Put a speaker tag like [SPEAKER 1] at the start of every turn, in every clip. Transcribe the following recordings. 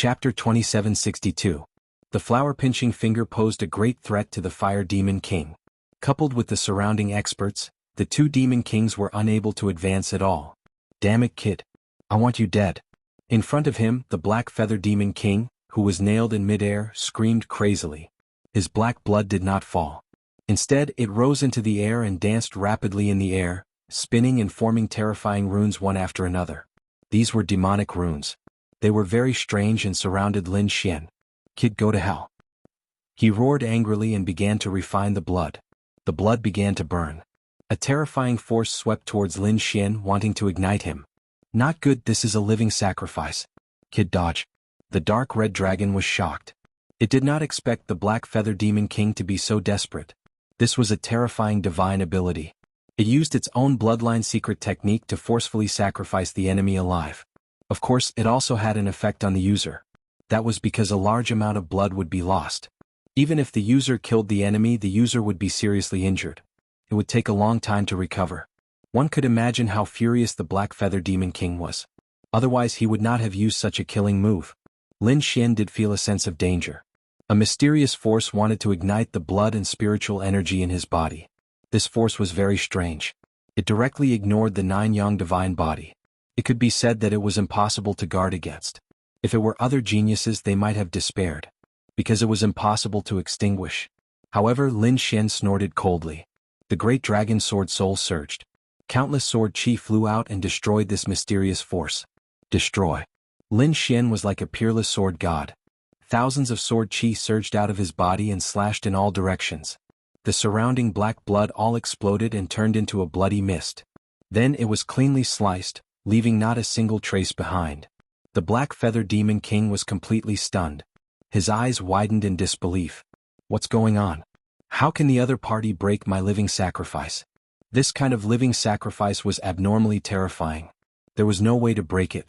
[SPEAKER 1] Chapter 2762. The flower-pinching finger posed a great threat to the Fire Demon King. Coupled with the surrounding experts, the two Demon Kings were unable to advance at all. "Damn it, kid. I want you dead." In front of him, the Black Feather Demon King, who was nailed in midair, screamed crazily. His black blood did not fall. Instead, it rose into the air and danced rapidly in the air, spinning and forming terrifying runes one after another. These were demonic runes. They were very strange and surrounded Lin Xian. "Kid, go to hell." He roared angrily and began to refine the blood. The blood began to burn. A terrifying force swept towards Lin Xian, wanting to ignite him. "Not good, this is a living sacrifice. Kid, dodge." The dark red dragon was shocked. It did not expect the Black Feather Demon King to be so desperate. This was a terrifying divine ability. It used its own bloodline secret technique to forcefully sacrifice the enemy alive. Of course, it also had an effect on the user. That was because a large amount of blood would be lost. Even if the user killed the enemy, the user would be seriously injured. It would take a long time to recover. One could imagine how furious the Black Feather Demon King was. Otherwise he would not have used such a killing move. Lin Xian did feel a sense of danger. A mysterious force wanted to ignite the blood and spiritual energy in his body. This force was very strange. It directly ignored the nine-yang divine body. It could be said that it was impossible to guard against. If it were other geniuses, they might have despaired, because it was impossible to extinguish. However, Lin Xian snorted coldly. The great dragon sword soul surged. Countless sword chi flew out and destroyed this mysterious force. Destroy. Lin Xian was like a peerless sword god. Thousands of sword chi surged out of his body and slashed in all directions. The surrounding black blood all exploded and turned into a bloody mist. Then it was cleanly sliced, leaving not a single trace behind. The Black Feather Demon King was completely stunned. His eyes widened in disbelief. What's going on? How can the other party break my living sacrifice? This kind of living sacrifice was abnormally terrifying. There was no way to break it.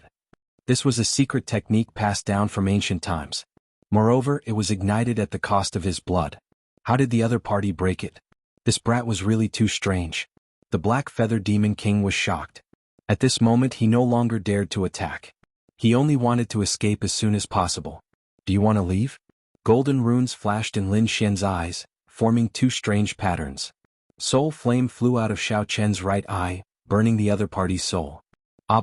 [SPEAKER 1] This was a secret technique passed down from ancient times. Moreover, it was ignited at the cost of his blood. How did the other party break it? This brat was really too strange. The Black Feather Demon King was shocked. At this moment he no longer dared to attack. He only wanted to escape as soon as possible. "Do you want to leave?" Golden runes flashed in Lin Xian's eyes, forming two strange patterns. Soul flame flew out of Xiao Chen's right eye, burning the other party's soul.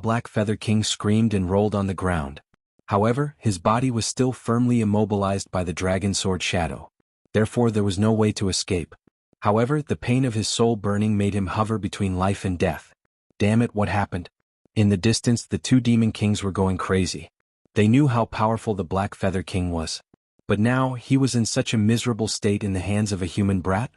[SPEAKER 1] Black Feather King screamed and rolled on the ground. However, his body was still firmly immobilized by the dragon sword shadow. Therefore there was no way to escape. However, the pain of his soul burning made him hover between life and death. Damn it, what happened? In the distance, the two Demon Kings were going crazy. They knew how powerful the Black Feather King was. But now, he was in such a miserable state in the hands of a human brat?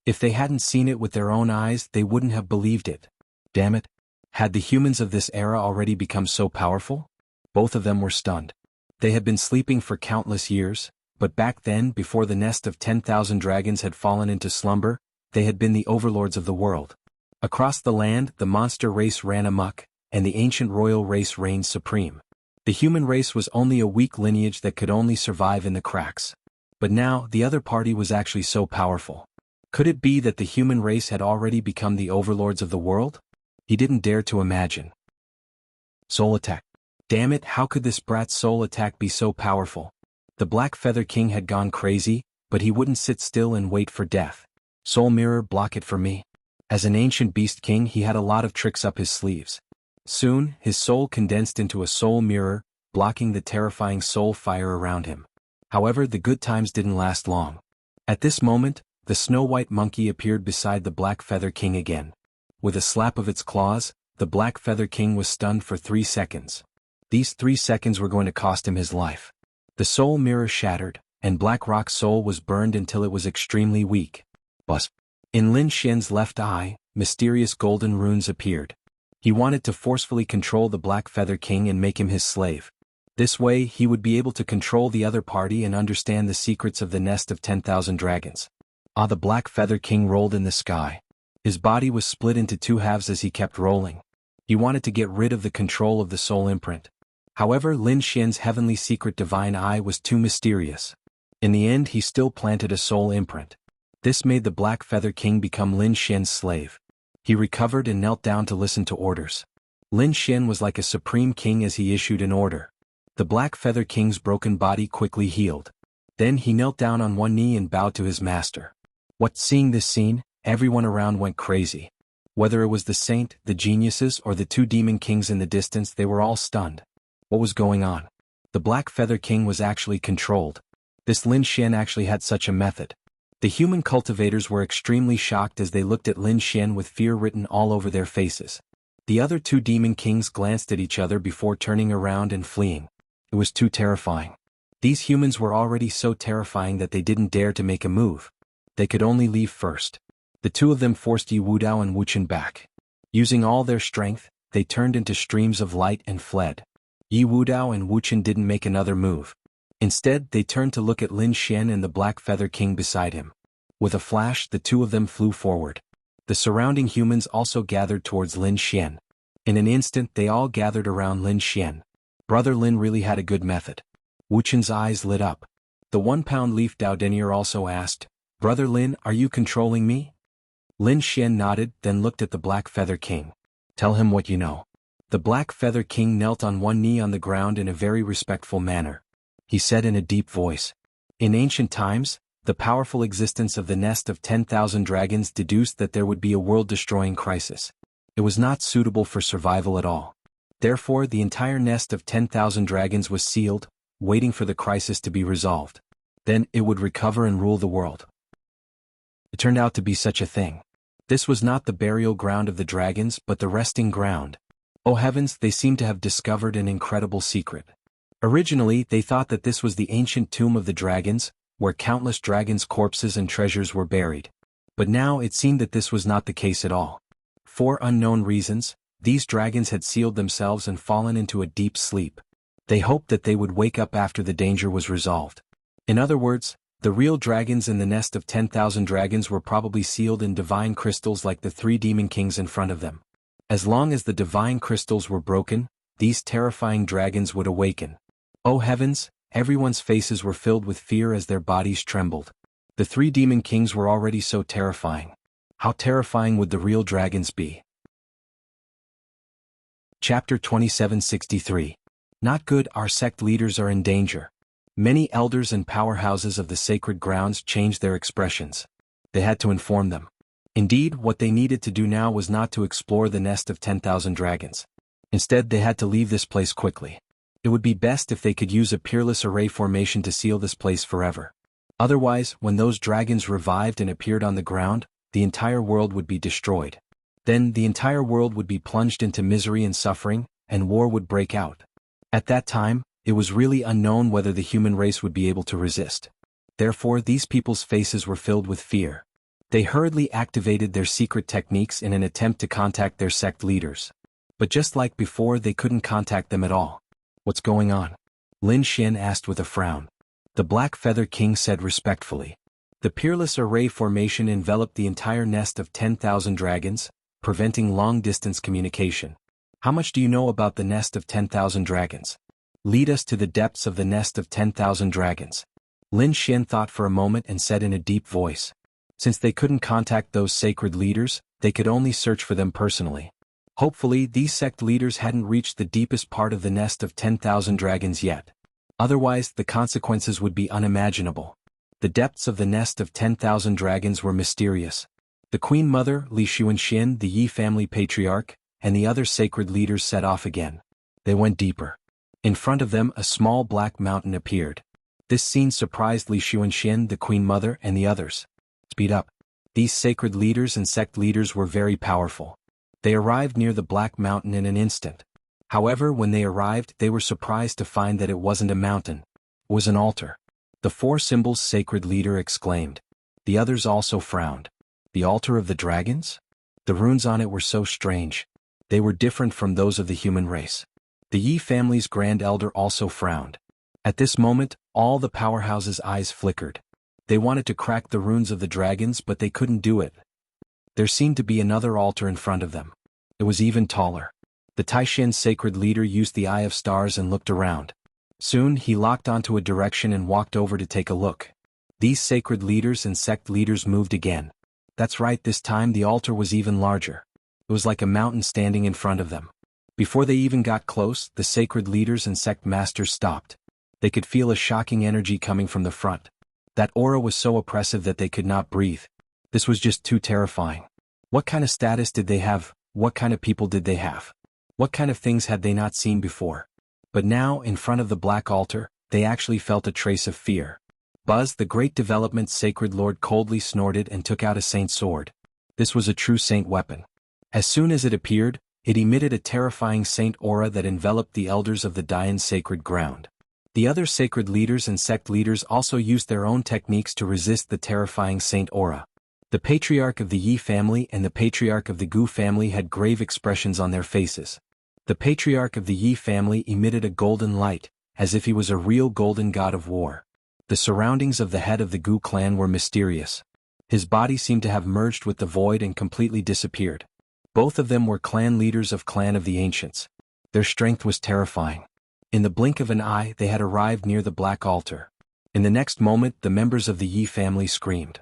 [SPEAKER 1] If they hadn't seen it with their own eyes, they wouldn't have believed it. Damn it. Had the humans of this era already become so powerful? Both of them were stunned. They had been sleeping for countless years, but back then, before the nest of 10,000 dragons had fallen into slumber, they had been the overlords of the world. Across the land, the monster race ran amok, and the ancient royal race reigned supreme. The human race was only a weak lineage that could only survive in the cracks. But now, the other party was actually so powerful. Could it be that the human race had already become the overlords of the world? He didn't dare to imagine. Soul attack. Damn it, how could this brat's soul attack be so powerful? The Black Feather King had gone crazy, but he wouldn't sit still and wait for death. Soul mirror, block it for me. As an ancient beast king, he had a lot of tricks up his sleeves. Soon, his soul condensed into a soul mirror, blocking the terrifying soul fire around him. However, the good times didn't last long. At this moment, the snow-white monkey appeared beside the Black Feather King again. With a slap of its claws, the Black Feather King was stunned for 3 seconds. These 3 seconds were going to cost him his life. The soul mirror shattered, and Black Rock's soul was burned until it was extremely weak. Buzz. In Lin Xian's left eye, mysterious golden runes appeared. He wanted to forcefully control the Black Feather King and make him his slave. This way, he would be able to control the other party and understand the secrets of the nest of 10,000 dragons. The Black Feather King rolled in the sky. His body was split into 2 halves as he kept rolling. He wanted to get rid of the control of the soul imprint. However, Lin Xian's heavenly secret divine eye was too mysterious. In the end, he still planted a soul imprint. This made the Black Feather King become Lin Xian's slave. He recovered and knelt down to listen to orders. Lin Xian was like a supreme king as he issued an order. The Black Feather King's broken body quickly healed. Then he knelt down on one knee and bowed to his master. Seeing this scene, everyone around went crazy. Whether it was the saint, the geniuses, or the two demon kings in the distance, they were all stunned. What was going on? The Black Feather King was actually controlled. This Lin Xian actually had such a method. The human cultivators were extremely shocked as they looked at Lin Xian with fear written all over their faces. The other two demon kings glanced at each other before turning around and fleeing. It was too terrifying. These humans were already so terrifying that they didn't dare to make a move. They could only leave first. The two of them forced Yi Wudao and Wuchen back. Using all their strength, they turned into streams of light and fled. Yi Wudao and Wuchen didn't make another move. Instead, they turned to look at Lin Xian and the Black Feather King beside him. With a flash, the two of them flew forward. The surrounding humans also gathered towards Lin Xian. In an instant, they all gathered around Lin Xian. Brother Lin really had a good method. Wuchen's eyes lit up. The 1-pound leaf Dao denier also asked, "Brother Lin, are you controlling me?" Lin Xian nodded, then looked at the Black Feather King. "Tell him what you know." The Black Feather King knelt on one knee on the ground in a very respectful manner. He said in a deep voice, "In ancient times, the powerful existence of the nest of 10,000 dragons deduced that there would be a world-destroying crisis. It was not suitable for survival at all. Therefore, the entire nest of 10,000 dragons was sealed, waiting for the crisis to be resolved. Then it would recover and rule the world." It turned out to be such a thing. This was not the burial ground of the dragons but the resting ground. Oh heavens, they seemed to have discovered an incredible secret. Originally, they thought that this was the ancient tomb of the dragons, where countless dragons' corpses and treasures were buried. But now it seemed that this was not the case at all. For unknown reasons, these dragons had sealed themselves and fallen into a deep sleep. They hoped that they would wake up after the danger was resolved. In other words, the real dragons in the nest of 10,000 dragons were probably sealed in divine crystals like the three demon kings in front of them. As long as the divine crystals were broken, these terrifying dragons would awaken. Oh heavens, everyone's faces were filled with fear as their bodies trembled. The three demon kings were already so terrifying. How terrifying would the real dragons be? Chapter 2763. Not good, our sect leaders are in danger. Many elders and powerhouses of the sacred grounds changed their expressions. They had to inform them. Indeed, what they needed to do now was not to explore the nest of 10,000 dragons. Instead, they had to leave this place quickly. It would be best if they could use a peerless array formation to seal this place forever. Otherwise, when those dragons revived and appeared on the ground, the entire world would be destroyed. Then the entire world would be plunged into misery and suffering, and war would break out. At that time, it was really unknown whether the human race would be able to resist. Therefore, these people's faces were filled with fear. They hurriedly activated their secret techniques in an attempt to contact their sect leaders. But just like before, they couldn't contact them at all. "What's going on?" Lin Xian asked with a frown. The Black Feather King said respectfully. The peerless array formation enveloped the entire nest of 10,000 dragons, preventing long-distance communication. "How much do you know about the nest of 10,000 dragons? Lead us to the depths of the nest of 10,000 dragons." Lin Xian thought for a moment and said in a deep voice. Since they couldn't contact those sacred leaders, they could only search for them personally. Hopefully, these sect leaders hadn't reached the deepest part of the nest of 10,000 dragons yet. Otherwise, the consequences would be unimaginable. The depths of the nest of 10,000 dragons were mysterious. The Queen Mother, Li Xuanxin, the Yi family patriarch, and the other sacred leaders set off again. They went deeper. In front of them, a small black mountain appeared. This scene surprised Li Xuanxin, the Queen Mother, and the others. Speed up. These sacred leaders and sect leaders were very powerful. They arrived near the Black Mountain in an instant. However, when they arrived, they were surprised to find that it wasn't a mountain. It was an altar. The four symbols sacred leader exclaimed. The others also frowned. The altar of the dragons? The runes on it were so strange. They were different from those of the human race. The Yi family's grand elder also frowned. At this moment, all the powerhouses' eyes flickered. They wanted to crack the runes of the dragons, but they couldn't do it. There seemed to be another altar in front of them. It was even taller. The Taishan sacred leader used the Eye of Stars and looked around. Soon he locked onto a direction and walked over to take a look. These sacred leaders and sect leaders moved again. That's right, this time the altar was even larger. It was like a mountain standing in front of them. Before they even got close, the sacred leaders and sect masters stopped. They could feel a shocking energy coming from the front. That aura was so oppressive that they could not breathe. This was just too terrifying. What kind of status did they have? What kind of people did they have? What kind of things had they not seen before? But now, in front of the black altar, they actually felt a trace of fear. Buzz, the Great Development's sacred lord, coldly snorted and took out a saint sword. This was a true saint weapon. As soon as it appeared, it emitted a terrifying saint aura that enveloped the elders of the Dayan's sacred ground. The other sacred leaders and sect leaders also used their own techniques to resist the terrifying saint aura. The patriarch of the Yi family and the patriarch of the Gu family had grave expressions on their faces. The patriarch of the Yi family emitted a golden light, as if he was a real golden god of war. The surroundings of the head of the Gu clan were mysterious. His body seemed to have merged with the void and completely disappeared. Both of them were clan leaders of Clan of the Ancients. Their strength was terrifying. In the blink of an eye, they had arrived near the black altar. In the next moment, the members of the Yi family screamed.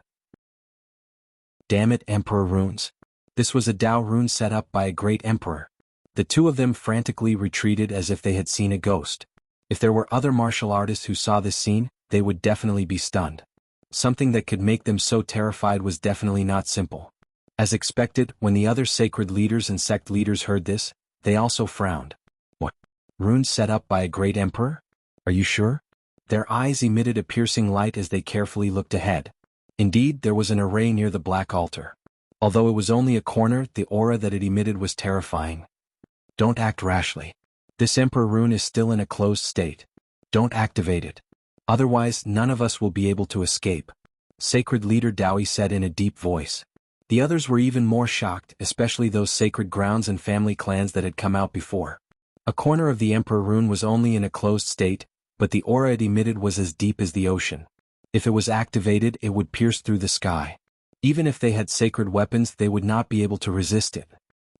[SPEAKER 1] Damn it, Emperor runes. This was a Dao rune set up by a great emperor. The two of them frantically retreated as if they had seen a ghost. If there were other martial artists who saw this scene, they would definitely be stunned. Something that could make them so terrified was definitely not simple. As expected, when the other sacred leaders and sect leaders heard this, they also frowned. What? Runes set up by a great emperor? Are you sure? Their eyes emitted a piercing light as they carefully looked ahead. Indeed, there was an array near the black altar. Although it was only a corner, the aura that it emitted was terrifying. Don't act rashly. This emperor rune is still in a closed state. Don't activate it. Otherwise, none of us will be able to escape. Sacred leader Dowie said in a deep voice. The others were even more shocked, especially those sacred grounds and family clans that had come out before. A corner of the emperor rune was only in a closed state, but the aura it emitted was as deep as the ocean. If it was activated, it would pierce through the sky. Even if they had sacred weapons, they would not be able to resist it.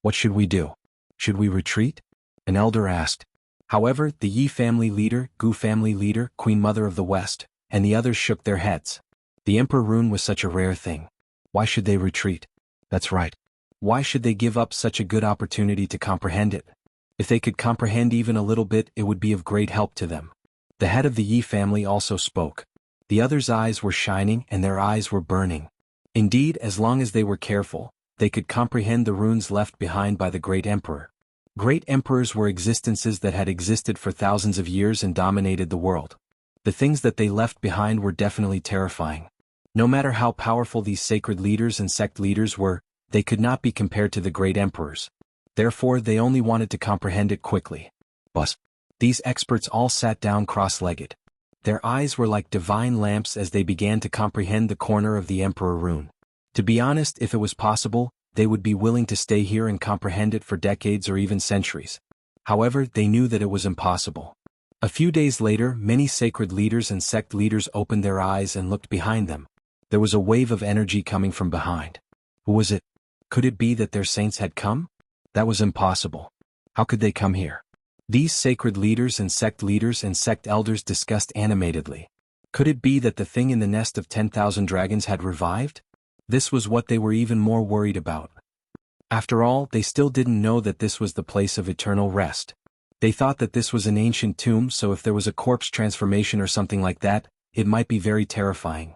[SPEAKER 1] What should we do? Should we retreat? An elder asked. However, the Yi family leader, Gu family leader, Queen Mother of the West, and the others shook their heads. The emperor rune was such a rare thing. Why should they retreat? That's right. Why should they give up such a good opportunity to comprehend it? If they could comprehend even a little bit, it would be of great help to them. The head of the Yi family also spoke. The others' eyes were shining and their eyes were burning. Indeed, as long as they were careful, they could comprehend the runes left behind by the great emperor. Great emperors were existences that had existed for thousands of years and dominated the world. The things that they left behind were definitely terrifying. No matter how powerful these sacred leaders and sect leaders were, they could not be compared to the great emperors. Therefore, they only wanted to comprehend it quickly. But these experts all sat down cross-legged. Their eyes were like divine lamps as they began to comprehend the corner of the emperor rune. To be honest, if it was possible, they would be willing to stay here and comprehend it for decades or even centuries. However, they knew that it was impossible. A few days later, many sacred leaders and sect leaders opened their eyes and looked behind them. There was a wave of energy coming from behind. Who was it? Could it be that their saints had come? That was impossible. How could they come here? These sacred leaders and sect elders discussed animatedly. Could it be that the thing in the nest of 10,000 dragons had revived? This was what they were even more worried about. After all, they still didn't know that this was the place of eternal rest. They thought that this was an ancient tomb, so if there was a corpse transformation or something like that, it might be very terrifying.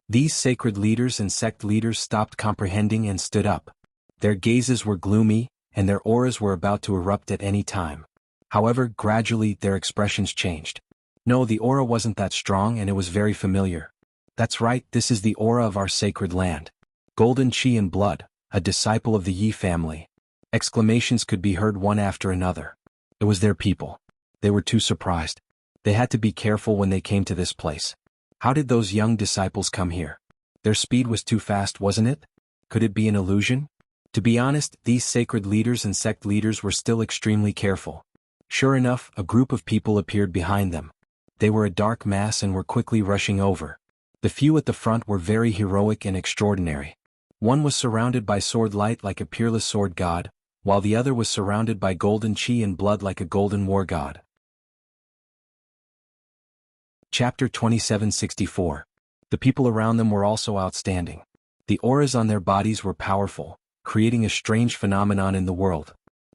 [SPEAKER 1] These sacred leaders and sect leaders stopped comprehending and stood up. Their gazes were gloomy, and their auras were about to erupt at any time. However, gradually their expressions changed. No, the aura wasn't that strong and it was very familiar. That's right, this is the aura of our sacred land. Golden Qi and blood, a disciple of the Yi family. Exclamations could be heard one after another. It was their people. They were too surprised. They had to be careful when they came to this place. How did those young disciples come here? Their speed was too fast, wasn't it? Could it be an illusion? To be honest, these sacred leaders and sect leaders were still extremely careful. Sure enough, a group of people appeared behind them. They were a dark mass and were quickly rushing over. The few at the front were very heroic and extraordinary. One was surrounded by sword light like a peerless sword god, while the other was surrounded by golden Qi and blood like a golden war god. Chapter 2764. The people around them were also outstanding. The auras on their bodies were powerful, creating a strange phenomenon in the world.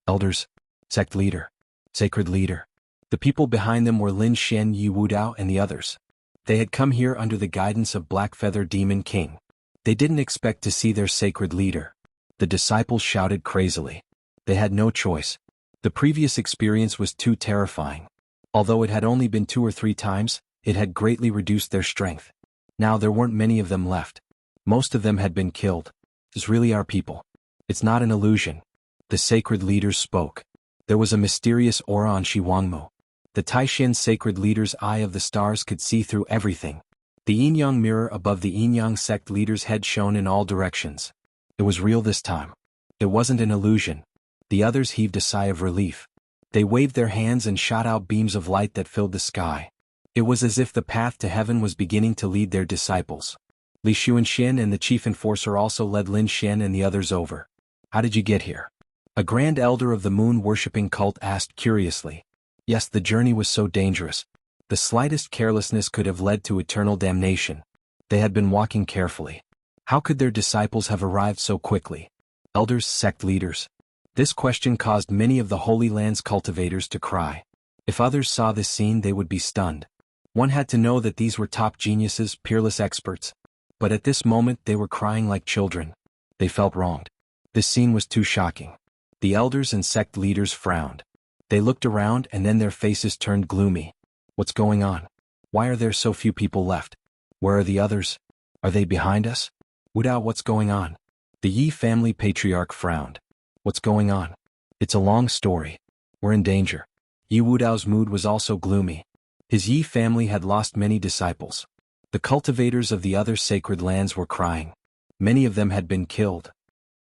[SPEAKER 1] Elders, sect leader, sacred leader. The people behind them were Lin Xian, Yi Wudao, and the others. They had come here under the guidance of Blackfeather Demon King. They didn't expect to see their sacred leader. The disciples shouted crazily. They had no choice. The previous experience was too terrifying. Although it had only been 2 or 3 times, it had greatly reduced their strength. Now there weren't many of them left. Most of them had been killed. It's really our people. It's not an illusion. The sacred leaders spoke. There was a mysterious aura on Shiwangmu. The Taishan sacred leader's eye of the stars could see through everything. The yin-yang mirror above the yin-yang sect leader's head shone in all directions. It was real this time. It wasn't an illusion. The others heaved a sigh of relief. They waved their hands and shot out beams of light that filled the sky. It was as if the path to heaven was beginning to lead their disciples. Li Xuanxian and the chief enforcer also led Lin Xian and the others over. How did you get here? A grand elder of the moon-worshipping cult asked curiously. Yes, the journey was so dangerous. The slightest carelessness could have led to eternal damnation. They had been walking carefully. How could their disciples have arrived so quickly? Elders, sect leaders. This question caused many of the Holy Land's cultivators to cry. If others saw this scene, they would be stunned. One had to know that these were top geniuses, peerless experts. But at this moment they were crying like children. They felt wronged. This scene was too shocking. The elders and sect leaders frowned. They looked around and then their faces turned gloomy. What's going on? Why are there so few people left? Where are the others? Are they behind us? Wudao, what's going on? The Yi family patriarch frowned. What's going on? It's a long story. We're in danger. Yi Wudao's mood was also gloomy. His Yi family had lost many disciples. The cultivators of the other sacred lands were crying. Many of them had been killed.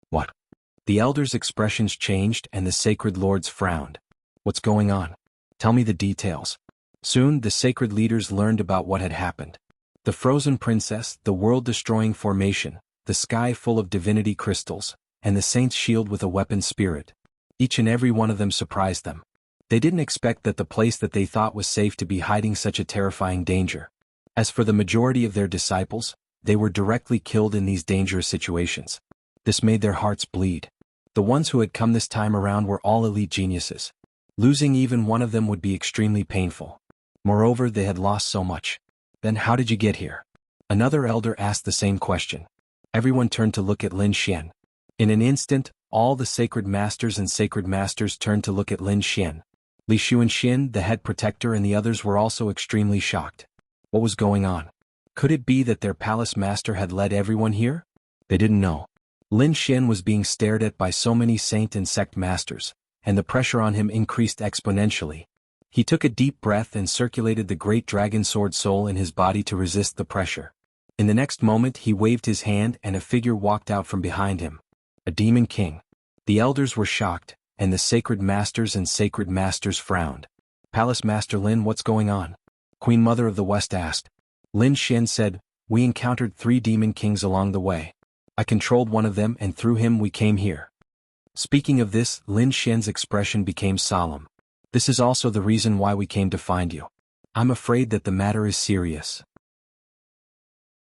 [SPEAKER 1] What? The elders' expressions changed and the sacred lords frowned. What's going on? Tell me the details. Soon the sacred leaders learned about what had happened. The frozen princess, the world-destroying formation, the sky full of divinity crystals, and the saint's shield with a weapon spirit. Each and every one of them surprised them. They didn't expect that the place that they thought was safe to be hiding such a terrifying danger. As for the majority of their disciples, they were directly killed in these dangerous situations. This made their hearts bleed. The ones who had come this time around were all elite geniuses. Losing even one of them would be extremely painful. Moreover, they had lost so much. Then how did you get here? Another elder asked the same question. Everyone turned to look at Lin Xian. In an instant, all the sacred masters and sacred masters turned to look at Lin Xian. Li Xuanxian, the head protector, and the others were also extremely shocked. What was going on? Could it be that their palace master had led everyone here? They didn't know. Lin Xian was being stared at by so many saint and sect masters, and the pressure on him increased exponentially. He took a deep breath and circulated the great dragon sword soul in his body to resist the pressure. In the next moment he waved his hand and a figure walked out from behind him. A demon king. The elders were shocked, and the sacred masters and sacred masters frowned. Palace Master Lin, what's going on? Queen Mother of the West asked. Lin Xian said, we encountered 3 demon kings along the way. I controlled one of them and through him we came here. Speaking of this, Lin Xian's expression became solemn. This is also the reason why we came to find you. I'm afraid that the matter is serious.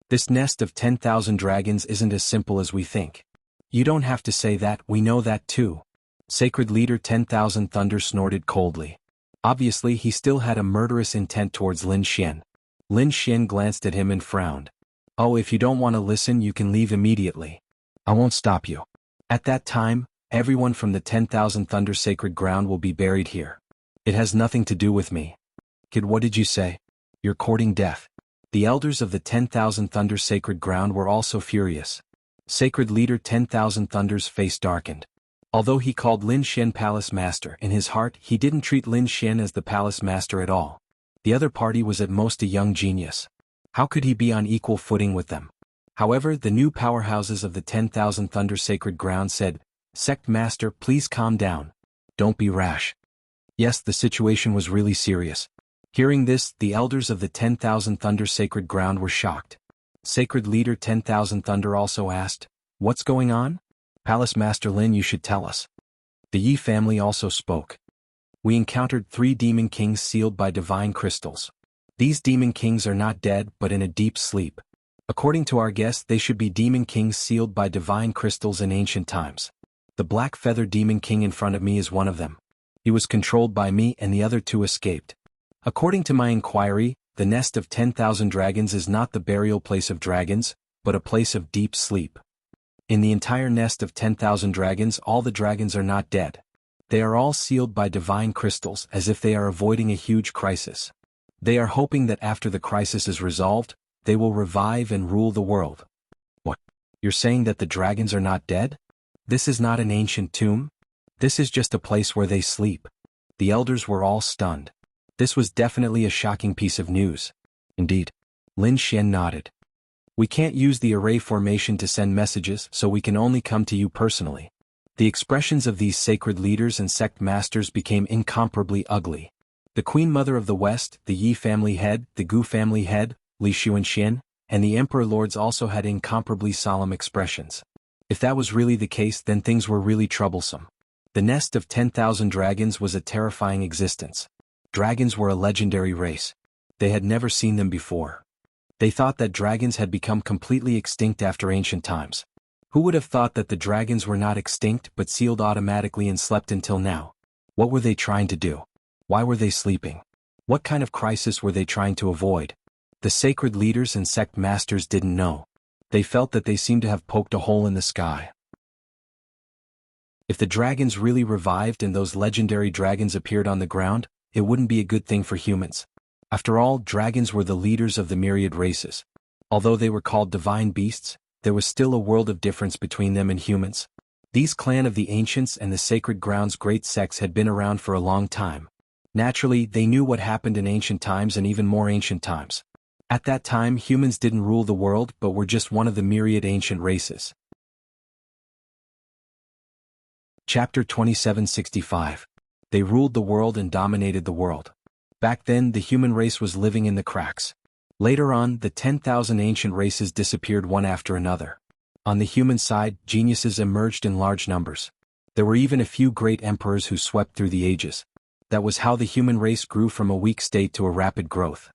[SPEAKER 1] This nest of 10,000 dragons isn't as simple as we think. You don't have to say that, we know that too. Sacred Leader 10,000 Thunder snorted coldly. Obviously he still had a murderous intent towards Lin Xian. Lin Xian glanced at him and frowned. Oh, if you don't want to listen you can leave immediately. I won't stop you. At that time, everyone from the 10,000 Thunder sacred ground will be buried here. It has nothing to do with me. Kid, what did you say? You're courting death. The elders of the 10,000 Thunder sacred ground were also furious. Sacred Leader 10,000 Thunder's face darkened. Although he called Lin Xian Palace Master, in his heart he didn't treat Lin Xian as the Palace Master at all. The other party was at most a young genius. How could he be on equal footing with them? However, the new powerhouses of the 10,000 Thunder sacred ground said, Sect Master, please calm down. Don't be rash. Yes, the situation was really serious. Hearing this, the elders of the 10,000 Thunder sacred ground were shocked. Sacred Leader 10,000 Thunder also asked, what's going on? Palace Master Lin, you should tell us. The Yi family also spoke. We encountered 3 demon kings sealed by divine crystals. These demon kings are not dead but in a deep sleep. According to our guess, they should be demon kings sealed by divine crystals in ancient times. The Black Feather Demon King in front of me is one of them. He was controlled by me and the other two escaped. According to my inquiry, the nest of 10,000 dragons is not the burial place of dragons, but a place of deep sleep. In the entire nest of 10,000 dragons, all the dragons are not dead. They are all sealed by divine crystals as if they are avoiding a huge crisis. They are hoping that after the crisis is resolved, they will revive and rule the world. What? You're saying that the dragons are not dead? This is not an ancient tomb? This is just a place where they sleep. The elders were all stunned. This was definitely a shocking piece of news. Indeed. Lin Xian nodded. We can't use the array formation to send messages, so we can only come to you personally. The expressions of these sacred leaders and sect masters became incomparably ugly. The Queen Mother of the West, the Yi family head, the Gu family head, Li Xuanxian, and the Emperor Lords also had incomparably solemn expressions. If that was really the case, then things were really troublesome. The nest of 10,000 dragons was a terrifying existence. Dragons were a legendary race. They had never seen them before. They thought that dragons had become completely extinct after ancient times. Who would have thought that the dragons were not extinct but sealed automatically and slept until now? What were they trying to do? Why were they sleeping? What kind of crisis were they trying to avoid? The sacred leaders and sect masters didn't know. They felt that they seemed to have poked a hole in the sky. If the dragons really revived and those legendary dragons appeared on the ground, it wouldn't be a good thing for humans. After all, dragons were the leaders of the myriad races. Although they were called divine beasts, there was still a world of difference between them and humans. These clan of the ancients and the sacred grounds great sects had been around for a long time. Naturally, they knew what happened in ancient times and even more ancient times. At that time, humans didn't rule the world but were just one of the myriad ancient races. Chapter 2765. They ruled the world and dominated the world. Back then, the human race was living in the cracks. Later on, the 10,000 ancient races disappeared one after another. On the human side, geniuses emerged in large numbers. There were even a few great emperors who swept through the ages. That was how the human race grew from a weak state to a rapid growth.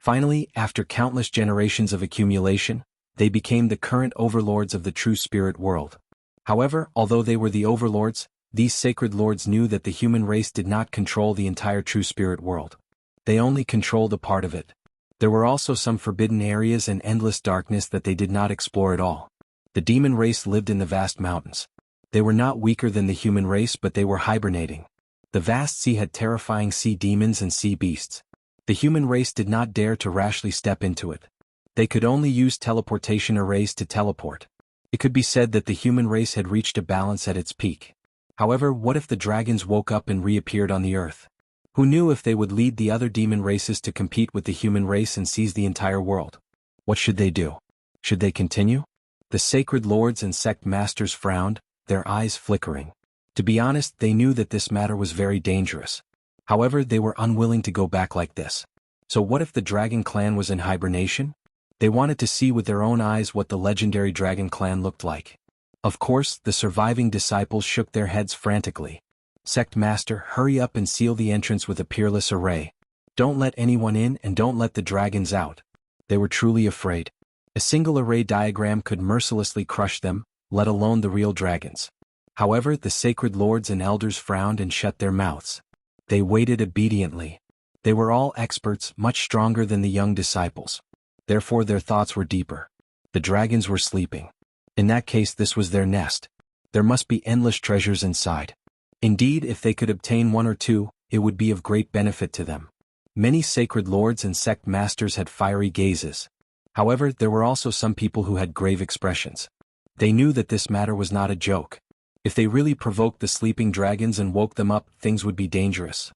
[SPEAKER 1] Finally, after countless generations of accumulation, they became the current overlords of the true spirit world. However, although they were the overlords, these sacred lords knew that the human race did not control the entire true spirit world. They only controlled a part of it. There were also some forbidden areas and endless darkness that they did not explore at all. The demon race lived in the vast mountains. They were not weaker than the human race, but they were hibernating. The vast sea had terrifying sea demons and sea beasts. The human race did not dare to rashly step into it. They could only use teleportation arrays to teleport. It could be said that the human race had reached a balance at its peak. However, what if the dragons woke up and reappeared on the earth? Who knew if they would lead the other demon races to compete with the human race and seize the entire world? What should they do? Should they continue? The sacred lords and sect masters frowned, their eyes flickering. To be honest, they knew that this matter was very dangerous. However, they were unwilling to go back like this. So what if the dragon clan was in hibernation? They wanted to see with their own eyes what the legendary dragon clan looked like. Of course, the surviving disciples shook their heads frantically. Sect Master, hurry up and seal the entrance with a peerless array. Don't let anyone in and don't let the dragons out. They were truly afraid. A single array diagram could mercilessly crush them, let alone the real dragons. However, the sacred lords and elders frowned and shut their mouths. They waited obediently. They were all experts, much stronger than the young disciples. Therefore their thoughts were deeper. The dragons were sleeping. In that case, this was their nest. There must be endless treasures inside. Indeed, if they could obtain one or two, it would be of great benefit to them. Many sacred lords and sect masters had fiery gazes. However, there were also some people who had grave expressions. They knew that this matter was not a joke. If they really provoked the sleeping dragons and woke them up, things would be dangerous.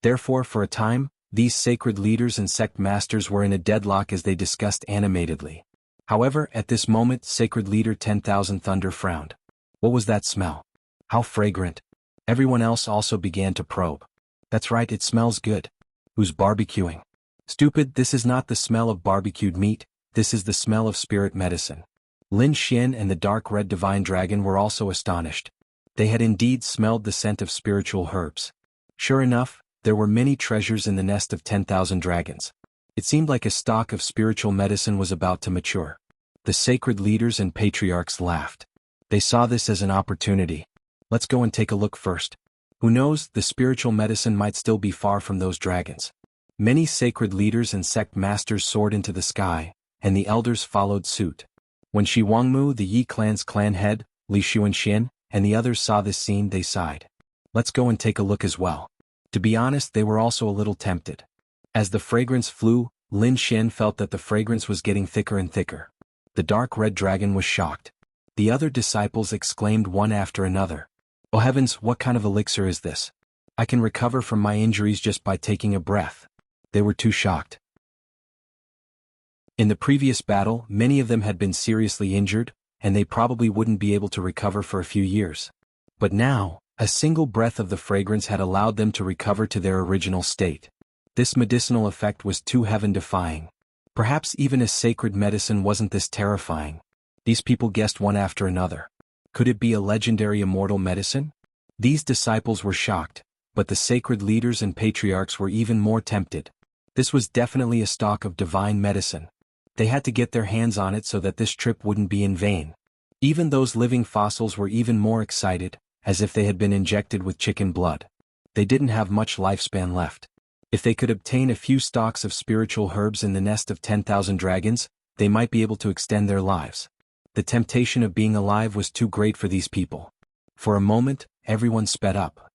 [SPEAKER 1] Therefore, for a time, these sacred leaders and sect masters were in a deadlock as they discussed animatedly. However, at this moment, sacred leader 10,000 Thunder frowned. What was that smell? How fragrant. Everyone else also began to probe. That's right, it smells good. Who's barbecuing? Stupid, this is not the smell of barbecued meat, this is the smell of spirit medicine. Lin Xian and the dark red divine dragon were also astonished. They had indeed smelled the scent of spiritual herbs. Sure enough, there were many treasures in the nest of 10,000 dragons. It seemed like a stock of spiritual medicine was about to mature. The sacred leaders and patriarchs laughed. They saw this as an opportunity. Let's go and take a look first. Who knows, the spiritual medicine might still be far from those dragons. Many sacred leaders and sect masters soared into the sky, and the elders followed suit. When Shi Wangmu, the Yi clan's clan head, Li Xuanxian, and the others saw this scene, they sighed. Let's go and take a look as well. To be honest, they were also a little tempted. As the fragrance flew, Lin Xian felt that the fragrance was getting thicker and thicker. The dark red dragon was shocked. The other disciples exclaimed one after another. Oh heavens, what kind of elixir is this? I can recover from my injuries just by taking a breath. They were too shocked. In the previous battle, many of them had been seriously injured, and they probably wouldn't be able to recover for a few years. But now, a single breath of the fragrance had allowed them to recover to their original state. This medicinal effect was too heaven-defying. Perhaps even a sacred medicine wasn't this terrifying. These people guessed one after another. Could it be a legendary immortal medicine? These disciples were shocked, but the sacred leaders and patriarchs were even more tempted. This was definitely a stock of divine medicine. They had to get their hands on it so that this trip wouldn't be in vain. Even those living fossils were even more excited, as if they had been injected with chicken blood. They didn't have much lifespan left. If they could obtain a few stalks of spiritual herbs in the nest of 10,000 dragons, they might be able to extend their lives. The temptation of being alive was too great for these people. For a moment, everyone sped up.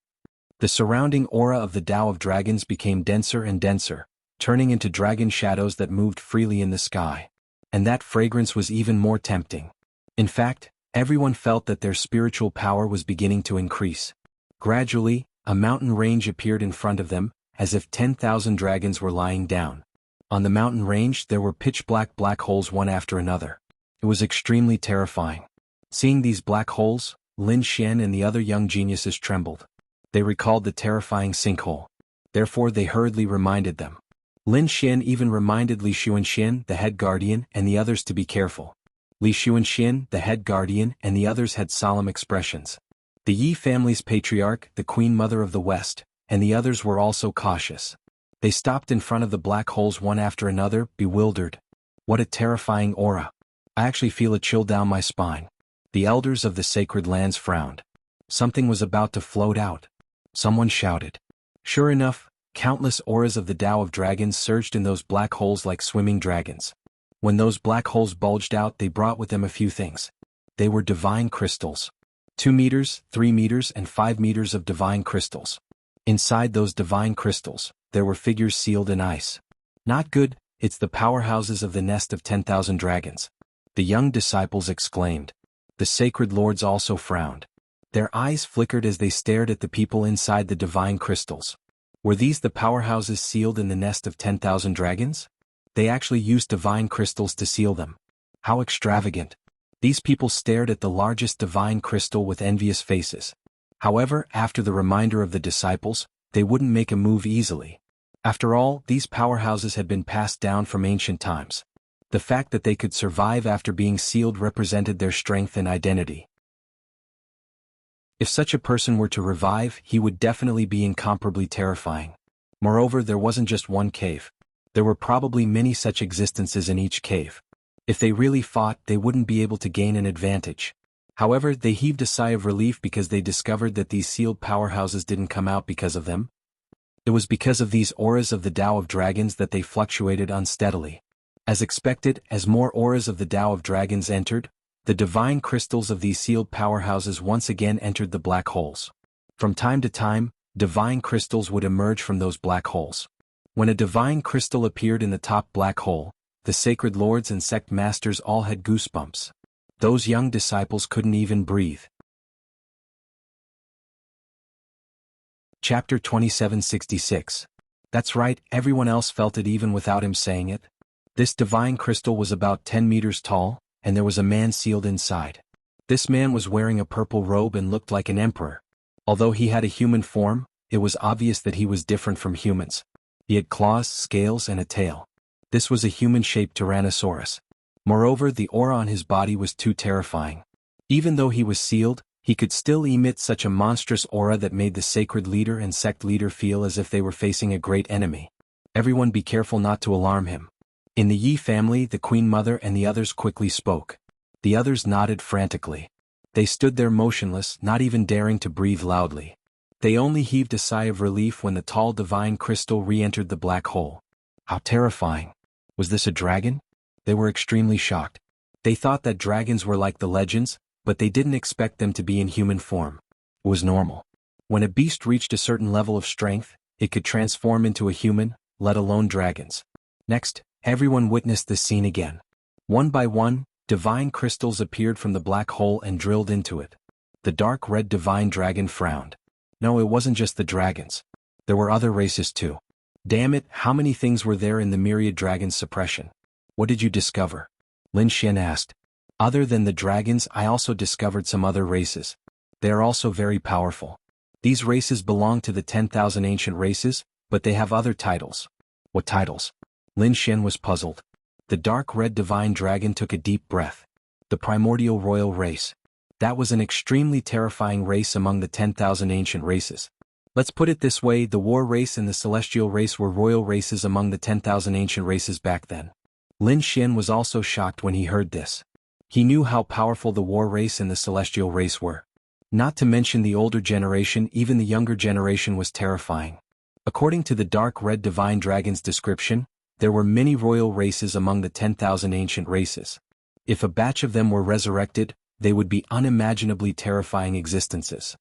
[SPEAKER 1] The surrounding aura of the Tao of Dragons became denser and denser, turning into dragon shadows that moved freely in the sky. And that fragrance was even more tempting. In fact, everyone felt that their spiritual power was beginning to increase. Gradually, a mountain range appeared in front of them, as if 10,000 dragons were lying down. On the mountain range there were pitch-black black holes one after another. It was extremely terrifying. Seeing these black holes, Lin Xian and the other young geniuses trembled. They recalled the terrifying sinkhole. Therefore they hurriedly reminded them. Lin Xian even reminded Li Xuanxian, the head guardian, and the others to be careful. Li Xuanxian, the head guardian, and the others had solemn expressions. The Yi family's patriarch, the Queen Mother of the West, and the others were also cautious. They stopped in front of the black holes one after another, bewildered. What a terrifying aura. I actually feel a chill down my spine. The elders of the sacred lands frowned. Something was about to float out. Someone shouted. Sure enough, countless auras of the Tao of Dragons surged in those black holes like swimming dragons. When those black holes bulged out, they brought with them a few things. They were divine crystals. 2 meters, 3 meters, and 5 meters of divine crystals. Inside those divine crystals, there were figures sealed in ice. Not good, it's the powerhouses of the nest of 10,000 dragons. The young disciples exclaimed. The sacred lords also frowned. Their eyes flickered as they stared at the people inside the divine crystals. Were these the powerhouses sealed in the nest of 10,000 dragons? They actually used divine crystals to seal them. How extravagant. These people stared at the largest divine crystal with envious faces. However, after the reminder of the disciples, they wouldn't make a move easily. After all, these powerhouses had been passed down from ancient times. The fact that they could survive after being sealed represented their strength and identity. If such a person were to revive, he would definitely be incomparably terrifying. Moreover, there wasn't just one cave. There were probably many such existences in each cave. If they really fought, they wouldn't be able to gain an advantage. However, they heaved a sigh of relief because they discovered that these sealed powerhouses didn't come out because of them. It was because of these auras of the Tao of Dragons that they fluctuated unsteadily. As expected, as more auras of the Tao of Dragons entered, the divine crystals of these sealed powerhouses once again entered the black holes. From time to time, divine crystals would emerge from those black holes. When a divine crystal appeared in the top black hole, the sacred lords and sect masters all had goosebumps. Those young disciples couldn't even breathe. Chapter 2766. That's right, everyone else felt it even without him saying it. This divine crystal was about 10 meters tall, and there was a man sealed inside. This man was wearing a purple robe and looked like an emperor. Although he had a human form, it was obvious that he was different from humans. He had claws, scales, and a tail. This was a human-shaped Tyrannosaurus. Moreover, the aura on his body was too terrifying. Even though he was sealed, he could still emit such a monstrous aura that made the sacred leader and sect leader feel as if they were facing a great enemy. Everyone be careful not to alarm him. In the Yi family, the Queen Mother and the others quickly spoke. The others nodded frantically. They stood there motionless, not even daring to breathe loudly. They only heaved a sigh of relief when the tall divine crystal re-entered the black hole. How terrifying! Was this a dragon? They were extremely shocked. They thought that dragons were like the legends, but they didn't expect them to be in human form. It was normal. When a beast reached a certain level of strength, it could transform into a human, let alone dragons. Next, everyone witnessed this scene again. One by one, divine crystals appeared from the black hole and drilled into it. The dark red divine dragon frowned. No, it wasn't just the dragons. There were other races too. Damn it, how many things were there in the myriad dragon's suppression? What did you discover? Lin Xian asked. Other than the dragons, I also discovered some other races. They are also very powerful. These races belong to the 10,000 ancient races, but they have other titles. What titles? Lin Xian was puzzled. The dark red divine dragon took a deep breath. The primordial royal race. That was an extremely terrifying race among the 10,000 ancient races. Let's put it this way, the war race and the celestial race were royal races among the 10,000 ancient races back then. Lin Xian was also shocked when he heard this. He knew how powerful the war race and the celestial race were. Not to mention the older generation, even the younger generation was terrifying. According to the dark red divine dragon's description, there were many royal races among the 10,000 ancient races. If a batch of them were resurrected, they would be unimaginably terrifying existences.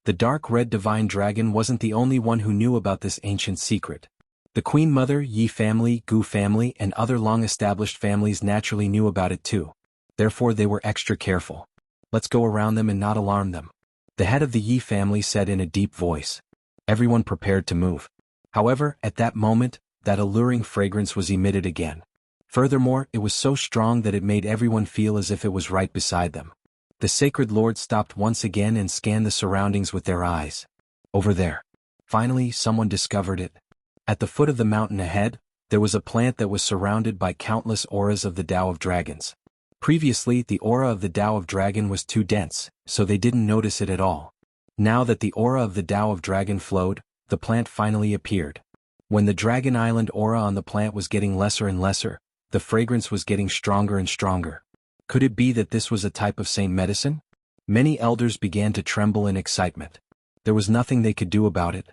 [SPEAKER 1] The dark red divine dragon wasn't the only one who knew about this ancient secret. The Queen Mother, Yi family, Gu family, and other long-established families naturally knew about it too. Therefore they were extra careful. Let's go around them and not alarm them. The head of the Yi family said in a deep voice. Everyone prepared to move. However, at that moment, that alluring fragrance was emitted again. Furthermore, it was so strong that it made everyone feel as if it was right beside them. The sacred lord stopped once again and scanned the surroundings with their eyes. Over there. Finally, someone discovered it. At the foot of the mountain ahead, there was a plant that was surrounded by countless auras of the Tao of Dragons. Previously, the aura of the Tao of Dragon was too dense, so they didn't notice it at all. Now that the aura of the Tao of Dragon flowed, the plant finally appeared. When the Dragon Island aura on the plant was getting lesser and lesser, the fragrance was getting stronger and stronger. Could it be that this was a type of saint medicine? Many elders began to tremble in excitement. There was nothing they could do about it.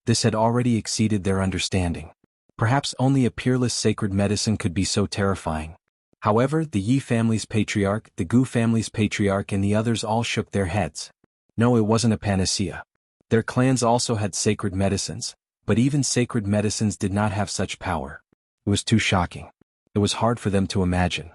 [SPEAKER 1] This had already exceeded their understanding. Perhaps only a peerless sacred medicine could be so terrifying. However, the Yi family's patriarch, the Gu family's patriarch and the others all shook their heads. No, it wasn't a panacea. Their clans also had sacred medicines, but even sacred medicines did not have such power. It was too shocking. It was hard for them to imagine.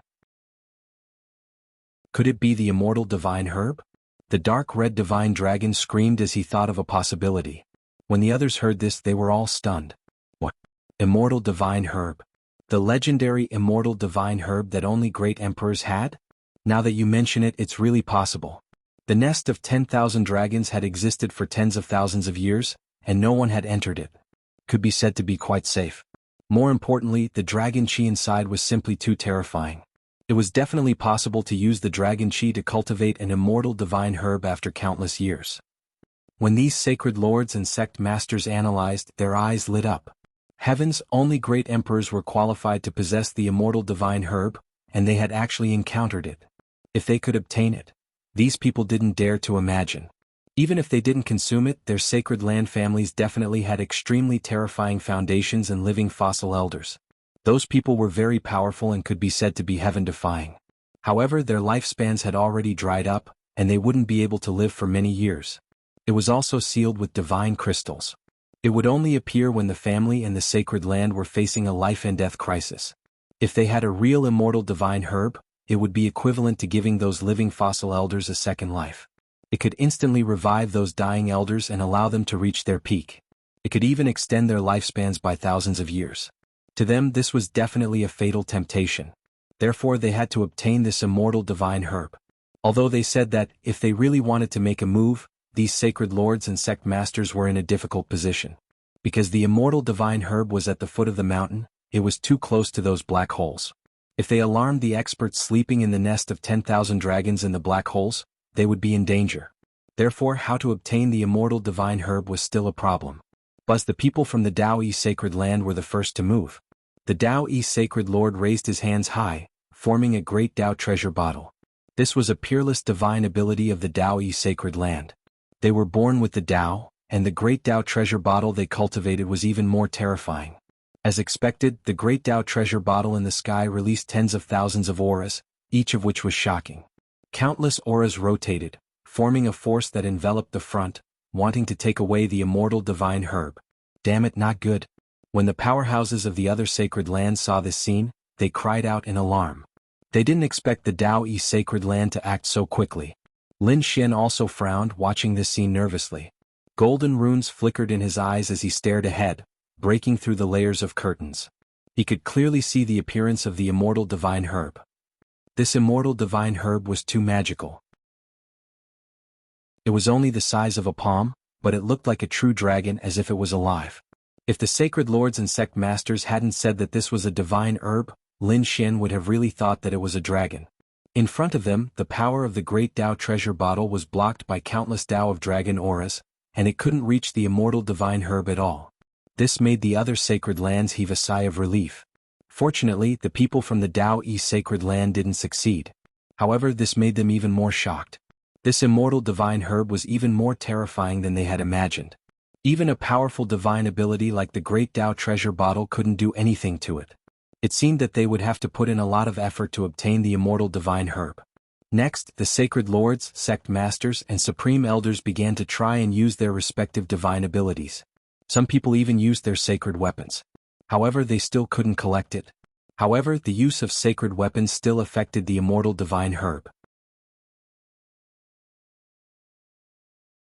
[SPEAKER 1] Could it be the immortal divine herb? The dark red divine dragon screamed as he thought of a possibility. When the others heard this, they were all stunned. What? Immortal divine herb? The legendary immortal divine herb that only great emperors had? Now that you mention it, it's really possible. The nest of 10,000 dragons had existed for tens of thousands of years, and no one had entered it. Could be said to be quite safe. More importantly, the dragon chi inside was simply too terrifying. It was definitely possible to use the dragon chi to cultivate an immortal divine herb after countless years. When these sacred lords and sect masters analyzed, their eyes lit up. Heavens, only great emperors were qualified to possess the immortal divine herb, and they had actually encountered it. If they could obtain it, these people didn't dare to imagine. Even if they didn't consume it, their sacred land families definitely had extremely terrifying foundations and living fossil elders. Those people were very powerful and could be said to be heaven-defying. However, their lifespans had already dried up, and they wouldn't be able to live for many years. It was also sealed with divine crystals. It would only appear when the family and the sacred land were facing a life-and-death crisis. If they had a real immortal divine herb, it would be equivalent to giving those living fossil elders a second life. It could instantly revive those dying elders and allow them to reach their peak. It could even extend their lifespans by thousands of years. To them, this was definitely a fatal temptation. Therefore, they had to obtain this immortal divine herb. Although they said that, if they really wanted to make a move, these sacred lords and sect masters were in a difficult position. Because the immortal divine herb was at the foot of the mountain, it was too close to those black holes. If they alarmed the experts sleeping in the nest of 10,000 dragons in the black holes, they would be in danger. Therefore, how to obtain the immortal divine herb was still a problem. But the people from the Dao-Yi sacred land were the first to move. The Dao-Yi sacred lord raised his hands high, forming a great Dao treasure bottle. This was a peerless divine ability of the Dao sacred land. They were born with the Dao, and the great Dao treasure bottle they cultivated was even more terrifying. As expected, the great Dao treasure bottle in the sky released tens of thousands of auras, each of which was shocking. Countless auras rotated, forming a force that enveloped the front, wanting to take away the immortal divine herb. Damn it, not good. When the powerhouses of the other sacred lands saw this scene, they cried out in alarm. They didn't expect the Dao sacred land to act so quickly. Lin Xian also frowned, watching this scene nervously. Golden runes flickered in his eyes as he stared ahead, breaking through the layers of curtains. He could clearly see the appearance of the immortal divine herb. This immortal divine herb was too magical. It was only the size of a palm, but it looked like a true dragon, as if it was alive. If the sacred lords and sect masters hadn't said that this was a divine herb, Lin Xian would have really thought that it was a dragon. In front of them, the power of the great Dao treasure bottle was blocked by countless Dao of dragon auras, and it couldn't reach the immortal divine herb at all. This made the other sacred lands heave a sigh of relief. Fortunately, the people from the Dao sacred land didn't succeed. However, this made them even more shocked. This immortal divine herb was even more terrifying than they had imagined. Even a powerful divine ability like the great Dao treasure bottle couldn't do anything to it. It seemed that they would have to put in a lot of effort to obtain the immortal divine herb. Next, the sacred lords, sect masters, and supreme elders began to try and use their respective divine abilities. Some people even used their sacred weapons. However, they still couldn't collect it. However, the use of sacred weapons still affected the immortal divine herb.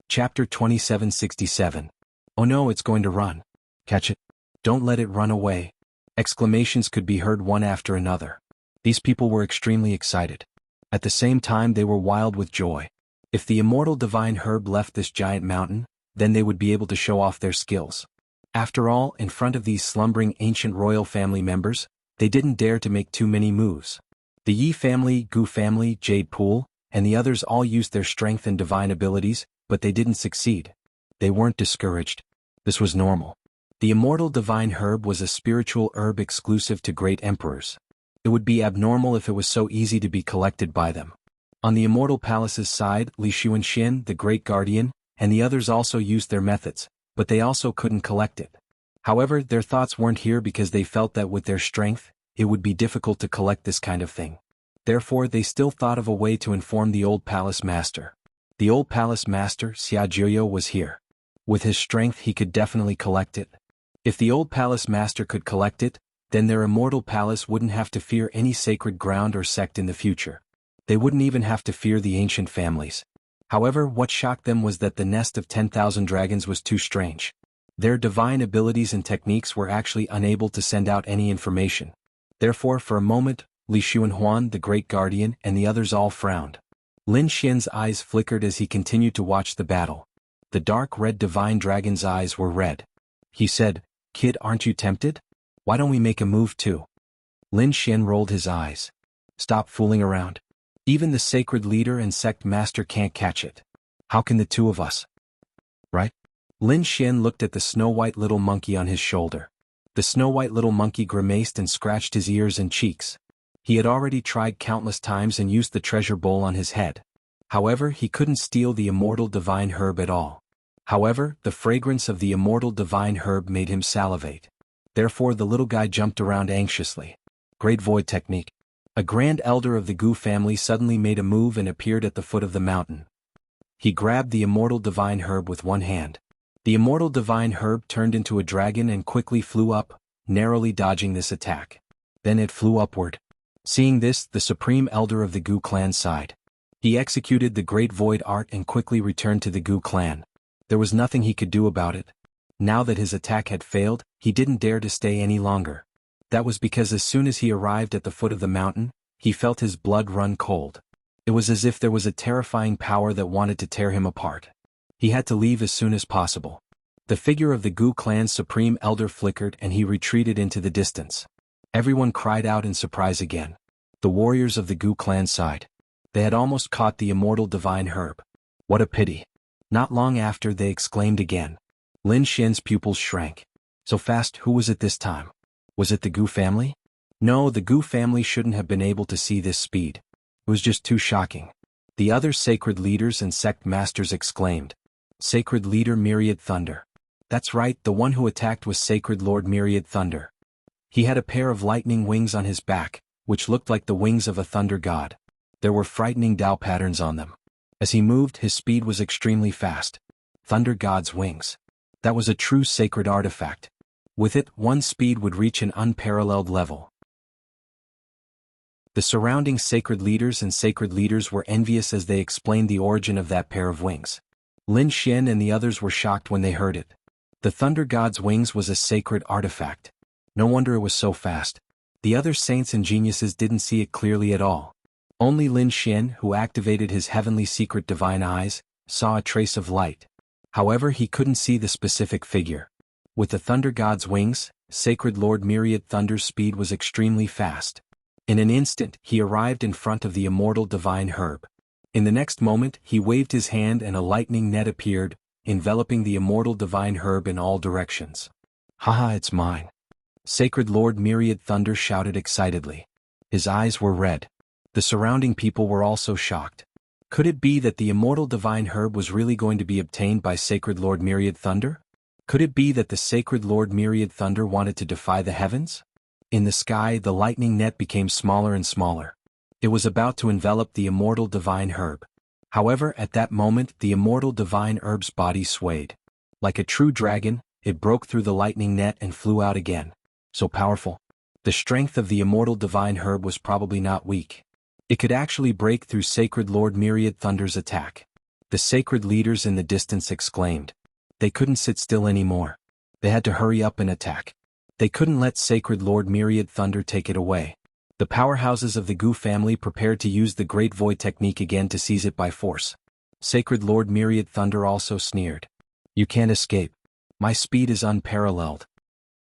[SPEAKER 1] Chapter 2767. Oh no, it's going to run. Catch it. Don't let it run away. Exclamations could be heard one after another. These people were extremely excited. At the same time, they were wild with joy. If the immortal divine herb left this giant mountain, then they would be able to show off their skills. After all, in front of these slumbering ancient royal family members, they didn't dare to make too many moves. The Yi family, Gu family, Jade Pool, and the others all used their strength and divine abilities, but they didn't succeed. They weren't discouraged. This was normal. The immortal divine herb was a spiritual herb exclusive to great emperors. It would be abnormal if it was so easy to be collected by them. On the immortal palace's side, Li Xuanxian, the great guardian, and the others also used their methods, but they also couldn't collect it. However, their thoughts weren't here because they felt that with their strength, it would be difficult to collect this kind of thing. Therefore, they still thought of a way to inform the old palace master. The old palace master, Xia Jiuyo, was here. With his strength, he could definitely collect it. If the old palace master could collect it, then their immortal palace wouldn't have to fear any sacred ground or sect in the future. They wouldn't even have to fear the ancient families. However, what shocked them was that the nest of 10,000 dragons was too strange. Their divine abilities and techniques were actually unable to send out any information. Therefore, for a moment, Li Xuanhuan, the great guardian, and the others all frowned. Lin Xian's eyes flickered as he continued to watch the battle. The dark red divine dragon's eyes were red. He said, "Kid, aren't you tempted? Why don't we make a move too?" Lin Xian rolled his eyes. "Stop fooling around. Even the sacred leader and sect master can't catch it. How can the two of us? Right?" Lin Xian looked at the snow-white little monkey on his shoulder. The snow-white little monkey grimaced and scratched his ears and cheeks. He had already tried countless times and used the treasure bowl on his head. However, he couldn't steal the immortal divine herb at all. However, the fragrance of the immortal divine herb made him salivate. Therefore, the little guy jumped around anxiously. Great void technique. A grand elder of the Gu family suddenly made a move and appeared at the foot of the mountain. He grabbed the immortal divine herb with one hand. The immortal divine herb turned into a dragon and quickly flew up, narrowly dodging this attack. Then it flew upward. Seeing this, the supreme elder of the Gu clan sighed. He executed the great void art and quickly returned to the Gu clan. There was nothing he could do about it. Now that his attack had failed, he didn't dare to stay any longer. That was because as soon as he arrived at the foot of the mountain, he felt his blood run cold. It was as if there was a terrifying power that wanted to tear him apart. He had to leave as soon as possible. The figure of the Gu clan's supreme elder flickered and he retreated into the distance. Everyone cried out in surprise again. The warriors of the Gu clan sighed. They had almost caught the immortal divine herb. What a pity. Not long after, they exclaimed again. Lin Xian's pupils shrank. So fast, who was it this time? Was it the Gu family? No, the Gu family shouldn't have been able to see this speed. It was just too shocking. The other sacred leaders and sect masters exclaimed. Sacred leader Myriad Thunder. That's right, the one who attacked was Sacred Lord Myriad Thunder. He had a pair of lightning wings on his back, which looked like the wings of a thunder god. There were frightening Tao patterns on them. As he moved, his speed was extremely fast. Thunder god's wings. That was a true sacred artifact. With it, one's speed would reach an unparalleled level. The surrounding sacred leaders and sacred leaders were envious as they explained the origin of that pair of wings. Lin Xian and the others were shocked when they heard it. The thunder god's wings was a sacred artifact. No wonder it was so fast. The other saints and geniuses didn't see it clearly at all. Only Lin Xian, who activated his heavenly secret divine eyes, saw a trace of light. However, he couldn't see the specific figure. With the thunder god's wings, Sacred Lord Myriad Thunder's speed was extremely fast. In an instant, he arrived in front of the immortal divine herb. In the next moment, he waved his hand and a lightning net appeared, enveloping the immortal divine herb in all directions. Haha, it's mine. Sacred Lord Myriad Thunder shouted excitedly. His eyes were red. The surrounding people were also shocked. Could it be that the immortal divine herb was really going to be obtained by Sacred Lord Myriad Thunder? Could it be that the Sacred Lord Myriad Thunder wanted to defy the heavens? In the sky, the lightning net became smaller and smaller. It was about to envelop the immortal divine herb. However, at that moment, the immortal divine herb's body swayed. Like a true dragon, it broke through the lightning net and flew out again. So powerful. The strength of the immortal divine herb was probably not weak. It could actually break through Sacred Lord Myriad Thunder's attack. The sacred leaders in the distance exclaimed. They couldn't sit still anymore. They had to hurry up and attack. They couldn't let Sacred Lord Myriad Thunder take it away. The powerhouses of the Gu family prepared to use the Great Void technique again to seize it by force. Sacred Lord Myriad Thunder also sneered. You can't escape. My speed is unparalleled.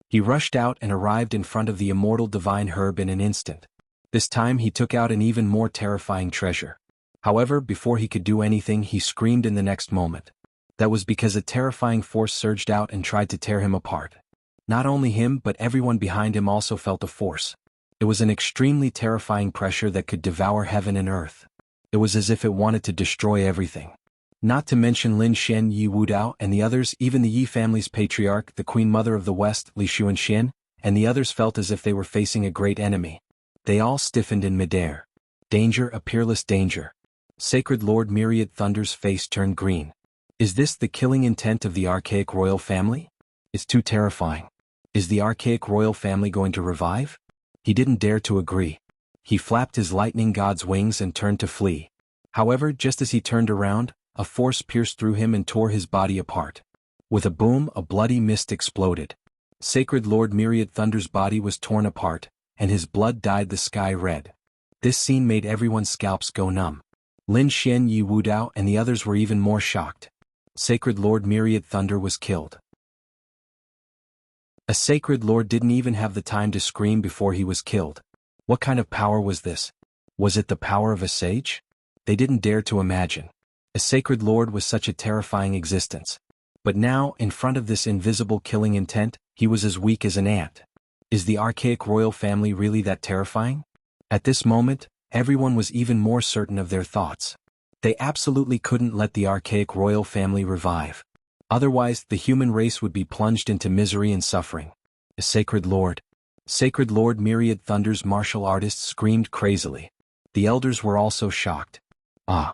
[SPEAKER 1] He rushed out and arrived in front of the immortal divine herb in an instant. This time he took out an even more terrifying treasure. However, before he could do anything, he screamed in the next moment. That was because a terrifying force surged out and tried to tear him apart. Not only him but everyone behind him also felt the force. It was an extremely terrifying pressure that could devour heaven and earth. It was as if it wanted to destroy everything. Not to mention Lin Xian, Yi Wudao, and the others, even the Yi family's patriarch, the Queen Mother of the West, Li Xuanxian, and the others felt as if they were facing a great enemy. They all stiffened in midair. Danger, a peerless danger. Sacred Lord Myriad Thunder's face turned green. Is this the killing intent of the archaic royal family? It's too terrifying. Is the archaic royal family going to revive? He didn't dare to agree. He flapped his lightning god's wings and turned to flee. However, just as he turned around, a force pierced through him and tore his body apart. With a boom, a bloody mist exploded. Sacred Lord Myriad Thunder's body was torn apart, and his blood dyed the sky red. This scene made everyone's scalps go numb. Lin Xian, Yi Wudao, and the others were even more shocked. Sacred Lord Myriad Thunder was killed. A sacred lord didn't even have the time to scream before he was killed. What kind of power was this? Was it the power of a sage? They didn't dare to imagine. A sacred lord was such a terrifying existence. But now, in front of this invisible killing intent, he was as weak as an ant. Is the archaic royal family really that terrifying? At this moment, everyone was even more certain of their thoughts. They absolutely couldn't let the archaic royal family revive. Otherwise, the human race would be plunged into misery and suffering. A sacred lord. Sacred Lord Myriad Thunder's martial artists screamed crazily. The elders were also shocked. Ah!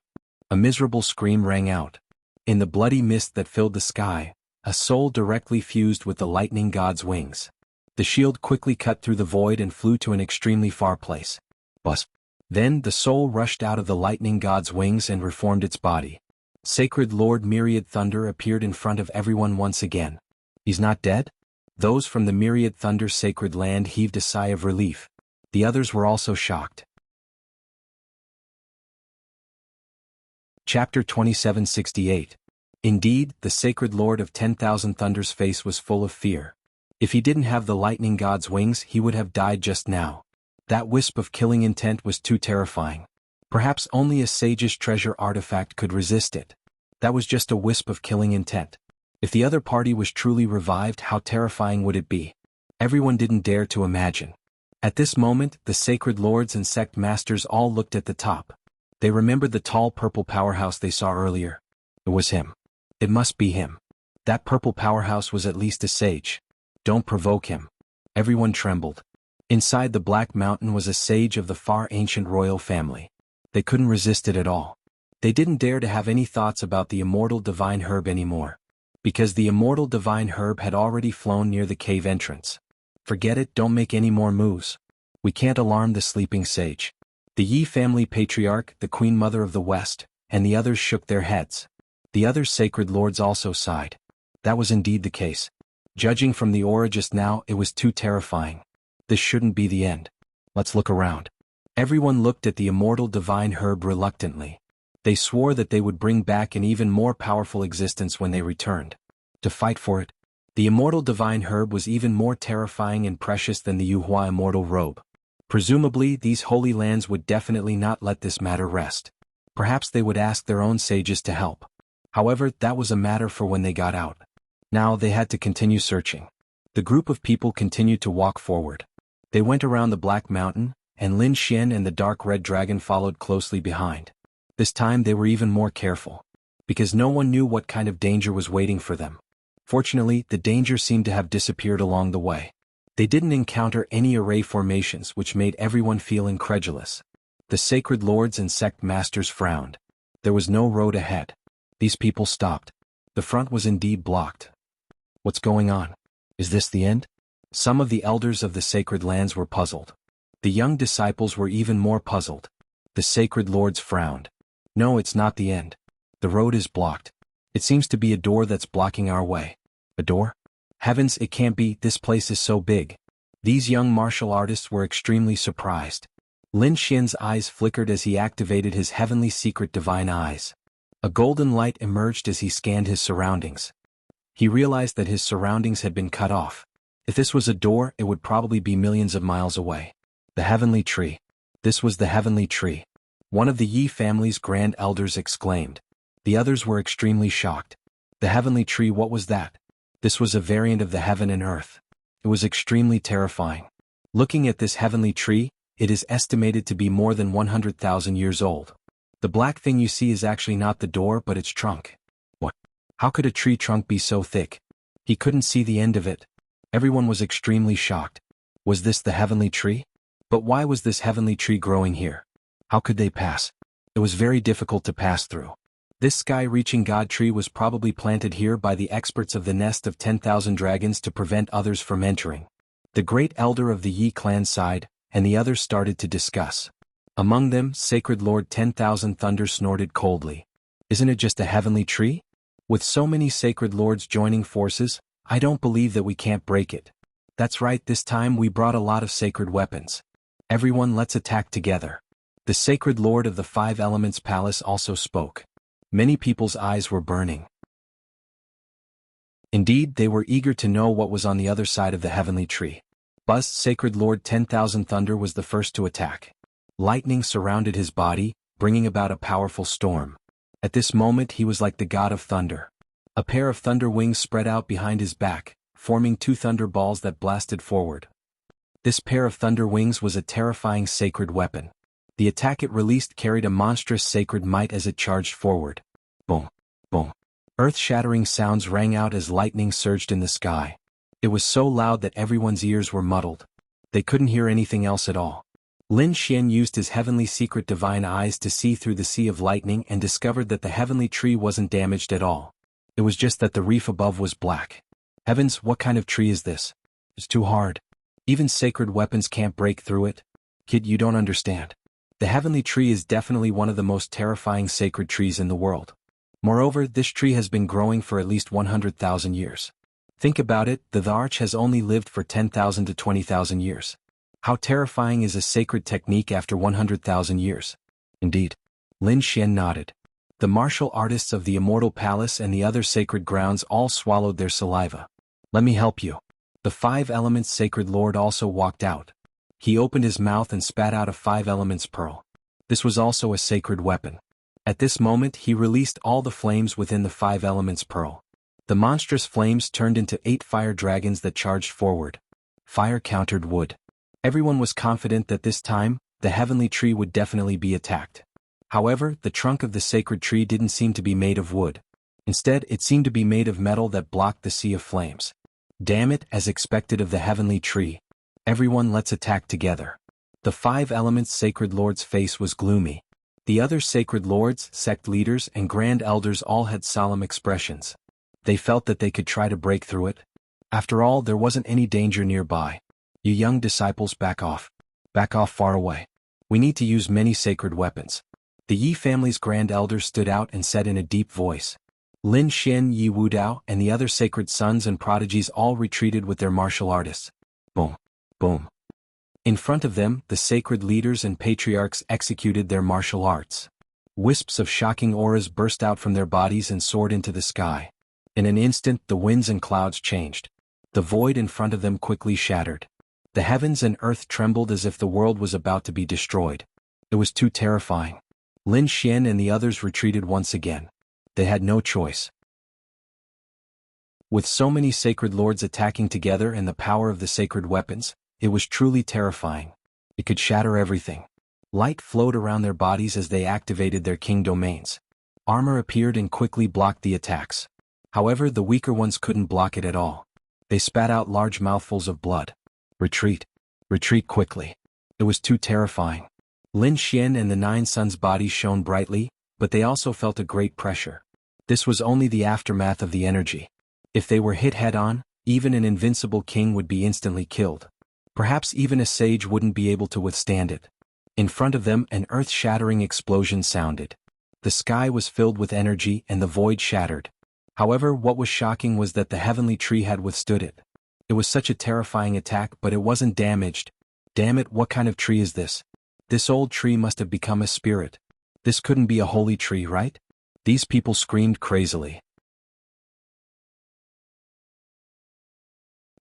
[SPEAKER 1] A miserable scream rang out. In the bloody mist that filled the sky, a soul directly fused with the lightning god's wings. The shield quickly cut through the void and flew to an extremely far place. Buzz. Then the soul rushed out of the lightning god's wings and reformed its body. Sacred Lord Myriad Thunder appeared in front of everyone once again. He's not dead? Those from the Myriad Thunder sacred land heaved a sigh of relief. The others were also shocked. Chapter 2768. Indeed, the sacred Lord of 10,000 Thunder's face was full of fear. If he didn't have the lightning god's wings, he would have died just now. That wisp of killing intent was too terrifying. Perhaps only a sage's treasure artifact could resist it. That was just a wisp of killing intent. If the other party was truly revived, how terrifying would it be? Everyone didn't dare to imagine. At this moment, the sacred lords and sect masters all looked at the top. They remembered the tall purple powerhouse they saw earlier. It was him. It must be him. That purple powerhouse was at least a sage. Don't provoke him. Everyone trembled. Inside the Black Mountain was a sage of the far ancient royal family. They couldn't resist it at all. They didn't dare to have any thoughts about the immortal divine herb anymore. Because the immortal divine herb had already flown near the cave entrance. Forget it, don't make any more moves. We can't alarm the sleeping sage. The Yi family patriarch, the Queen Mother of the West, and the others shook their heads. The other sacred lords also sighed. That was indeed the case. Judging from the aura just now, it was too terrifying. This shouldn't be the end. Let's look around. Everyone looked at the immortal divine herb reluctantly. They swore that they would bring back an even more powerful existence when they returned. To fight for it. The immortal divine herb was even more terrifying and precious than the Yuhua immortal robe. Presumably, these holy lands would definitely not let this matter rest. Perhaps they would ask their own sages to help. However, that was a matter for when they got out. Now they had to continue searching. The group of people continued to walk forward. They went around the Black Mountain, and Lin Xian and the dark red dragon followed closely behind. This time they were even more careful. Because no one knew what kind of danger was waiting for them. Fortunately, the danger seemed to have disappeared along the way. They didn't encounter any array formations which made everyone feel incredulous. The sacred lords and sect masters frowned. There was no road ahead. These people stopped. The front was indeed blocked. What's going on? Is this the end? Some of the elders of the sacred lands were puzzled. The young disciples were even more puzzled. The sacred lords frowned. No, it's not the end. The road is blocked. It seems to be a door that's blocking our way. A door? Heavens, it can't be, this place is so big. These young martial artists were extremely surprised. Lin Xian's eyes flickered as he activated his heavenly secret divine eyes. A golden light emerged as he scanned his surroundings. He realized that his surroundings had been cut off. If this was a door, it would probably be millions of miles away. The heavenly tree. This was the heavenly tree. One of the Yi family's grand elders exclaimed. The others were extremely shocked. The heavenly tree, what was that? This was a variant of the heaven and earth. It was extremely terrifying. Looking at this heavenly tree, it is estimated to be more than 100,000 years old. The black thing you see is actually not the door but its trunk. What? How could a tree trunk be so thick? He couldn't see the end of it. Everyone was extremely shocked. Was this the heavenly tree? But why was this heavenly tree growing here? How could they pass? It was very difficult to pass through. This sky-reaching god tree was probably planted here by the experts of the nest of 10,000 dragons to prevent others from entering. The great elder of the Yi clan sighed, and the others started to discuss. Among them, Sacred Lord 10,000 Thunder snorted coldly. Isn't it just a heavenly tree? With so many sacred lords joining forces, I don't believe that we can't break it. That's right, this time we brought a lot of sacred weapons. Everyone, let's attack together. The Sacred Lord of the Five Elements Palace also spoke. Many people's eyes were burning. Indeed, they were eager to know what was on the other side of the heavenly tree. Buzz, Sacred Lord 10,000 Thunder was the first to attack. Lightning surrounded his body, bringing about a powerful storm. At this moment he was like the god of thunder. A pair of thunder wings spread out behind his back, forming two thunder balls that blasted forward. This pair of thunder wings was a terrifying sacred weapon. The attack it released carried a monstrous sacred might as it charged forward. Boom! Boom! Earth-shattering sounds rang out as lightning surged in the sky. It was so loud that everyone's ears were muddled. They couldn't hear anything else at all. Lin Xian used his heavenly secret divine eyes to see through the sea of lightning and discovered that the heavenly tree wasn't damaged at all. It was just that the reef above was black. Heavens, what kind of tree is this? It's too hard. Even sacred weapons can't break through it. Kid, you don't understand. The heavenly tree is definitely one of the most terrifying sacred trees in the world. Moreover, this tree has been growing for at least 100,000 years. Think about it, the arch has only lived for 10,000 to 20,000 years. How terrifying is a sacred technique after 100,000 years? Indeed. Lin Xian nodded. The martial artists of the Immortal Palace and the other sacred grounds all swallowed their saliva. Let me help you. The Five Elements Sacred Lord also walked out. He opened his mouth and spat out a Five Elements pearl. This was also a sacred weapon. At this moment he released all the flames within the Five Elements pearl. The monstrous flames turned into 8 fire dragons that charged forward. Fire countered wood. Everyone was confident that this time, the heavenly tree would definitely be attacked. However, the trunk of the sacred tree didn't seem to be made of wood. Instead, it seemed to be made of metal that blocked the sea of flames. Damn it, as expected of the heavenly tree. Everyone, let's attack together. The 5 elements sacred lord's face was gloomy. The other sacred lords, sect leaders, and grand elders all had solemn expressions. They felt that they could try to break through it. After all, there wasn't any danger nearby. You young disciples, back off. Back off far away. We need to use many sacred weapons. The Yi family's grand elders stood out and said in a deep voice. Lin Xian, Yi Wudao, and the other sacred sons and prodigies all retreated with their martial artists. Boom. Boom. In front of them, the sacred leaders and patriarchs executed their martial arts. Wisps of shocking auras burst out from their bodies and soared into the sky. In an instant, the winds and clouds changed. The void in front of them quickly shattered. The heavens and earth trembled as if the world was about to be destroyed. It was too terrifying. Lin Xian and the others retreated once again. They had no choice. With so many sacred lords attacking together and the power of the sacred weapons, it was truly terrifying. It could shatter everything. Light flowed around their bodies as they activated their king domains. Armor appeared and quickly blocked the attacks. However, the weaker ones couldn't block it at all. They spat out large mouthfuls of blood. Retreat. Retreat quickly. It was too terrifying. Lin Xian and the 9 sons' bodies shone brightly, but they also felt a great pressure. This was only the aftermath of the energy. If they were hit head-on, even an invincible king would be instantly killed. Perhaps even a sage wouldn't be able to withstand it. In front of them, an earth-shattering explosion sounded. The sky was filled with energy and the void shattered. However, what was shocking was that the heavenly tree had withstood it. It was such a terrifying attack, but it wasn't damaged. Damn it, what kind of tree is this? This old tree must have become a spirit. This couldn't be a holy tree, right? These people screamed crazily.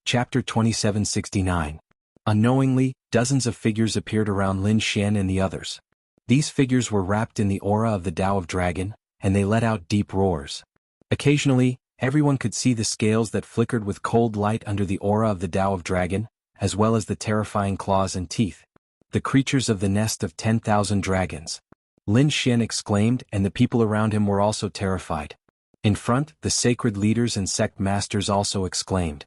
[SPEAKER 1] Chapter 2769. Unknowingly, dozens of figures appeared around Lin Xian and the others. These figures were wrapped in the aura of the Tao of Dragon, and they let out deep roars. Occasionally, everyone could see the scales that flickered with cold light under the aura of the Tao of Dragon, as well as the terrifying claws and teeth. The creatures of the nest of 10,000 dragons. Lin Xian exclaimed, and the people around him were also terrified. In front, the sacred leaders and sect masters also exclaimed.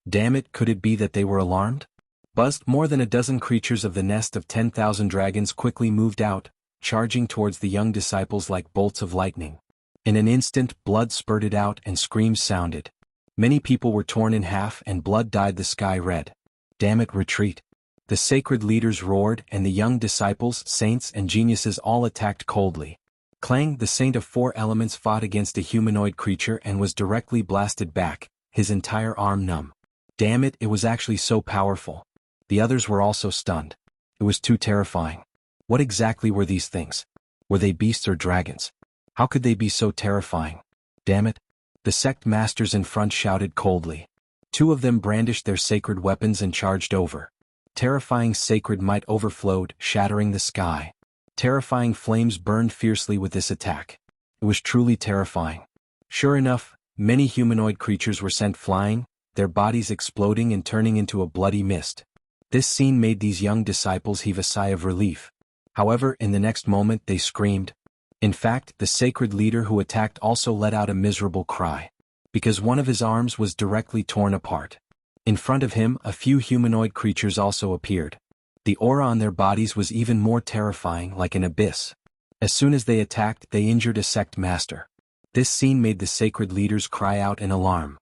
[SPEAKER 1] Damn it, could it be that they were alarmed? Buzzed, more than a dozen creatures of the nest of 10,000 dragons quickly moved out, charging towards the young disciples like bolts of lightning. In an instant, blood spurted out and screams sounded. Many people were torn in half and blood dyed the sky red. Damn it, retreat. The sacred leaders roared, and the young disciples, saints and geniuses all attacked coldly. Clang, the saint of 4 elements, fought against a humanoid creature and was directly blasted back, his entire arm numb. Damn it, it was actually so powerful. The others were also stunned. It was too terrifying. What exactly were these things? Were they beasts or dragons? How could they be so terrifying? Damn it. The sect masters in front shouted coldly. 2 of them brandished their sacred weapons and charged over. Terrifying sacred might overflowed, shattering the sky. Terrifying flames burned fiercely with this attack. It was truly terrifying. Sure enough, many humanoid creatures were sent flying, their bodies exploding and turning into a bloody mist. This scene made these young disciples heave a sigh of relief. However, in the next moment they screamed. In fact, the sacred leader who attacked also let out a miserable cry. Because one of his arms was directly torn apart. In front of him, a few humanoid creatures also appeared. The aura on their bodies was even more terrifying, like an abyss. As soon as they attacked, they injured a sect master. This scene made the sacred leaders cry out in alarm.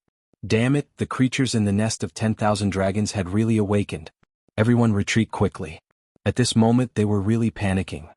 [SPEAKER 1] Damn it, the creatures in the nest of 10,000 dragons had really awakened. Everyone retreat quickly. At this moment they were really panicking.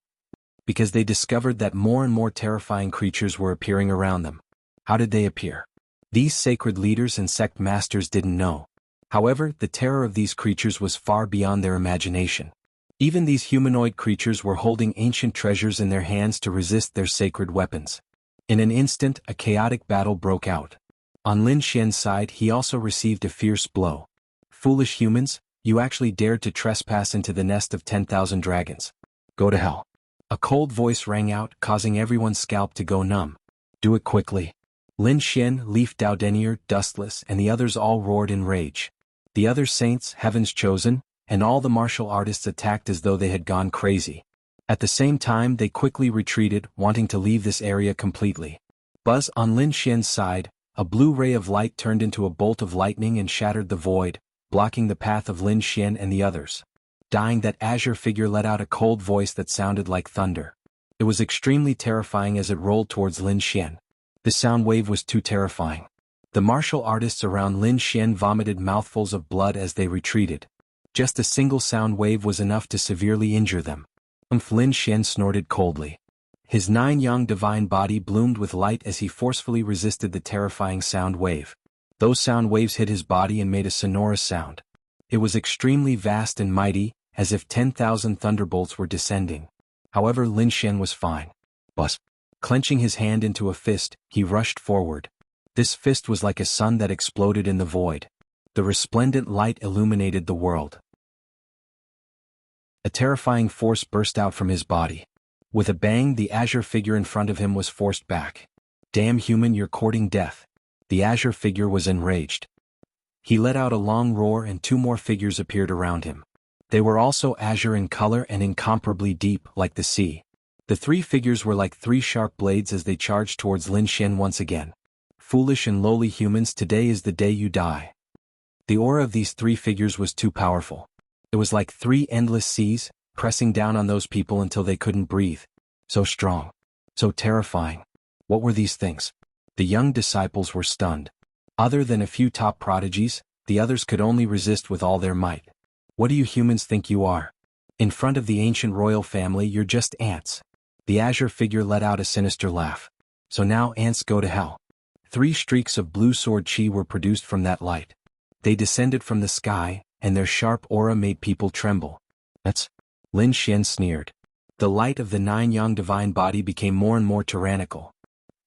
[SPEAKER 1] Because they discovered that more and more terrifying creatures were appearing around them. How did they appear? These sacred leaders and sect masters didn't know. However, the terror of these creatures was far beyond their imagination. Even these humanoid creatures were holding ancient treasures in their hands to resist their sacred weapons. In an instant, a chaotic battle broke out. On Lin Xian's side, he also received a fierce blow. Foolish humans, you actually dared to trespass into the nest of 10,000 dragons. Go to hell. A cold voice rang out, causing everyone's scalp to go numb. Do it quickly. Lin Xian, Leaf Dao Denier, Dustless, and the others all roared in rage. The other saints, Heaven's Chosen, and all the martial artists attacked as though they had gone crazy. At the same time they quickly retreated, wanting to leave this area completely. Buzz on Lin Xian's side, a blue ray of light turned into a bolt of lightning and shattered the void, blocking the path of Lin Xian and the others. Dying, that azure figure let out a cold voice that sounded like thunder. It was extremely terrifying as it rolled towards Lin Xian. The sound wave was too terrifying. The martial artists around Lin Xian vomited mouthfuls of blood as they retreated. Just a single sound wave was enough to severely injure them. Lin Xian snorted coldly. His 9-yang divine body bloomed with light as he forcefully resisted the terrifying sound wave. Those sound waves hit his body and made a sonorous sound. It was extremely vast and mighty, as if 10,000 thunderbolts were descending. However, Lin Xian was fine. Buzz. Clenching his hand into a fist, he rushed forward. This fist was like a sun that exploded in the void. The resplendent light illuminated the world. A terrifying force burst out from his body. With a bang, the azure figure in front of him was forced back. Damn human, you're courting death. The azure figure was enraged. He let out a long roar and 2 more figures appeared around him. They were also azure in color and incomparably deep, like the sea. The 3 figures were like 3 sharp blades as they charged towards Lin Xian once again. Foolish and lowly humans, today is the day you die. The aura of these 3 figures was too powerful. It was like 3 endless seas, pressing down on those people until they couldn't breathe. So strong. So terrifying. What were these things? The young disciples were stunned. Other than a few top prodigies, the others could only resist with all their might. What do you humans think you are? In front of the ancient royal family, you're just ants. The azure figure let out a sinister laugh. So now ants go to hell. 3 streaks of blue sword chi were produced from that light. They descended from the sky, and their sharp aura made people tremble. That's... Lin Xian sneered. The light of the 9-yang divine body became more and more tyrannical.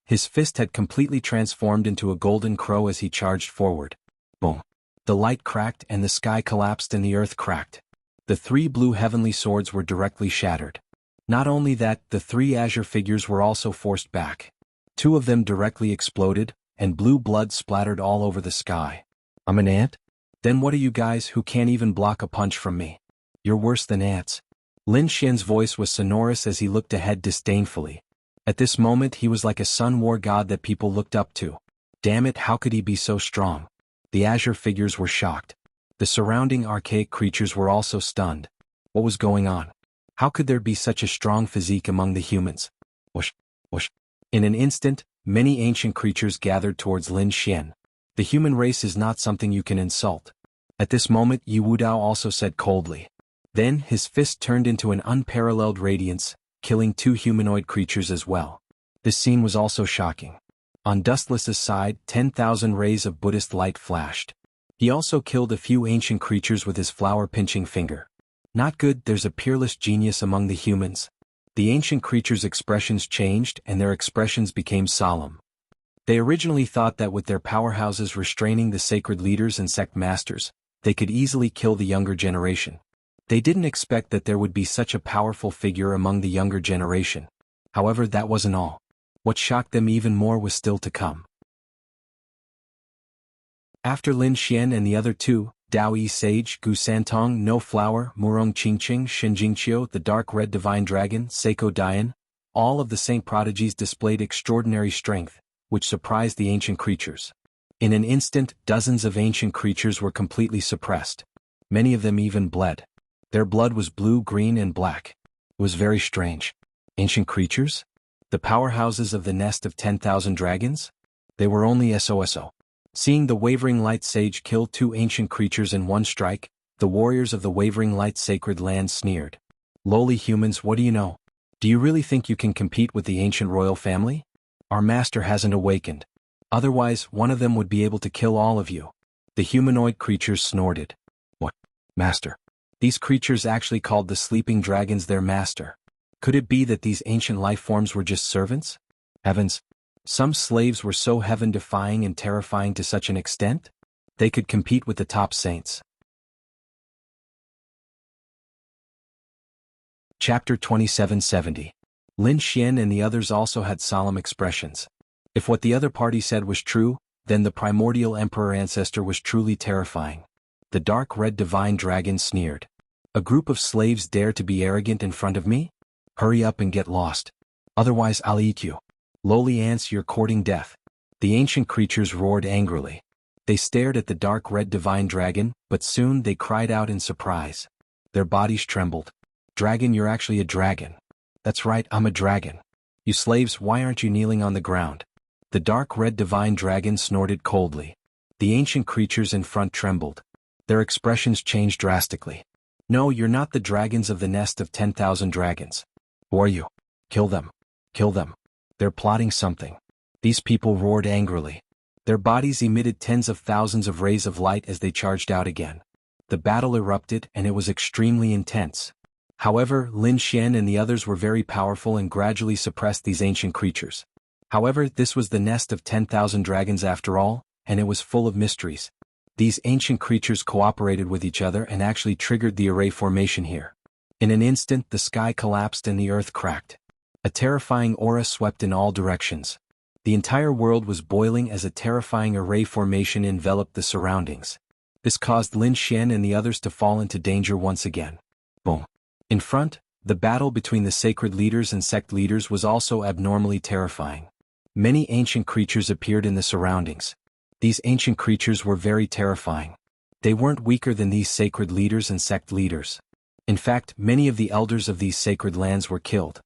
[SPEAKER 1] His fist had completely transformed into a golden crow as he charged forward. Boom. The light cracked and the sky collapsed and the earth cracked. The 3 blue heavenly swords were directly shattered. Not only that, the 3 azure figures were also forced back. 2 of them directly exploded, and blue blood splattered all over the sky. I'm an ant? Then what are you guys who can't even block a punch from me? You're worse than ants. Lin Xian's voice was sonorous as he looked ahead disdainfully. At this moment he was like a sun war god that people looked up to. Damn it, how could he be so strong? The azure figures were shocked. The surrounding archaic creatures were also stunned. What was going on? How could there be such a strong physique among the humans? Whoosh, whoosh. In an instant, many ancient creatures gathered towards Lin Xian. The human race is not something you can insult. At this moment Yu Wudao also said coldly. Then his fist turned into an unparalleled radiance, killing 2 humanoid creatures as well. This scene was also shocking. On Dustless's side, 10,000 rays of Buddhist light flashed. He also killed a few ancient creatures with his flower-pinching finger. Not good, there's a peerless genius among the humans. The ancient creatures' expressions changed and their expressions became solemn. They originally thought that with their powerhouses restraining the sacred leaders and sect masters, they could easily kill the younger generation. They didn't expect that there would be such a powerful figure among the younger generation. However, that wasn't all. What shocked them even more was still to come. After Lin Xian and the other 2, Dao Yi Sage, Gu Santong, No Flower, Murong Qingqing, Shinjingqiu, the Dark Red Divine Dragon, Seiko Dian, all of the saint prodigies displayed extraordinary strength, which surprised the ancient creatures. In an instant, dozens of ancient creatures were completely suppressed. Many of them even bled. Their blood was blue, green, and black. It was very strange. Ancient creatures? The powerhouses of the nest of 10,000 dragons? They were only SOSO. Seeing the Wavering Light Sage kill 2 ancient creatures in one strike, the warriors of the Wavering Light Sacred Land sneered. Lowly humans, what do you know? Do you really think you can compete with the ancient royal family? Our master hasn't awakened. Otherwise, one of them would be able to kill all of you. The humanoid creatures snorted. What? Master? These creatures actually called the sleeping dragons their master. Could it be that these ancient life forms were just servants? Heavens! Some slaves were so heaven-defying and terrifying to such an extent? They could compete with the top saints. Chapter 2770. Lin Xian and the others also had solemn expressions. If what the other party said was true, then the primordial emperor ancestor was truly terrifying. The dark red divine dragon sneered. A group of slaves dare to be arrogant in front of me? Hurry up and get lost. Otherwise I'll eat you. Lowly ants, you're courting death. The ancient creatures roared angrily. They stared at the dark red divine dragon, but soon they cried out in surprise. Their bodies trembled. Dragon, you're actually a dragon. That's right, I'm a dragon. You slaves, why aren't you kneeling on the ground? The dark red divine dragon snorted coldly. The ancient creatures in front trembled. Their expressions changed drastically. No, you're not the dragons of the nest of 10,000 dragons. Who are you? Kill them. Kill them. They're plotting something. These people roared angrily. Their bodies emitted tens of thousands of rays of light as they charged out again. The battle erupted and it was extremely intense. However, Lin Xian and the others were very powerful and gradually suppressed these ancient creatures. However, this was the nest of 10,000 dragons after all, and it was full of mysteries. These ancient creatures cooperated with each other and actually triggered the array formation here. In an instant, the sky collapsed and the earth cracked. A terrifying aura swept in all directions. The entire world was boiling as a terrifying array formation enveloped the surroundings. This caused Lin Xian and the others to fall into danger once again. Boom. In front, the battle between the sacred leaders and sect leaders was also abnormally terrifying. Many ancient creatures appeared in the surroundings. These ancient creatures were very terrifying. They weren't weaker than these sacred leaders and sect leaders. In fact, many of the elders of these sacred lands were killed.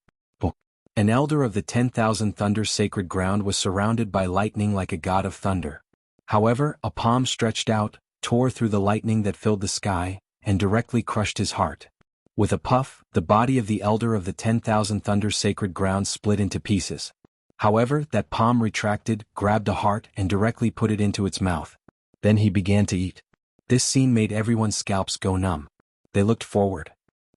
[SPEAKER 1] An elder of the 10,000 thunder sacred ground was surrounded by lightning like a god of thunder. However, a palm stretched out, tore through the lightning that filled the sky, and directly crushed his heart. With a puff, the body of the elder of the 10,000 thunder sacred ground split into pieces. However, that palm retracted, grabbed a heart and directly put it into its mouth. Then he began to eat. This scene made everyone's scalps go numb. They looked forward.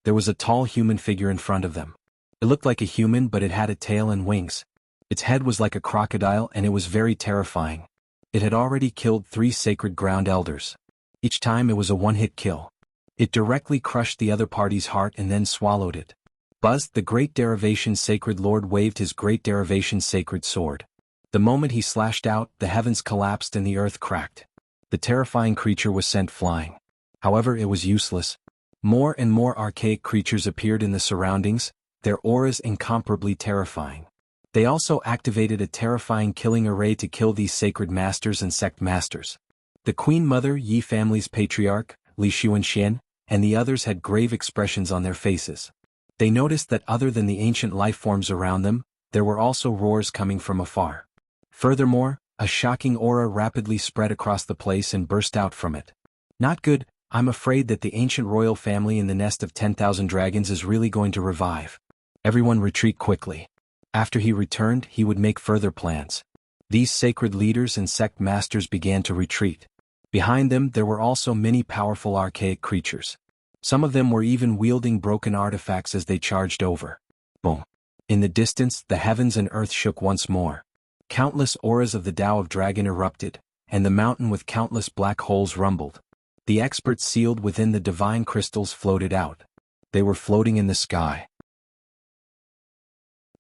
[SPEAKER 1] There was a tall human figure in front of them. It looked like a human, but it had a tail and wings. Its head was like a crocodile and it was very terrifying. It had already killed 3 sacred ground elders. Each time it was a one-hit kill. It directly crushed the other party's heart and then swallowed it. Buzz, the Great Derivation Sacred Lord, waved his Great Derivation Sacred Sword. The moment he slashed out, the heavens collapsed and the earth cracked. The terrifying creature was sent flying. However, it was useless. More and more archaic creatures appeared in the surroundings, their auras incomparably terrifying. They also activated a terrifying killing array to kill these sacred masters and sect masters. The Queen Mother Yi family's patriarch, Li Xuanxian, and the others had grave expressions on their faces. They noticed that other than the ancient life forms around them, there were also roars coming from afar. Furthermore, a shocking aura rapidly spread across the place and burst out from it. Not good, I'm afraid that the ancient royal family in the nest of 10,000 dragons is really going to revive. Everyone retreat quickly. After he returned, he would make further plans. These sacred leaders and sect masters began to retreat. Behind them there were also many powerful archaic creatures. Some of them were even wielding broken artifacts as they charged over. Boom. In the distance, the heavens and earth shook once more. Countless auras of the Tao of Dragon erupted, and the mountain with countless black holes rumbled. The experts sealed within the divine crystals floated out. They were floating in the sky.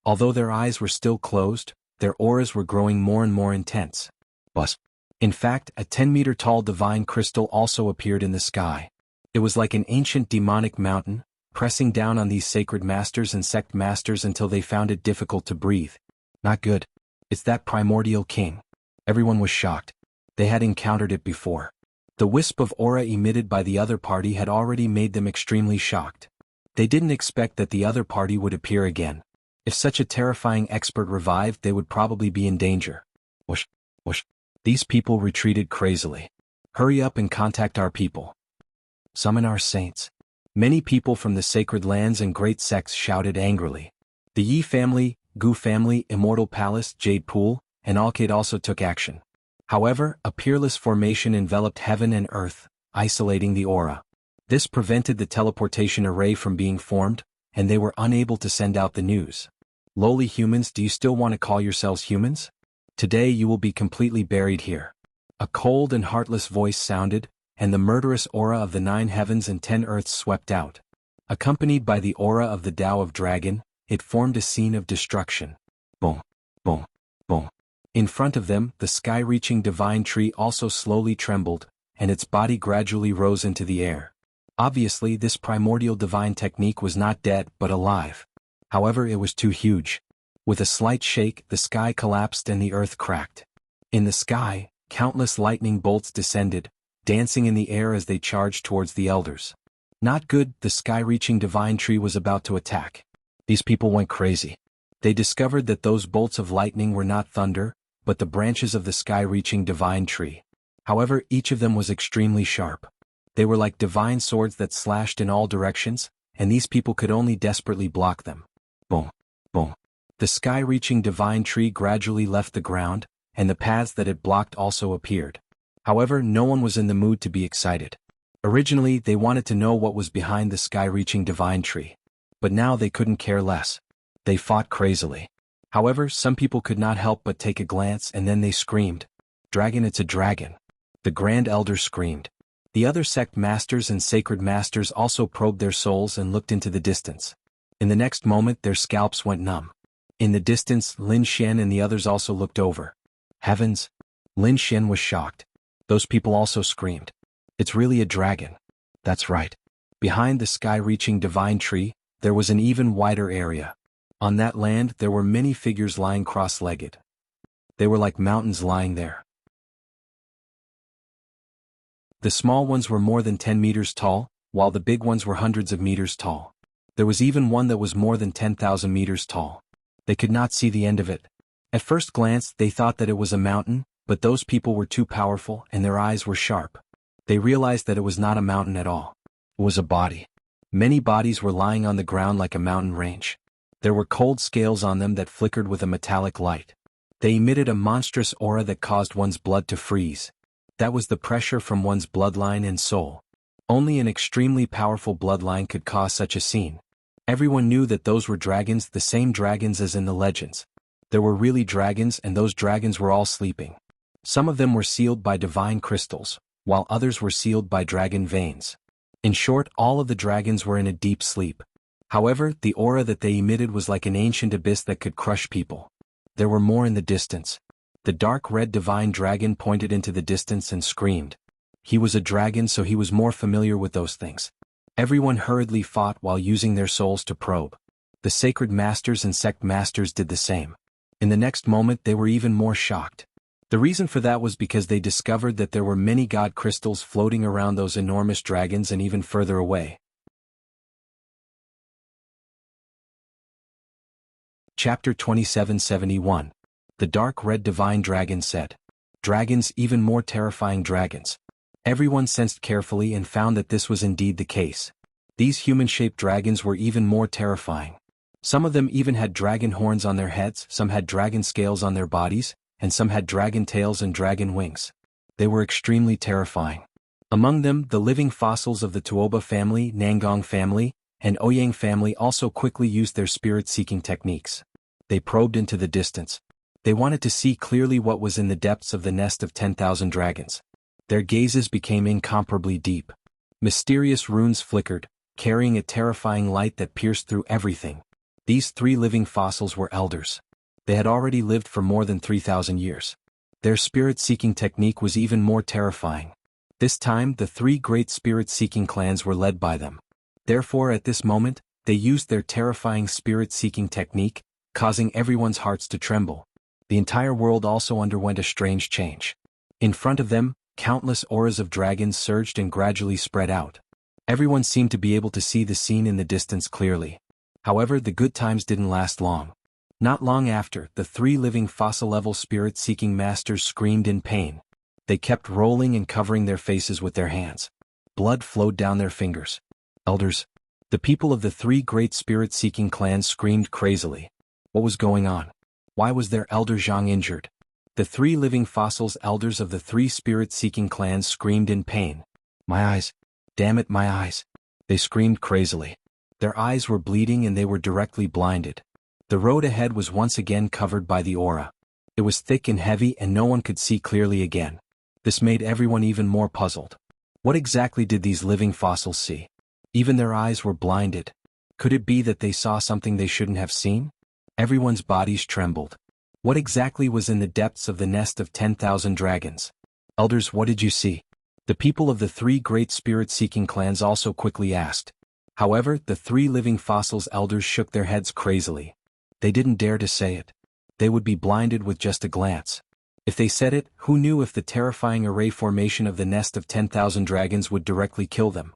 [SPEAKER 1] Although their eyes were still closed, their auras were growing more and more intense. Buzz. In fact, a 10-meter-tall divine crystal also appeared in the sky. It was like an ancient demonic mountain, pressing down on these sacred masters and sect masters until they found it difficult to breathe. Not good. It's that primordial king. Everyone was shocked. They had encountered it before. The wisp of aura emitted by the other party had already made them extremely shocked. They didn't expect that the other party would appear again. If such a terrifying expert revived, they would probably be in danger. Whoosh, whoosh. These people retreated crazily. Hurry up and contact our people. Summon our saints. Many people from the sacred lands and great sects shouted angrily. The Yi family, Gu family, Immortal Palace, Jade Pool, and Alcade also took action. However, a peerless formation enveloped heaven and earth, isolating the aura. This prevented the teleportation array from being formed, and they were unable to send out the news. Lowly humans, do you still want to call yourselves humans? Today you will be completely buried here. A cold and heartless voice sounded, and the murderous aura of the 9 heavens and 10 earths swept out. Accompanied by the aura of the Tao of Dragon, it formed a scene of destruction. Boom, boom, boom. In front of them, the sky-reaching divine tree also slowly trembled, and its body gradually rose into the air. Obviously, this primordial divine technique was not dead but alive. However, it was too huge. With a slight shake, the sky collapsed and the earth cracked. In the sky, countless lightning bolts descended, dancing in the air as they charged towards the elders. Not good, the sky-reaching divine tree was about to attack. These people went crazy. They discovered that those bolts of lightning were not thunder, but the branches of the sky-reaching divine tree. However, each of them was extremely sharp. They were like divine swords that slashed in all directions, and these people could only desperately block them. Boom. Boom. The sky-reaching divine tree gradually left the ground, and the paths that it blocked also appeared. However, no one was in the mood to be excited. Originally, they wanted to know what was behind the sky-reaching divine tree. But now they couldn't care less. They fought crazily. However, some people could not help but take a glance and then they screamed, "Dragon, it's a dragon." The Grand Elder screamed. The other sect masters and sacred masters also probed their souls and looked into the distance. In the next moment their scalps went numb. In the distance, Lin Xian and the others also looked over. Heavens! Lin Xian was shocked. Those people also screamed. It's really a dragon. That's right. Behind the sky-reaching divine tree, there was an even wider area. On that land there were many figures lying cross-legged. They were like mountains lying there. The small ones were more than 10 meters tall, while the big ones were hundreds of meters tall. There was even one that was more than 10,000 meters tall. They could not see the end of it. At first glance they thought that it was a mountain, but those people were too powerful and their eyes were sharp. They realized that it was not a mountain at all. It was a body. Many bodies were lying on the ground like a mountain range. There were cold scales on them that flickered with a metallic light. They emitted a monstrous aura that caused one's blood to freeze. That was the pressure from one's bloodline and soul. Only an extremely powerful bloodline could cause such a scene. Everyone knew that those were dragons, the same dragons as in the legends. There were really dragons and those dragons were all sleeping. Some of them were sealed by divine crystals, while others were sealed by dragon veins. In short, all of the dragons were in a deep sleep. However, the aura that they emitted was like an ancient abyss that could crush people. There were more in the distance. The dark red divine dragon pointed into the distance and screamed. He was a dragon, so he was more familiar with those things. Everyone hurriedly fought while using their souls to probe. The sacred masters and sect masters did the same. In the next moment they were even more shocked. The reason for that was because they discovered that there were many god crystals floating around those enormous dragons and even further away. Chapter 2771. The dark red divine dragon said. Dragons, even more terrifying dragons. Everyone sensed carefully and found that this was indeed the case. These human-shaped dragons were even more terrifying. Some of them even had dragon horns on their heads, some had dragon scales on their bodies, and some had dragon tails and dragon wings. They were extremely terrifying. Among them, the living fossils of the Tuoba family, Nangong family, and Ouyang family also quickly used their spirit-seeking techniques. They probed into the distance. They wanted to see clearly what was in the depths of the nest of 10,000 dragons. Their gazes became incomparably deep. Mysterious runes flickered, carrying a terrifying light that pierced through everything. These three living fossils were elders. They had already lived for more than 3,000 years. Their spirit-seeking technique was even more terrifying. This time, the three great spirit-seeking clans were led by them. Therefore, at this moment, they used their terrifying spirit-seeking technique, causing everyone's hearts to tremble. The entire world also underwent a strange change. In front of them, countless auras of dragons surged and gradually spread out. Everyone seemed to be able to see the scene in the distance clearly. However, the good times didn't last long. Not long after, the three living fossil-level spirit-seeking masters screamed in pain. They kept rolling and covering their faces with their hands. Blood flowed down their fingers. Elders. The people of the three great spirit-seeking clans screamed crazily. What was going on? Why was their elder Zhang injured? The three living fossils elders of the three spirit-seeking clans screamed in pain. My eyes. Damn it, my eyes. They screamed crazily. Their eyes were bleeding and they were directly blinded. The road ahead was once again covered by the aura. It was thick and heavy and no one could see clearly again. This made everyone even more puzzled. What exactly did these living fossils see? Even their eyes were blinded. Could it be that they saw something they shouldn't have seen? Everyone's bodies trembled. What exactly was in the depths of the nest of 10,000 dragons? Elders, what did you see? The people of the three great spirit-seeking clans also quickly asked. However, the three living fossils elders shook their heads crazily. They didn't dare to say it. They would be blinded with just a glance. If they said it, who knew if the terrifying array formation of the nest of 10,000 dragons would directly kill them?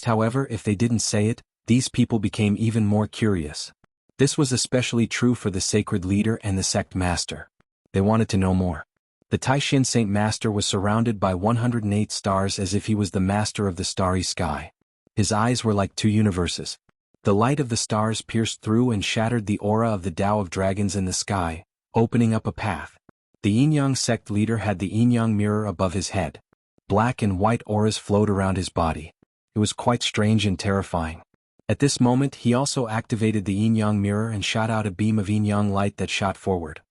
[SPEAKER 1] However, if they didn't say it, these people became even more curious. This was especially true for the sacred leader and the sect master. They wanted to know more. The Taishin Saint Master was surrounded by 108 stars as if he was the master of the starry sky. His eyes were like two universes. The light of the stars pierced through and shattered the aura of the Tao of dragons in the sky, opening up a path. The Yin-Yang sect leader had the Yin-Yang mirror above his head. Black and white auras flowed around his body. It was quite strange and terrifying. At this moment he also activated the Yin-Yang mirror and shot out a beam of Yin-Yang light that shot forward.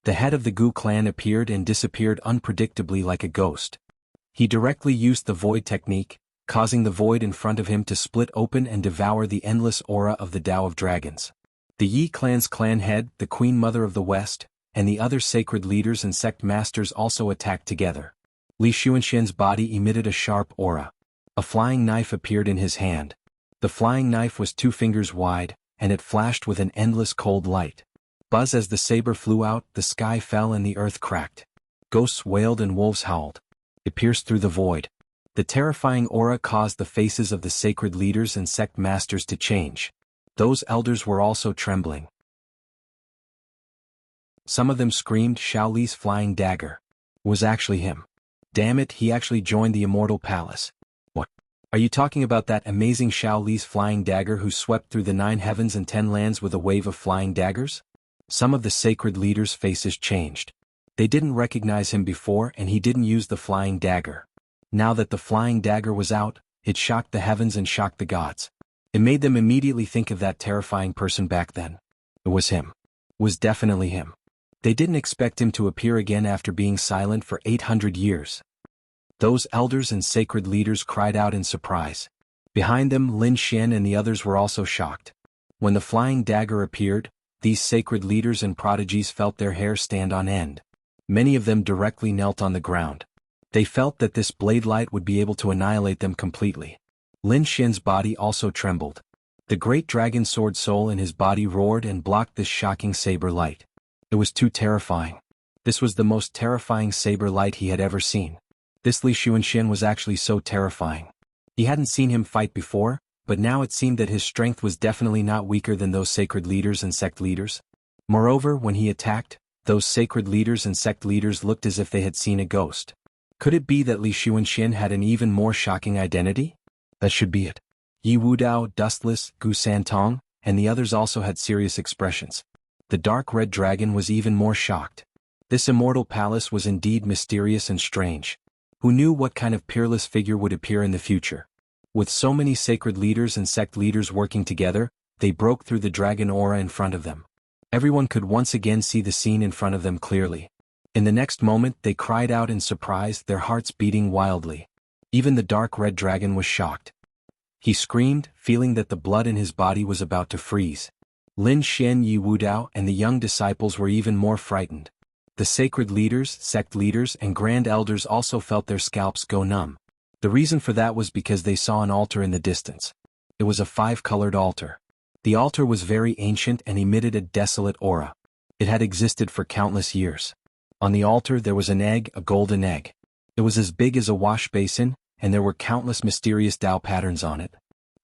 [SPEAKER 1] The head of the Gu clan appeared and disappeared unpredictably like a ghost. He directly used the void technique, causing the void in front of him to split open and devour the endless aura of the Tao of dragons. The Yi clan's clan head, the Queen Mother of the West, and the other sacred leaders and sect masters also attacked together. Li Xuanxian's body emitted a sharp aura. A flying knife appeared in his hand. The flying knife was 2 fingers wide, and it flashed with an endless cold light. Buzz as the saber flew out, the sky fell and the earth cracked. Ghosts wailed and wolves howled. It pierced through the void. The terrifying aura caused the faces of the sacred leaders and sect masters to change. Those elders were also trembling. Some of them screamed Shao Li's flying dagger. It was actually him. Damn it, he actually joined the Immortal Palace. What? Are you talking about that amazing Shao Li's flying dagger who swept through the 9 heavens and 10 lands with a wave of flying daggers? Some of the sacred leaders' faces changed. They didn't recognize him before and he didn't use the flying dagger. Now that the flying dagger was out, it shocked the heavens and shocked the gods. It made them immediately think of that terrifying person back then. It was him. It was definitely him. They didn't expect him to appear again after being silent for 800 years. Those elders and sacred leaders cried out in surprise. Behind them, Lin Xian and the others were also shocked. When the flying dagger appeared, these sacred leaders and prodigies felt their hair stand on end. Many of them directly knelt on the ground. They felt that this blade light would be able to annihilate them completely. Lin Xian's body also trembled. The great dragon sword soul in his body roared and blocked this shocking saber light. It was too terrifying. This was the most terrifying saber light he had ever seen. This Li Xuanxian was actually so terrifying. He hadn't seen him fight before, but now it seemed that his strength was definitely not weaker than those sacred leaders and sect leaders. Moreover, when he attacked, those sacred leaders and sect leaders looked as if they had seen a ghost. Could it be that Li Xuanxian had an even more shocking identity? That should be it. Yi Wudao, Dustless, Gu Santong, and the others also had serious expressions. The dark red dragon was even more shocked. This immortal palace was indeed mysterious and strange. Who knew what kind of peerless figure would appear in the future? With so many sacred leaders and sect leaders working together, they broke through the dragon aura in front of them. Everyone could once again see the scene in front of them clearly. In the next moment they cried out in surprise, their hearts beating wildly. Even the dark red dragon was shocked. He screamed, feeling that the blood in his body was about to freeze. Lin Xian, Yi Wudao, and the young disciples were even more frightened. The sacred leaders, sect leaders, and grand elders also felt their scalps go numb. The reason for that was because they saw an altar in the distance. It was a 5-colored altar. The altar was very ancient and emitted a desolate aura. It had existed for countless years. On the altar there was an egg, a golden egg. It was as big as a wash basin, and there were countless mysterious Tao patterns on it.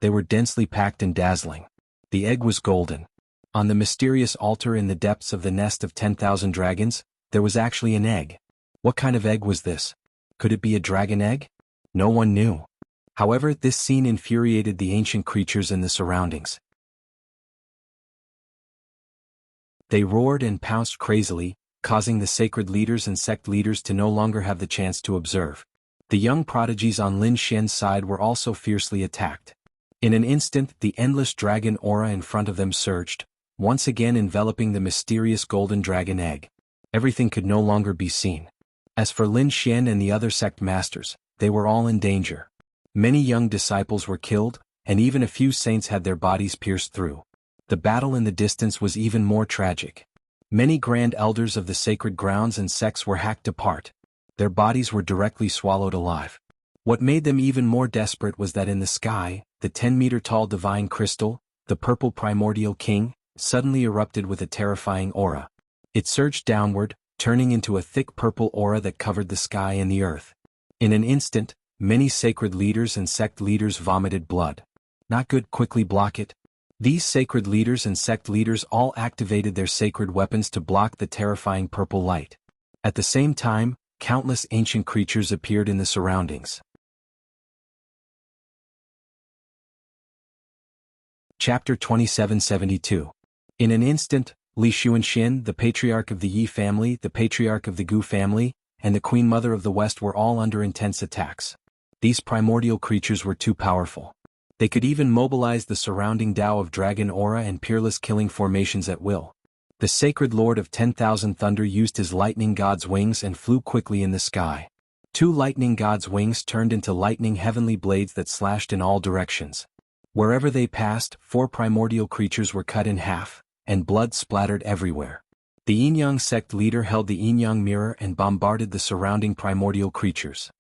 [SPEAKER 1] They were densely packed and dazzling. The egg was golden. On the mysterious altar in the depths of the nest of 10,000 dragons, there was actually an egg. What kind of egg was this? Could it be a dragon egg? No one knew. However, this scene infuriated the ancient creatures in the surroundings. They roared and pounced crazily, causing the sacred leaders and sect leaders to no longer have the chance to observe. The young prodigies on Lin Xian's side were also fiercely attacked. In an instant, the endless dragon aura in front of them surged, once again enveloping the mysterious golden dragon egg. Everything could no longer be seen. As for Lin Xian and the other sect masters, they were all in danger. Many young disciples were killed, and even a few saints had their bodies pierced through. The battle in the distance was even more tragic. Many grand elders of the sacred grounds and sects were hacked apart. Their bodies were directly swallowed alive. What made them even more desperate was that in the sky, the 10-meter-tall divine crystal, the purple primordial king, suddenly erupted with a terrifying aura. It surged downward, turning into a thick purple aura that covered the sky and the earth. In an instant, many sacred leaders and sect leaders vomited blood. Not good, quickly block it. These sacred leaders and sect leaders all activated their sacred weapons to block the terrifying purple light. At the same time, countless ancient creatures appeared in the surroundings. Chapter 2772. In an instant, Li Xuanxin, the patriarch of the Yi family, the patriarch of the Gu family, and the Queen Mother of the West were all under intense attacks. These primordial creatures were too powerful. They could even mobilize the surrounding Tao of Dragon Aura and peerless killing formations at will. The sacred Lord of 10,000 Thunder used his lightning god's wings and flew quickly in the sky. 2 lightning god's wings turned into lightning heavenly blades that slashed in all directions. Wherever they passed, 4 primordial creatures were cut in half, and blood splattered everywhere. The Yin-Yang sect leader held the Yin-Yang mirror and bombarded the surrounding primordial creatures.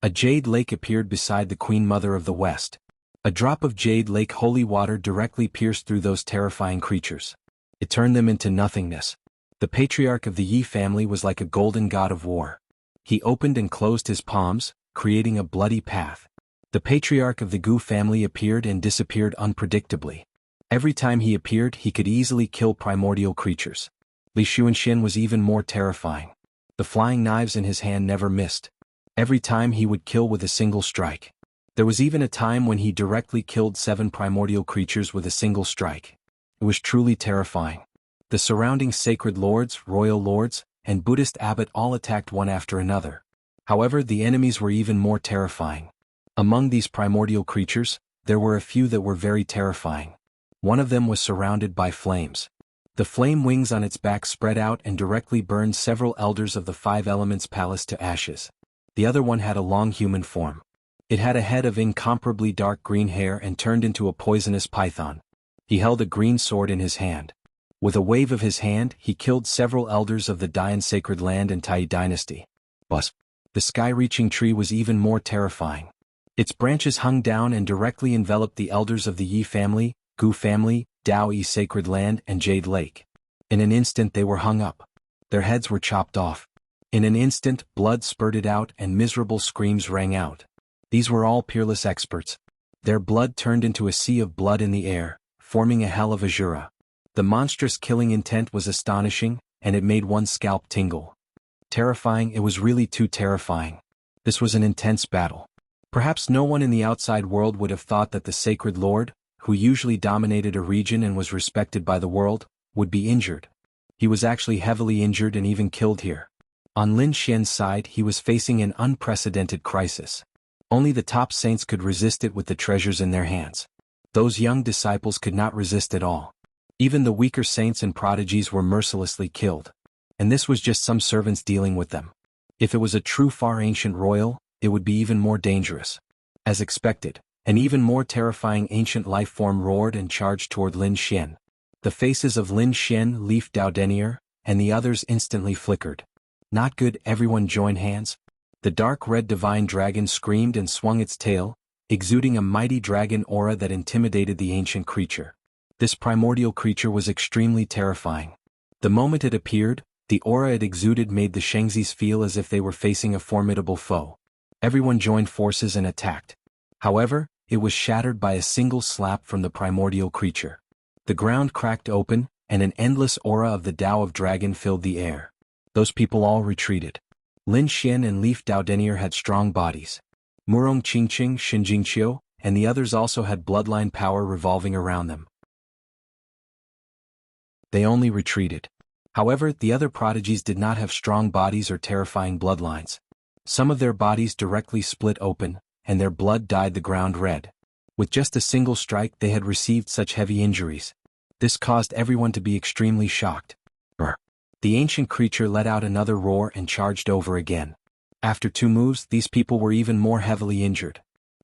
[SPEAKER 1] A jade lake appeared beside the Queen Mother of the West. A drop of jade lake holy water directly pierced through those terrifying creatures. It turned them into nothingness. The patriarch of the Yi family was like a golden god of war. He opened and closed his palms, creating a bloody path. The patriarch of the Gu family appeared and disappeared unpredictably. Every time he appeared, he could easily kill primordial creatures. Li Xuanxin was even more terrifying. The flying knives in his hand never missed. Every time he would kill with a single strike. There was even a time when he directly killed 7 primordial creatures with a single strike. It was truly terrifying. The surrounding sacred lords, royal lords, and Buddhist abbot all attacked one after another. However, the enemies were even more terrifying. Among these primordial creatures, there were a few that were very terrifying. One of them was surrounded by flames. The flame wings on its back spread out and directly burned several elders of the 5 elements palace to ashes. The other one had a long human form. It had a head of incomparably dark green hair and turned into a poisonous python. He held a green sword in his hand. With a wave of his hand, he killed several elders of the Dian sacred land and Tai dynasty. But the sky-reaching tree was even more terrifying. Its branches hung down and directly enveloped the elders of the Yi family, Gu family, Dao Yi sacred land, and Jade Lake. In an instant they were hung up. Their heads were chopped off. In an instant, blood spurted out and miserable screams rang out. These were all peerless experts. Their blood turned into a sea of blood in the air, forming a hell of azura. The monstrous killing intent was astonishing, and it made one's scalp tingle. Terrifying, it was really too terrifying. This was an intense battle. Perhaps no one in the outside world would have thought that the sacred lord, who usually dominated a region and was respected by the world, would be injured. He was actually heavily injured and even killed here. On Lin Xian's side, he was facing an unprecedented crisis. Only the top saints could resist it with the treasures in their hands. Those young disciples could not resist at all. Even the weaker saints and prodigies were mercilessly killed. And this was just some servants dealing with them. If it was a true far ancient royal, it would be even more dangerous. As expected, an even more terrifying ancient life form roared and charged toward Lin Xian. The faces of Lin Xian, Leaf Daodenier, and the others instantly flickered. Not good, everyone join hands. The dark red divine dragon screamed and swung its tail, exuding a mighty dragon aura that intimidated the ancient creature. This primordial creature was extremely terrifying. The moment it appeared, the aura it exuded made the Shengzis feel as if they were facing a formidable foe. Everyone joined forces and attacked. However, it was shattered by a single slap from the primordial creature. The ground cracked open, and an endless aura of the Tao of Dragon filled the air. Those people all retreated. Lin Xian and Leaf Daodenier had strong bodies. Murong Qingqing, Shinjingqiu, and the others also had bloodline power revolving around them. They only retreated. However, the other prodigies did not have strong bodies or terrifying bloodlines. Some of their bodies directly split open, and their blood dyed the ground red. With just a single strike they had received such heavy injuries. This caused everyone to be extremely shocked. The ancient creature let out another roar and charged over again. After 2 moves, these people were even more heavily injured.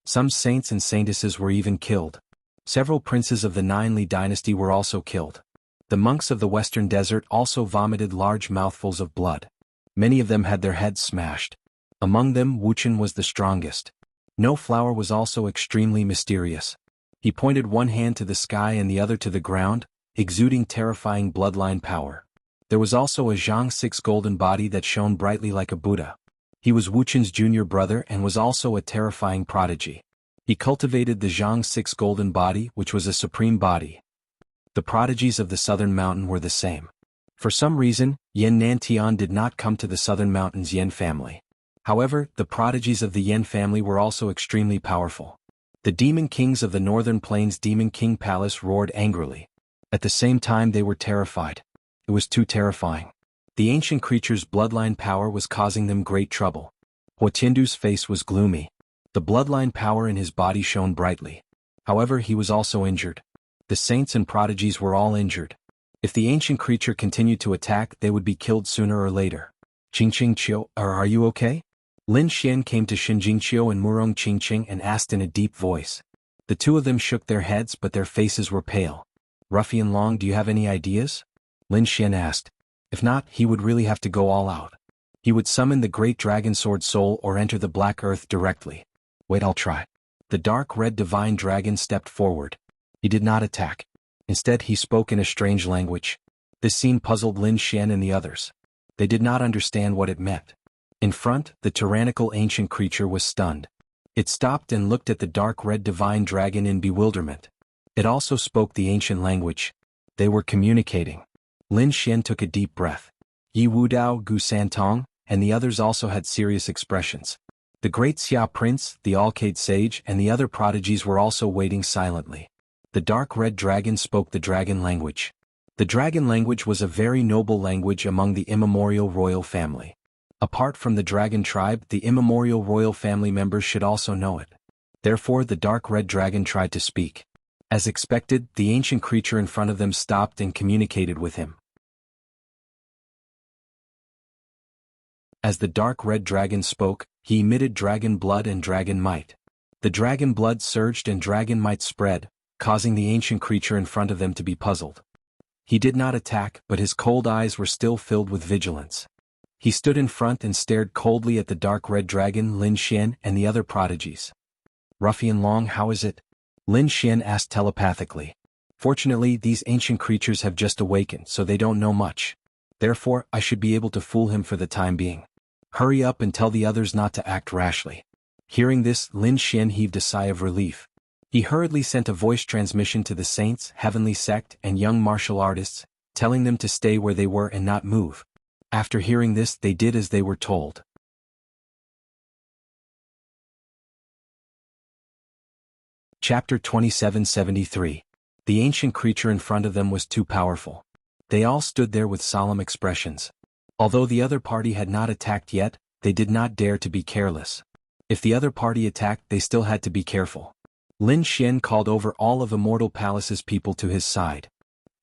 [SPEAKER 1] Some saints and saintesses were even killed. Several princes of the 9 Li dynasty were also killed. The monks of the western desert also vomited large mouthfuls of blood. Many of them had their heads smashed. Among them, Wuxia was the strongest. No Flower was also extremely mysterious. He pointed one hand to the sky and the other to the ground, exuding terrifying bloodline power. There was also a Jianghu 6 golden body that shone brightly like a Buddha. He was Wuqian's junior brother and was also a terrifying prodigy. He cultivated the Jianghu 6 golden body, which was a supreme body. The prodigies of the southern mountain were the same. For some reason, Yan Nantian did not come to the southern mountain's Yan family. However, the prodigies of the Yan family were also extremely powerful. The demon kings of the northern plains Demon King Palace roared angrily. At the same time they were terrified. It was too terrifying. The ancient creature's bloodline power was causing them great trouble. Huotiandu's face was gloomy. The bloodline power in his body shone brightly. However, he was also injured. The saints and prodigies were all injured. If the ancient creature continued to attack, they would be killed sooner or later. Qingqingqiu, are you okay? Lin Xian came to Xinjingqiu and Murong Qingqing and asked in a deep voice. The two of them shook their heads but their faces were pale. Ruffian Long, do you have any ideas? Lin Xian asked. If not, he would really have to go all out. He would summon the great dragon sword soul or enter the black earth directly. Wait, I'll try. The dark red divine dragon stepped forward. He did not attack. Instead he spoke in a strange language. This scene puzzled Lin Xian and the others. They did not understand what it meant. In front, the tyrannical ancient creature was stunned. It stopped and looked at the dark red divine dragon in bewilderment. It also spoke the ancient language. They were communicating. Lin Xian took a deep breath. Yi Wudao, Gu Santong, and the others also had serious expressions. The great Xia Prince, the Alcade Sage, and the other prodigies were also waiting silently. The dark red dragon spoke the dragon language. The dragon language was a very noble language among the immemorial royal family. Apart from the dragon tribe, the immemorial royal family members should also know it. Therefore the dark red dragon tried to speak. As expected, the ancient creature in front of them stopped and communicated with him. As the dark red dragon spoke, he emitted dragon blood and dragon might. The dragon blood surged and dragon might spread, causing the ancient creature in front of them to be puzzled. He did not attack, but his cold eyes were still filled with vigilance. He stood in front and stared coldly at the dark red dragon, Lin Xian, and the other prodigies. Ruffian Long, how is it? Lin Xian asked telepathically. Fortunately, these ancient creatures have just awakened, so they don't know much. Therefore, I should be able to fool him for the time being. Hurry up and tell the others not to act rashly. Hearing this, Lin Xian heaved a sigh of relief. He hurriedly sent a voice transmission to the saints, heavenly sect, and young martial artists, telling them to stay where they were and not move. After hearing this, they did as they were told. Chapter 2773. The ancient creature in front of them was too powerful. They all stood there with solemn expressions. Although the other party had not attacked yet, they did not dare to be careless. If the other party attacked, they still had to be careful. Lin Xian called over all of Immortal Palace's people to his side.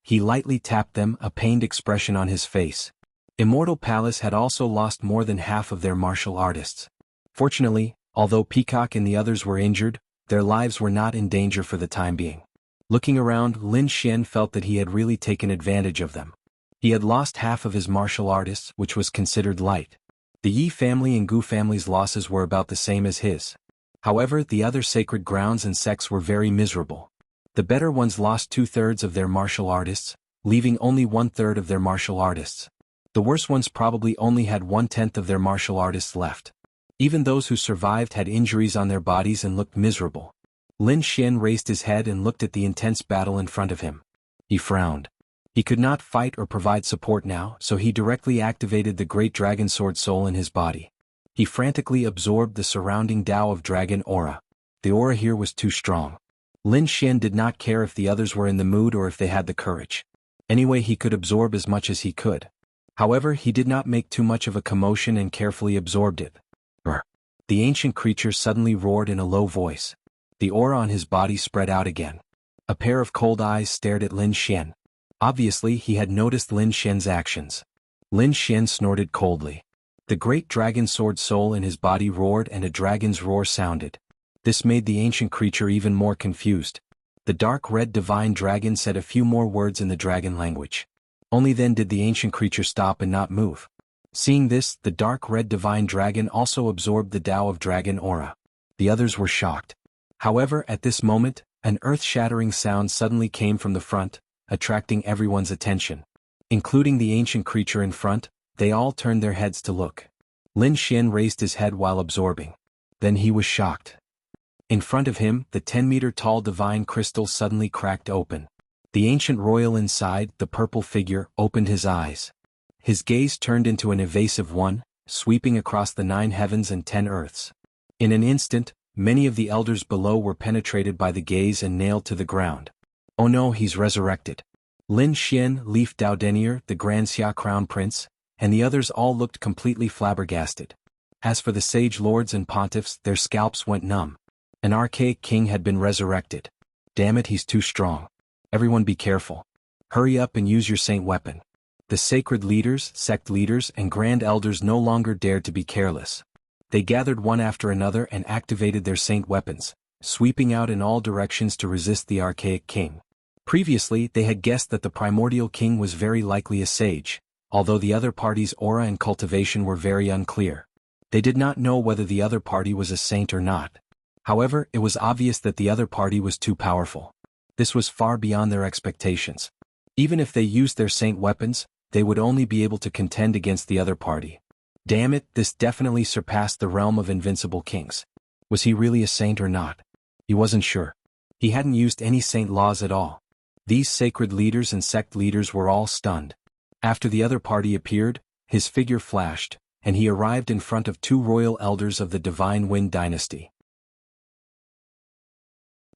[SPEAKER 1] He lightly tapped them, a pained expression on his face. Immortal Palace had also lost more than half of their martial artists. Fortunately, although Peacock and the others were injured, their lives were not in danger for the time being. Looking around, Lin Xian felt that he had really taken advantage of them. He had lost half of his martial artists, which was considered light. The Yi family and Gu family's losses were about the same as his. However, the other sacred grounds and sects were very miserable. The better ones lost 2/3 of their martial artists, leaving only 1/3 of their martial artists. The worse ones probably only had 1/10 of their martial artists left. Even those who survived had injuries on their bodies and looked miserable. Lin Xian raised his head and looked at the intense battle in front of him. He frowned. He could not fight or provide support now, so he directly activated the great dragon sword soul in his body. He frantically absorbed the surrounding Tao of dragon aura. The aura here was too strong. Lin Xian did not care if the others were in the mood or if they had the courage. Anyway, he could absorb as much as he could. However, he did not make too much of a commotion and carefully absorbed it. Brr. The ancient creature suddenly roared in a low voice. The aura on his body spread out again. A pair of cold eyes stared at Lin Xian. Obviously, he had noticed Lin Xian's actions. Lin Xian snorted coldly. The great dragon sword soul in his body roared and a dragon's roar sounded. This made the ancient creature even more confused. The dark red divine dragon said a few more words in the dragon language. Only then did the ancient creature stop and not move. Seeing this, the dark red divine dragon also absorbed the Tao of dragon aura. The others were shocked. However, at this moment, An earth-shattering sound suddenly came from the front, attracting everyone's attention. Including the ancient creature in front, they all turned their heads to look. Lin Xian raised his head while absorbing. Then he was shocked. In front of him, the 10-meter-tall divine crystal suddenly cracked open. The ancient royal inside, the purple figure, opened his eyes. His gaze turned into an evasive one, sweeping across the 9 heavens and 10 earths. In an instant, many of the elders below were penetrated by the gaze and nailed to the ground. Oh no, he's resurrected. Lin Xian, Leaf Daodenier, the Grand Xia Crown Prince, and the others all looked completely flabbergasted. As for the sage lords and pontiffs, their scalps went numb. An archaic king had been resurrected. Damn it, he's too strong. Everyone be careful. Hurry up and use your saint weapon. The sacred leaders, sect leaders, and grand elders no longer dared to be careless. They gathered one after another and activated their saint weapons, sweeping out in all directions to resist the archaic king. Previously, they had guessed that the primordial king was very likely a sage, although the other party's aura and cultivation were very unclear. They did not know whether the other party was a saint or not. However, it was obvious that the other party was too powerful. This was far beyond their expectations. Even if they used their saint weapons, they would only be able to contend against the other party. Damn it, this definitely surpassed the realm of invincible kings. Was he really a saint or not? He wasn't sure. He hadn't used any saint laws at all. These sacred leaders and sect leaders were all stunned. After the other party appeared, his figure flashed, and he arrived in front of 2 royal elders of the Divine Wind dynasty.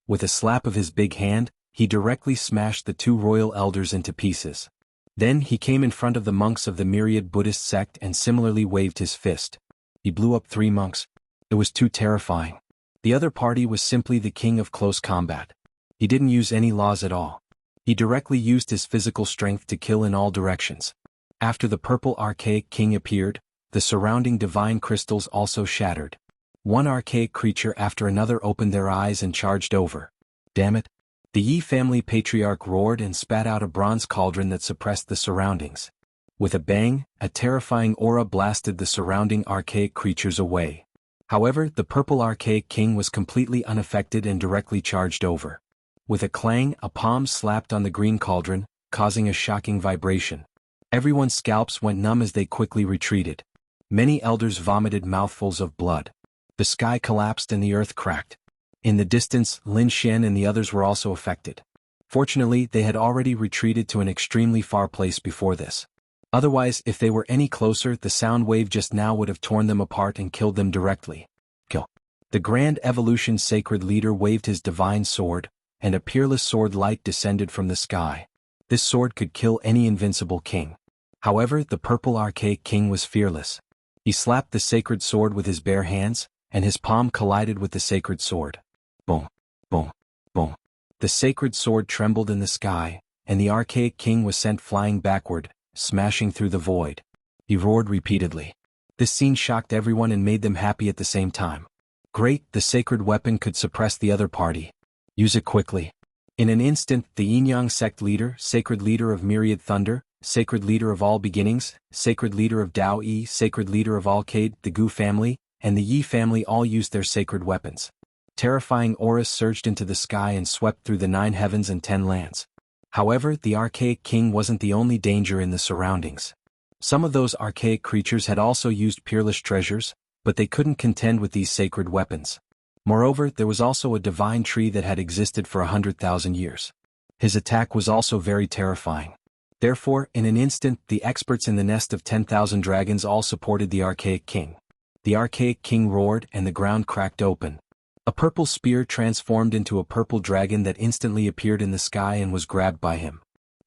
[SPEAKER 1] With a slap of his big hand, he directly smashed the 2 royal elders into pieces. Then he came in front of the monks of the Myriad Buddhist sect and similarly waved his fist. He blew up 3 monks. It was too terrifying. The other party was simply the king of close combat. He didn't use any laws at all. He directly used his physical strength to kill in all directions. After the purple archaic king appeared, the surrounding divine crystals also shattered. One archaic creature after another opened their eyes and charged over. Damn it. The Yi family patriarch roared and spat out a bronze cauldron that suppressed the surroundings. With a bang, a terrifying aura blasted the surrounding archaic creatures away. However, the purple archaic king was completely unaffected and directly charged over. With a clang, a palm slapped on the green cauldron, causing a shocking vibration. Everyone's scalps went numb as they quickly retreated. Many elders vomited mouthfuls of blood. The sky collapsed and the earth cracked. In the distance, Lin Xian and the others were also affected. Fortunately, they had already retreated to an extremely far place before this. Otherwise, if they were any closer, the sound wave just now would have torn them apart and killed them directly. Kill. The Grand Evolution Sacred Leader waved his divine sword, and a peerless sword light descended from the sky. This sword could kill any invincible king. However, the purple archaic king was fearless. He slapped the sacred sword with his bare hands, and his palm collided with the sacred sword. Boom, boom, boom. The sacred sword trembled in the sky, and the archaic king was sent flying backward, smashing through the void. He roared repeatedly. This scene shocked everyone and made them happy at the same time. Great, the sacred weapon could suppress the other party. Use it quickly. In an instant, the Yin-Yang sect leader, sacred leader of Myriad Thunder, sacred leader of all beginnings, sacred leader of Dao Yi, sacred leader of all Cade, the Gu family, and the Yi family all used their sacred weapons. Terrifying auras surged into the sky and swept through the 9 heavens and 10 lands. However, the archaic king wasn't the only danger in the surroundings. Some of those archaic creatures had also used peerless treasures, but they couldn't contend with these sacred weapons. Moreover, there was also a divine tree that had existed for 100,000 years. His attack was also very terrifying. Therefore, in an instant, the experts in the nest of 10,000 dragons all supported the archaic king. The archaic king roared and the ground cracked open. A purple spear transformed into a purple dragon that instantly appeared in the sky and was grabbed by him.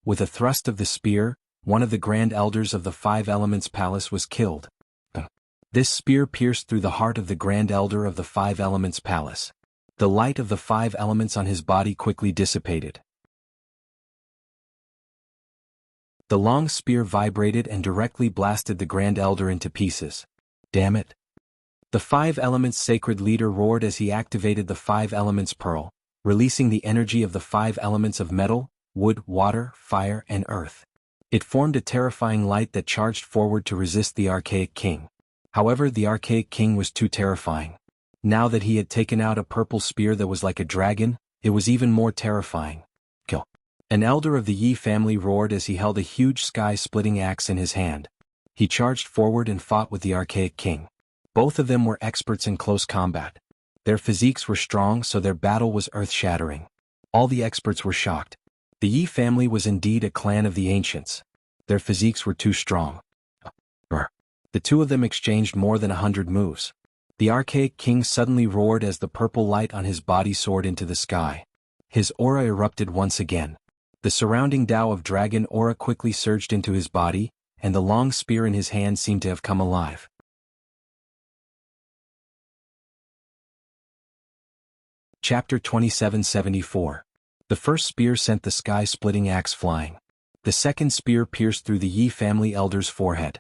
[SPEAKER 1] With a thrust of the spear, one of the grand elders of the 5 Elements Palace was killed. This spear pierced through the heart of the Grand Elder of the 5 Elements Palace. The light of the 5 elements on his body quickly dissipated. The long spear vibrated and directly blasted the Grand Elder into pieces. Damn it. The 5 Elements Sacred Leader roared as he activated the 5 Elements Pearl, releasing the energy of the 5 elements of metal, wood, water, fire, and earth. It formed a terrifying light that charged forward to resist the archaic king. However, the archaic king was too terrifying. Now that he had taken out a purple spear that was like a dragon, it was even more terrifying. Kill. An elder of the Yi family roared as he held a huge sky-splitting axe in his hand. He charged forward and fought with the archaic king. Both of them were experts in close combat. Their physiques were strong, so their battle was earth-shattering. All the experts were shocked. The Yi family was indeed a clan of the ancients. Their physiques were too strong. The two of them exchanged more than 100 moves. The archaic king suddenly roared as the purple light on his body soared into the sky. His aura erupted once again. The surrounding Tao of dragon aura quickly surged into his body, and the long spear in his hand seemed to have come alive. Chapter 2774. The first spear sent the sky-splitting axe flying. The second spear pierced through the Yi family elder's forehead.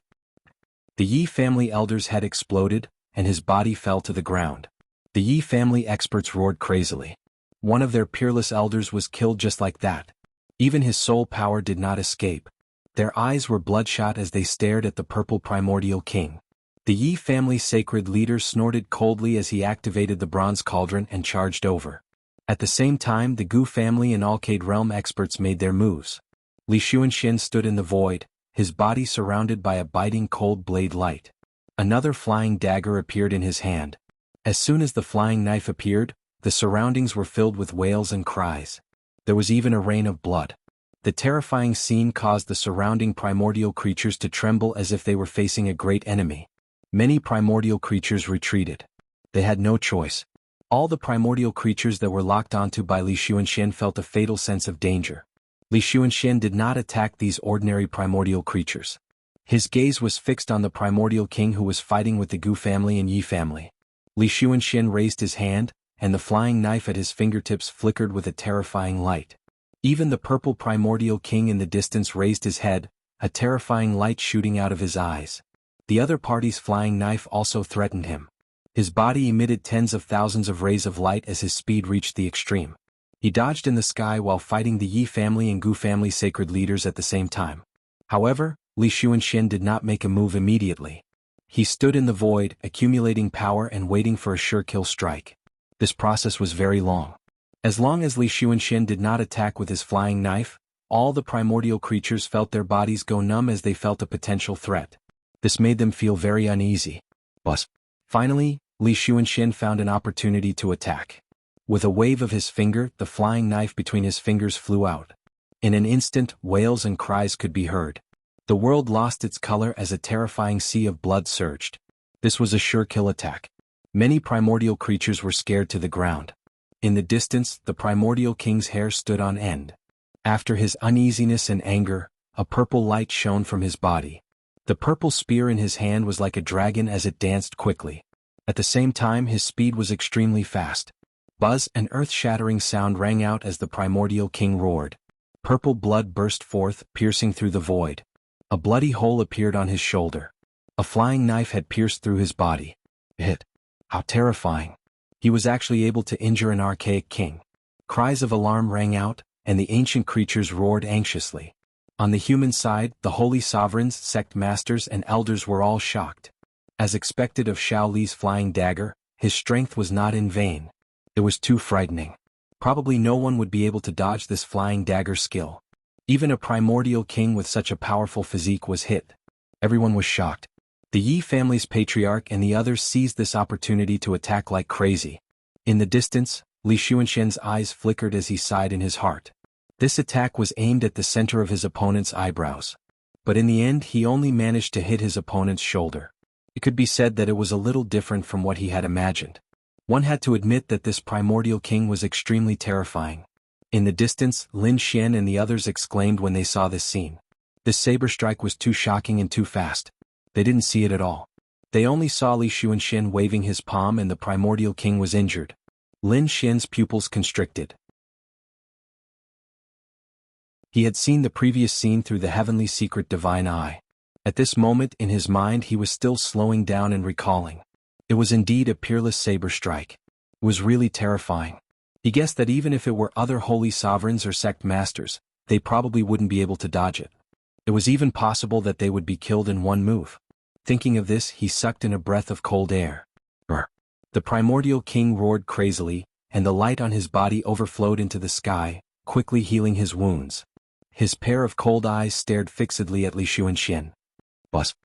[SPEAKER 1] The Yi family elder's head exploded, and his body fell to the ground. The Yi family experts roared crazily. One of their peerless elders was killed just like that. Even his soul power did not escape. Their eyes were bloodshot as they stared at the purple primordial king. The Yi family sacred leader snorted coldly as he activated the bronze cauldron and charged over. At the same time, the Gu family and Alcade realm experts made their moves. Li Xuanxian stood in the void, his body surrounded by a biting cold blade light. Another flying dagger appeared in his hand. As soon as the flying knife appeared, the surroundings were filled with wails and cries. There was even a rain of blood. The terrifying scene caused the surrounding primordial creatures to tremble as if they were facing a great enemy. Many primordial creatures retreated. They had no choice. All the primordial creatures that were locked onto by Li Xuanxian felt a fatal sense of danger. Li Xuanxian did not attack these ordinary primordial creatures. His gaze was fixed on the primordial king who was fighting with the Gu family and Yi family. Li Xuanxian raised his hand, and the flying knife at his fingertips flickered with a terrifying light. Even the purple primordial king in the distance raised his head, a terrifying light shooting out of his eyes. The other party's flying knife also threatened him. His body emitted tens of thousands of rays of light as his speed reached the extreme. He dodged in the sky while fighting the Yi family and Gu family sacred leaders at the same time. However, Li Xuanxian did not make a move immediately. He stood in the void, accumulating power and waiting for a sure kill strike. This process was very long. As long as Li Xuanxian did not attack with his flying knife, all the primordial creatures felt their bodies go numb as they felt a potential threat. This made them feel very uneasy. But finally, Li Xuanxian found an opportunity to attack. With a wave of his finger, the flying knife between his fingers flew out. In an instant, wails and cries could be heard. The world lost its color as a terrifying sea of blood surged. This was a sure kill attack. Many primordial creatures were scared to the ground. In the distance, the primordial king's hair stood on end. After his uneasiness and anger, a purple light shone from his body. The purple spear in his hand was like a dragon as it danced quickly. At the same time, his speed was extremely fast. Buzz, an earth-shattering sound rang out as the primordial king roared. Purple blood burst forth, piercing through the void. A bloody hole appeared on his shoulder. A flying knife had pierced through his body. How terrifying. He was actually able to injure an archaic king. Cries of alarm rang out, and the ancient creatures roared anxiously. On the human side, the holy sovereigns, sect masters and elders were all shocked. As expected of Shao Li's flying dagger, his strength was not in vain. It was too frightening. Probably no one would be able to dodge this flying dagger skill. Even a primordial king with such a powerful physique was hit. Everyone was shocked. The Yi family's patriarch and the others seized this opportunity to attack like crazy. In the distance, Li Xuanxian's eyes flickered as he sighed in his heart. This attack was aimed at the center of his opponent's eyebrows. But in the end, he only managed to hit his opponent's shoulder. It could be said that it was a little different from what he had imagined. One had to admit that this primordial king was extremely terrifying. In the distance, Lin Xian and the others exclaimed when they saw this scene. This saber strike was too shocking and too fast. They didn't see it at all. They only saw Li Xuanxian waving his palm and the primordial king was injured. Lin Xian's pupils constricted. He had seen the previous scene through the heavenly secret divine eye. At this moment in his mind he was still slowing down and recalling. It was indeed a peerless saber strike. It was really terrifying. He guessed that even if it were other holy sovereigns or sect masters, they probably wouldn't be able to dodge it. It was even possible that they would be killed in one move. Thinking of this, he sucked in a breath of cold air. The primordial king roared crazily, and the light on his body overflowed into the sky, quickly healing his wounds. His pair of cold eyes stared fixedly at Li Xuanxian. Buzz.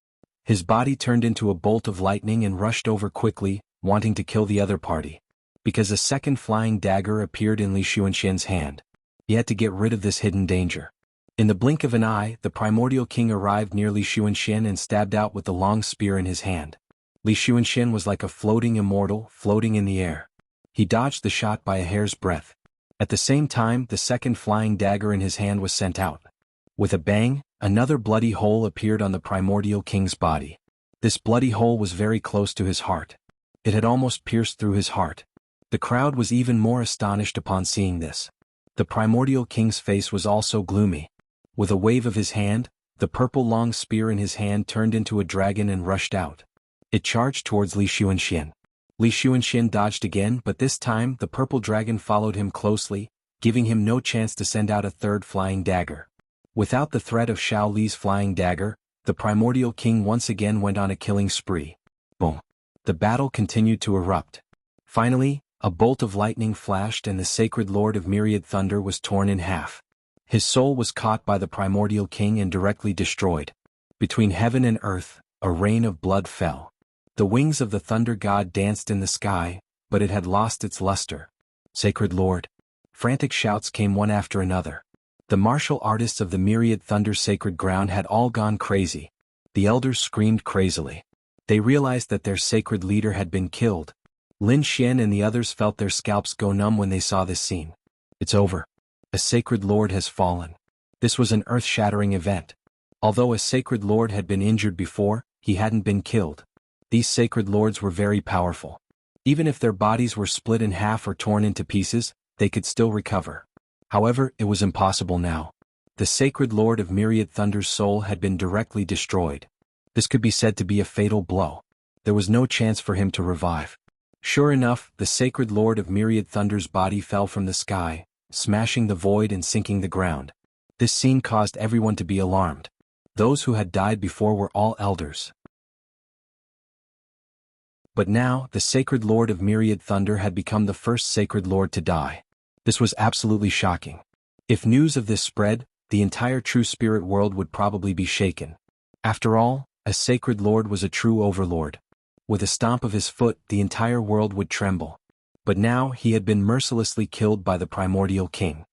[SPEAKER 1] His body turned into a bolt of lightning and rushed over quickly, wanting to kill the other party. Because a second flying dagger appeared in Li Xuanxian's hand. He had to get rid of this hidden danger. In the blink of an eye, the primordial king arrived near Li Xuanxian and stabbed out with the long spear in his hand. Li Xuanxian was like a floating immortal, floating in the air. He dodged the shot by a hair's breadth. At the same time, the second flying dagger in his hand was sent out. With a bang, another bloody hole appeared on the primordial king's body. This bloody hole was very close to his heart. It had almost pierced through his heart. The crowd was even more astonished upon seeing this. The primordial king's face was also gloomy. With a wave of his hand, the purple long spear in his hand turned into a dragon and rushed out. It charged towards Li Xuanxian. Li Xuanxian dodged again, but this time the purple dragon followed him closely, giving him no chance to send out a third flying dagger. Without the threat of Xiao Li's flying dagger, the primordial king once again went on a killing spree. Boom. The battle continued to erupt. Finally, a bolt of lightning flashed and the sacred lord of myriad thunder was torn in half. His soul was caught by the primordial king and directly destroyed. Between heaven and earth, a rain of blood fell. The wings of the thunder god danced in the sky, but it had lost its luster. Sacred Lord. Frantic shouts came one after another. The martial artists of the myriad thunder sacred ground had all gone crazy. The elders screamed crazily. They realized that their sacred leader had been killed. Lin Xian and the others felt their scalps go numb when they saw this scene. It's over. A sacred lord has fallen. This was an earth-shattering event. Although a sacred lord had been injured before, he hadn't been killed. These sacred lords were very powerful. Even if their bodies were split in half or torn into pieces, they could still recover. However, it was impossible now. The sacred lord of myriad thunder's soul had been directly destroyed. This could be said to be a fatal blow. There was no chance for him to revive. Sure enough, the sacred lord of myriad thunder's body fell from the sky, smashing the void and sinking the ground. This scene caused everyone to be alarmed. Those who had died before were all elders. But now, the sacred lord of myriad thunder had become the first sacred lord to die. This was absolutely shocking. If news of this spread, the entire true spirit world would probably be shaken. After all, a sacred lord was a true overlord. With a stomp of his foot, the entire world would tremble. But now he had been mercilessly killed by the primordial king.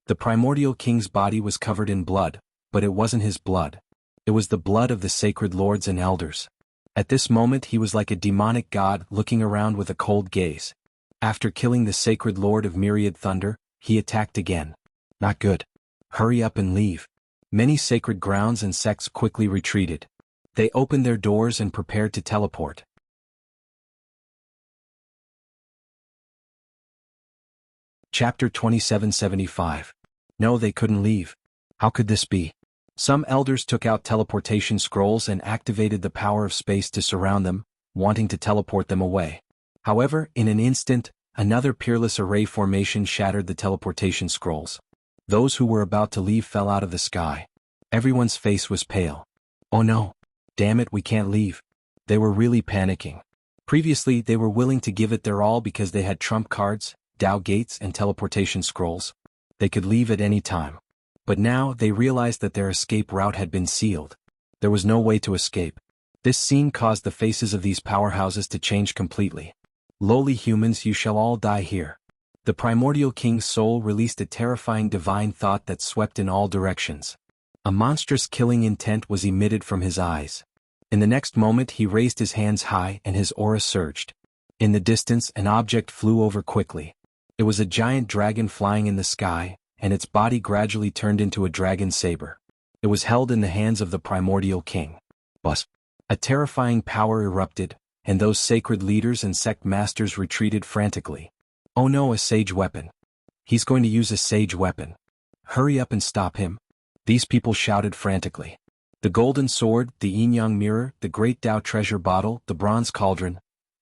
[SPEAKER 1] The primordial king's body was covered in blood, but it wasn't his blood. It was the blood of the sacred lords and elders. At this moment he was like a demonic god looking around with a cold gaze. After killing the sacred lord of myriad thunder, he attacked again. Not good. Hurry up and leave. Many sacred grounds and sects quickly retreated. They opened their doors and prepared to teleport. Chapter 2775. No, they couldn't leave. How could this be? Some elders took out teleportation scrolls and activated the power of space to surround them, wanting to teleport them away. However, in an instant, another peerless array formation shattered the teleportation scrolls. Those who were about to leave fell out of the sky. Everyone's face was pale. Oh no. Damn it, we can't leave. They were really panicking. Previously, they were willing to give it their all because they had trump cards, Dao gates and teleportation scrolls. They could leave at any time. But now they realized that their escape route had been sealed. There was no way to escape. This scene caused the faces of these powerhouses to change completely. Lowly humans, you shall all die here. The primordial king's soul released a terrifying divine thought that swept in all directions. A monstrous killing intent was emitted from his eyes. In the next moment he raised his hands high and his aura surged. In the distance an object flew over quickly. It was a giant dragon flying in the sky, and its body gradually turned into a dragon saber. It was held in the hands of the primordial king. Buzz. A terrifying power erupted, and those sacred leaders and sect masters retreated frantically. Oh no, a sage weapon. He's going to use a sage weapon. Hurry up and stop him. These people shouted frantically. The golden sword, the yin-yang mirror, the great Dao treasure bottle, the bronze cauldron.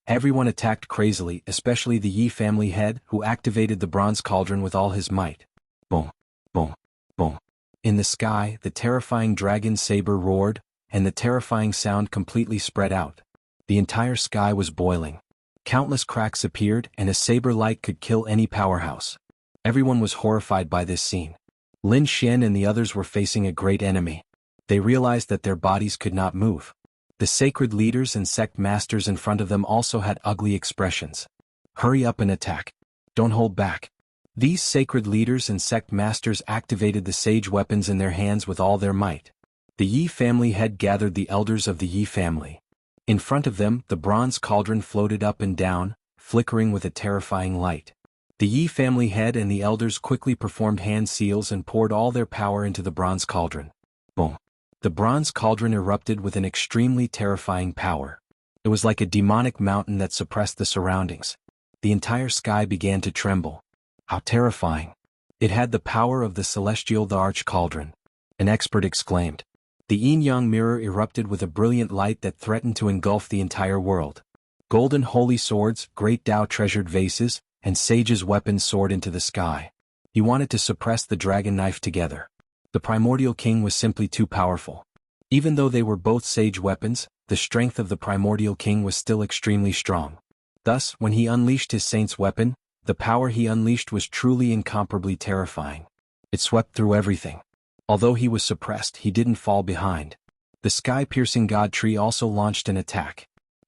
[SPEAKER 1] Everyone attacked crazily, especially the Yi family head, who activated the bronze cauldron with all his might. Boom, boom, boom. In the sky, the terrifying dragon saber roared, and the terrifying sound completely spread out. The entire sky was boiling. Countless cracks appeared and a saber light could kill any powerhouse. Everyone was horrified by this scene. Lin Xian and the others were facing a great enemy. They realized that their bodies could not move. The sacred leaders and sect masters in front of them also had ugly expressions. Hurry up and attack. Don't hold back. These sacred leaders and sect masters activated the sage weapons in their hands with all their might. The Yi family head gathered the elders of the Yi family. In front of them, the bronze cauldron floated up and down, flickering with a terrifying light. The Yi family head and the elders quickly performed hand seals and poured all their power into the bronze cauldron. Boom! The bronze cauldron erupted with an extremely terrifying power. It was like a demonic mountain that suppressed the surroundings. The entire sky began to tremble. How terrifying! It had the power of the celestial the arch cauldron. An expert exclaimed. The yin-yang mirror erupted with a brilliant light that threatened to engulf the entire world. Golden holy swords, great Tao treasured vases, and sage's weapons soared into the sky. He wanted to suppress the dragon knife together. The primordial king was simply too powerful. Even though they were both sage weapons, the strength of the primordial king was still extremely strong. Thus, when he unleashed his saint's weapon, the power he unleashed was truly incomparably terrifying. It swept through everything. Although he was suppressed, he didn't fall behind. The sky-piercing god tree also launched an attack.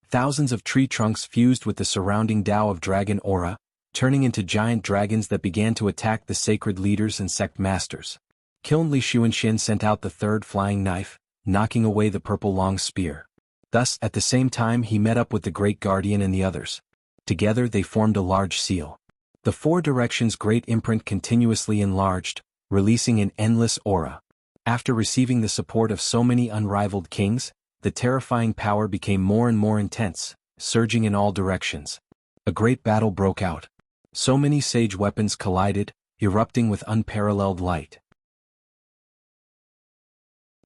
[SPEAKER 1] Thousands of tree trunks fused with the surrounding Tao of dragon aura, turning into giant dragons that began to attack the sacred leaders and sect masters. Kiln Li Xuanxian sent out the third flying knife, knocking away the purple long spear. Thus, at the same time he met up with the great guardian and the others. Together they formed a large seal. The four directions' great imprint continuously enlarged, releasing an endless aura. After receiving the support of so many unrivaled kings, the terrifying power became more and more intense, surging in all directions. A great battle broke out. So many sage weapons collided, erupting with unparalleled light.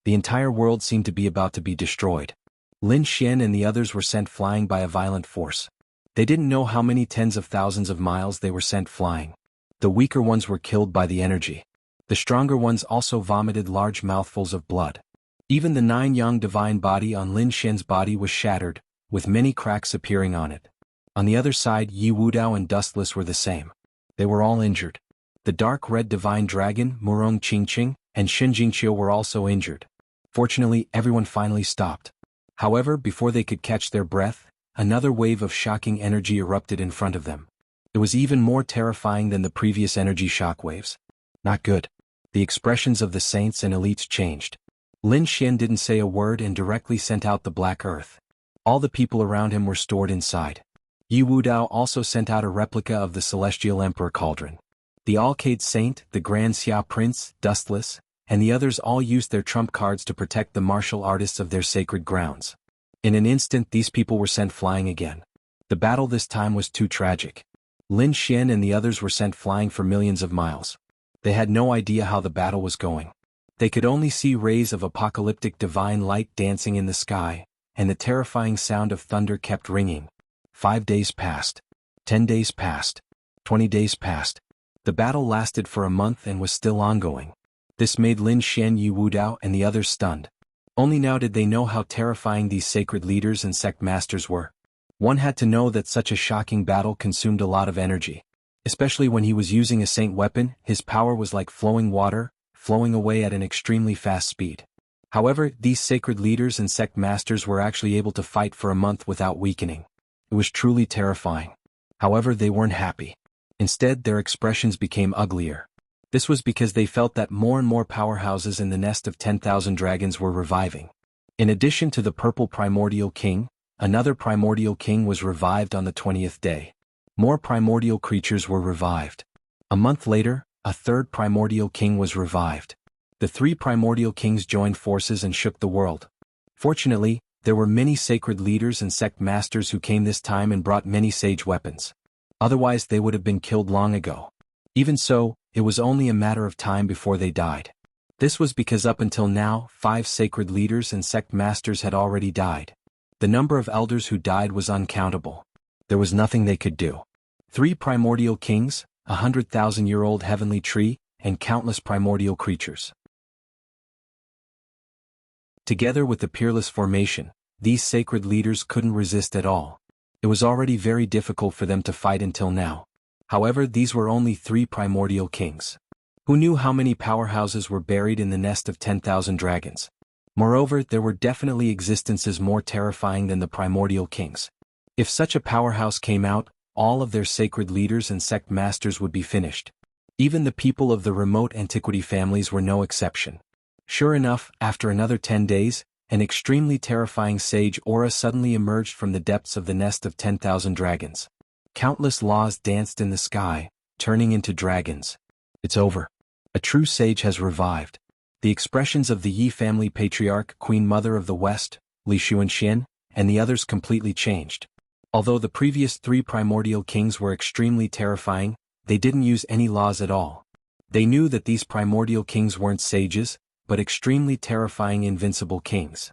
[SPEAKER 1] The entire world seemed to be about to be destroyed. Lin Xian and the others were sent flying by a violent force. They didn't know how many tens of thousands of miles they were sent flying. The weaker ones were killed by the energy. The stronger ones also vomited large mouthfuls of blood. Even the 9-yang divine body on Lin Xian's body was shattered, with many cracks appearing on it. On the other side, Yi Wudao and Dustless were the same. They were all injured. The dark red divine dragon, Murong Qingqing, and Shen Jingqiu were also injured. Fortunately, everyone finally stopped. However, before they could catch their breath, another wave of shocking energy erupted in front of them. It was even more terrifying than the previous energy shock waves. Not good. The expressions of the saints and elites changed. Lin Xian didn't say a word and directly sent out the black earth. All the people around him were stored inside. Yi Wudao also sent out a replica of the celestial emperor cauldron. The Alcade Saint, the Grand Xia Prince, Dustless, and the others all used their trump cards to protect the martial artists of their sacred grounds. In an instant these people were sent flying again. The battle this time was too tragic. Lin Xian and the others were sent flying for millions of miles. They had no idea how the battle was going. They could only see rays of apocalyptic divine light dancing in the sky, and the terrifying sound of thunder kept ringing. 5 days passed. 10 days passed. 20 days passed. The battle lasted for a month and was still ongoing. This made Lin Xian, Yi Wudao, and the others stunned. Only now did they know how terrifying these sacred leaders and sect masters were. One had to know that such a shocking battle consumed a lot of energy. Especially when he was using a saint weapon, his power was like flowing water, flowing away at an extremely fast speed. However, these sacred leaders and sect masters were actually able to fight for a month without weakening. It was truly terrifying. However, they weren't happy. Instead, their expressions became uglier. This was because they felt that more and more powerhouses in the nest of 10,000 dragons were reviving. In addition to the purple primordial king, another primordial king was revived on the 20th day. More primordial creatures were revived. A month later, a third primordial king was revived. The 3 primordial kings joined forces and shook the world. Fortunately, there were many sacred leaders and sect masters who came this time and brought many sage weapons. Otherwise they would have been killed long ago. Even so, it was only a matter of time before they died. This was because up until now, 5 sacred leaders and sect masters had already died. The number of elders who died was uncountable. There was nothing they could do. 3 primordial kings, 100,000-year-old heavenly tree, and countless primordial creatures. Together with the peerless formation, these sacred leaders couldn't resist at all. It was already very difficult for them to fight until now. However, these were only 3 primordial kings. Who knew how many powerhouses were buried in the nest of 10,000 dragons? Moreover, there were definitely existences more terrifying than the primordial kings. If such a powerhouse came out, all of their sacred leaders and sect masters would be finished. Even the people of the remote antiquity families were no exception. Sure enough, after another 10 days, an extremely terrifying sage aura suddenly emerged from the depths of the nest of 10,000 dragons. Countless laws danced in the sky, turning into dragons. It's over. A true sage has revived. The expressions of the Yi family patriarch, Queen Mother of the West, Li Xuanxian, and the others completely changed. Although the previous 3 primordial kings were extremely terrifying, they didn't use any laws at all. They knew that these primordial kings weren't sages, but extremely terrifying invincible kings.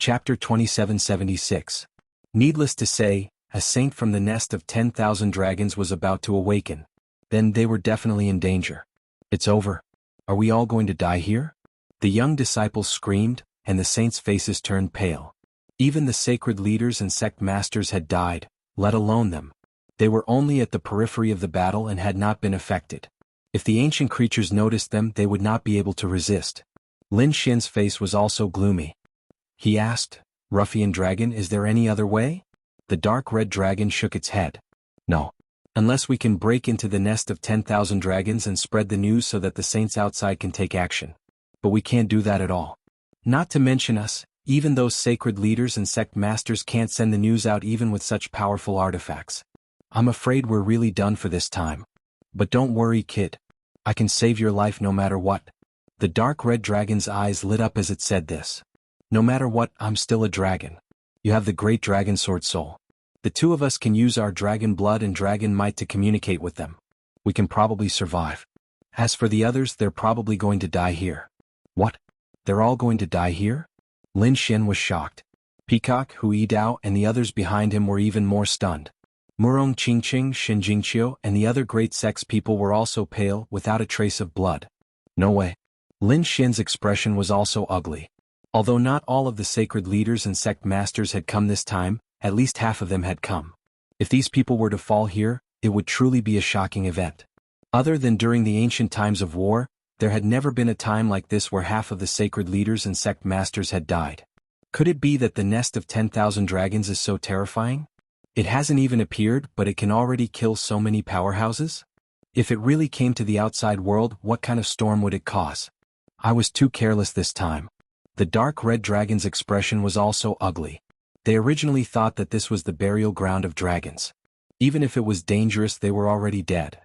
[SPEAKER 1] Chapter 2776. Needless to say, a saint from the nest of 10,000 dragons was about to awaken. Then they were definitely in danger. It's over. Are we all going to die here? The young disciples screamed, and the saints' faces turned pale. Even the sacred leaders and sect masters had died, let alone them. They were only at the periphery of the battle and had not been affected. If the ancient creatures noticed them, they would not be able to resist. Lin Xian's face was also gloomy. He asked, "Ruffian dragon, is there any other way?" The dark red dragon shook its head. "No. Unless we can break into the nest of 10,000 dragons and spread the news so that the saints outside can take action. But we can't do that at all. Not to mention us, even those sacred leaders and sect masters can't send the news out even with such powerful artifacts. I'm afraid we're really done for this time. But don't worry, kid. I can save your life no matter what." The dark red dragon's eyes lit up as it said this. "No matter what, I'm still a dragon. You have the great dragon sword soul. The 2 of us can use our dragon blood and dragon might to communicate with them. We can probably survive. As for the others, they're probably going to die here." "What? They're all going to die here?" Lin Xian was shocked. Peacock, Hu Yidao, and the others behind him were even more stunned. Murong Qingqing, Xin Jingqiu, and the other great sex people were also pale, without a trace of blood. No way. Lin Xian's expression was also ugly. Although not all of the sacred leaders and sect masters had come this time, at least half of them had come. If these people were to fall here, it would truly be a shocking event. Other than during the ancient times of war, there had never been a time like this where half of the sacred leaders and sect masters had died. Could it be that the nest of 10,000 dragons is so terrifying? It hasn't even appeared, but it can already kill so many powerhouses? If it really came to the outside world, what kind of storm would it cause? I was too careless this time. The dark red dragon's expression was also ugly. They originally thought that this was the burial ground of dragons. Even if it was dangerous, they were already dead.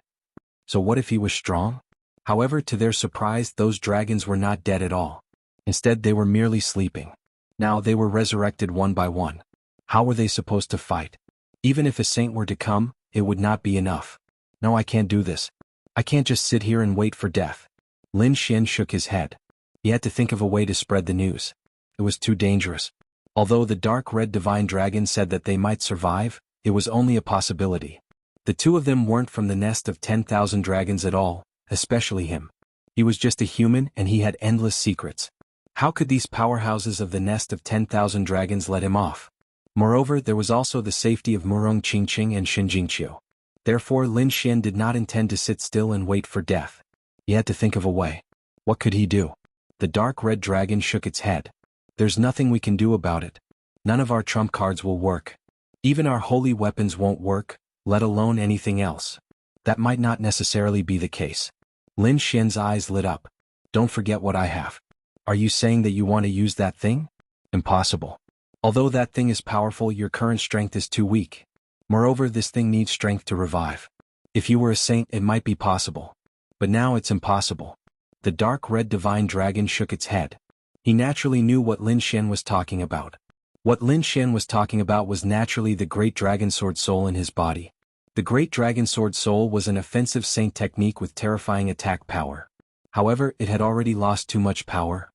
[SPEAKER 1] So what if he was strong? However, to their surprise, those dragons were not dead at all. Instead, they were merely sleeping. Now they were resurrected one by one. How were they supposed to fight? Even if a saint were to come, it would not be enough. No, I can't do this. I can't just sit here and wait for death. Lin Xian shook his head. He had to think of a way to spread the news. It was too dangerous. Although the dark red divine dragon said that they might survive, it was only a possibility. The 2 of them weren't from the nest of 10,000 dragons at all, especially him. He was just a human and he had endless secrets. How could these powerhouses of the nest of 10,000 dragons let him off? Moreover, there was also the safety of Murong Qingqing and Xin Jingqiu. Therefore, Lin Xian did not intend to sit still and wait for death. He had to think of a way. What could he do? The dark red dragon shook its head. There's nothing we can do about it. None of our trump cards will work. Even our holy weapons won't work, let alone anything else. That might not necessarily be the case. Lin Xian's eyes lit up. Don't forget what I have. Are you saying that you want to use that thing? Impossible. Although that thing is powerful, your current strength is too weak. Moreover, this thing needs strength to revive. If you were a saint, it might be possible. But now it's impossible. The dark red divine dragon shook its head. He naturally knew what Lin Xian was talking about. What Lin Xian was talking about was naturally the great dragon sword soul in his body. The great dragon sword soul was an offensive saint technique with terrifying attack power. However, it had already lost too much power.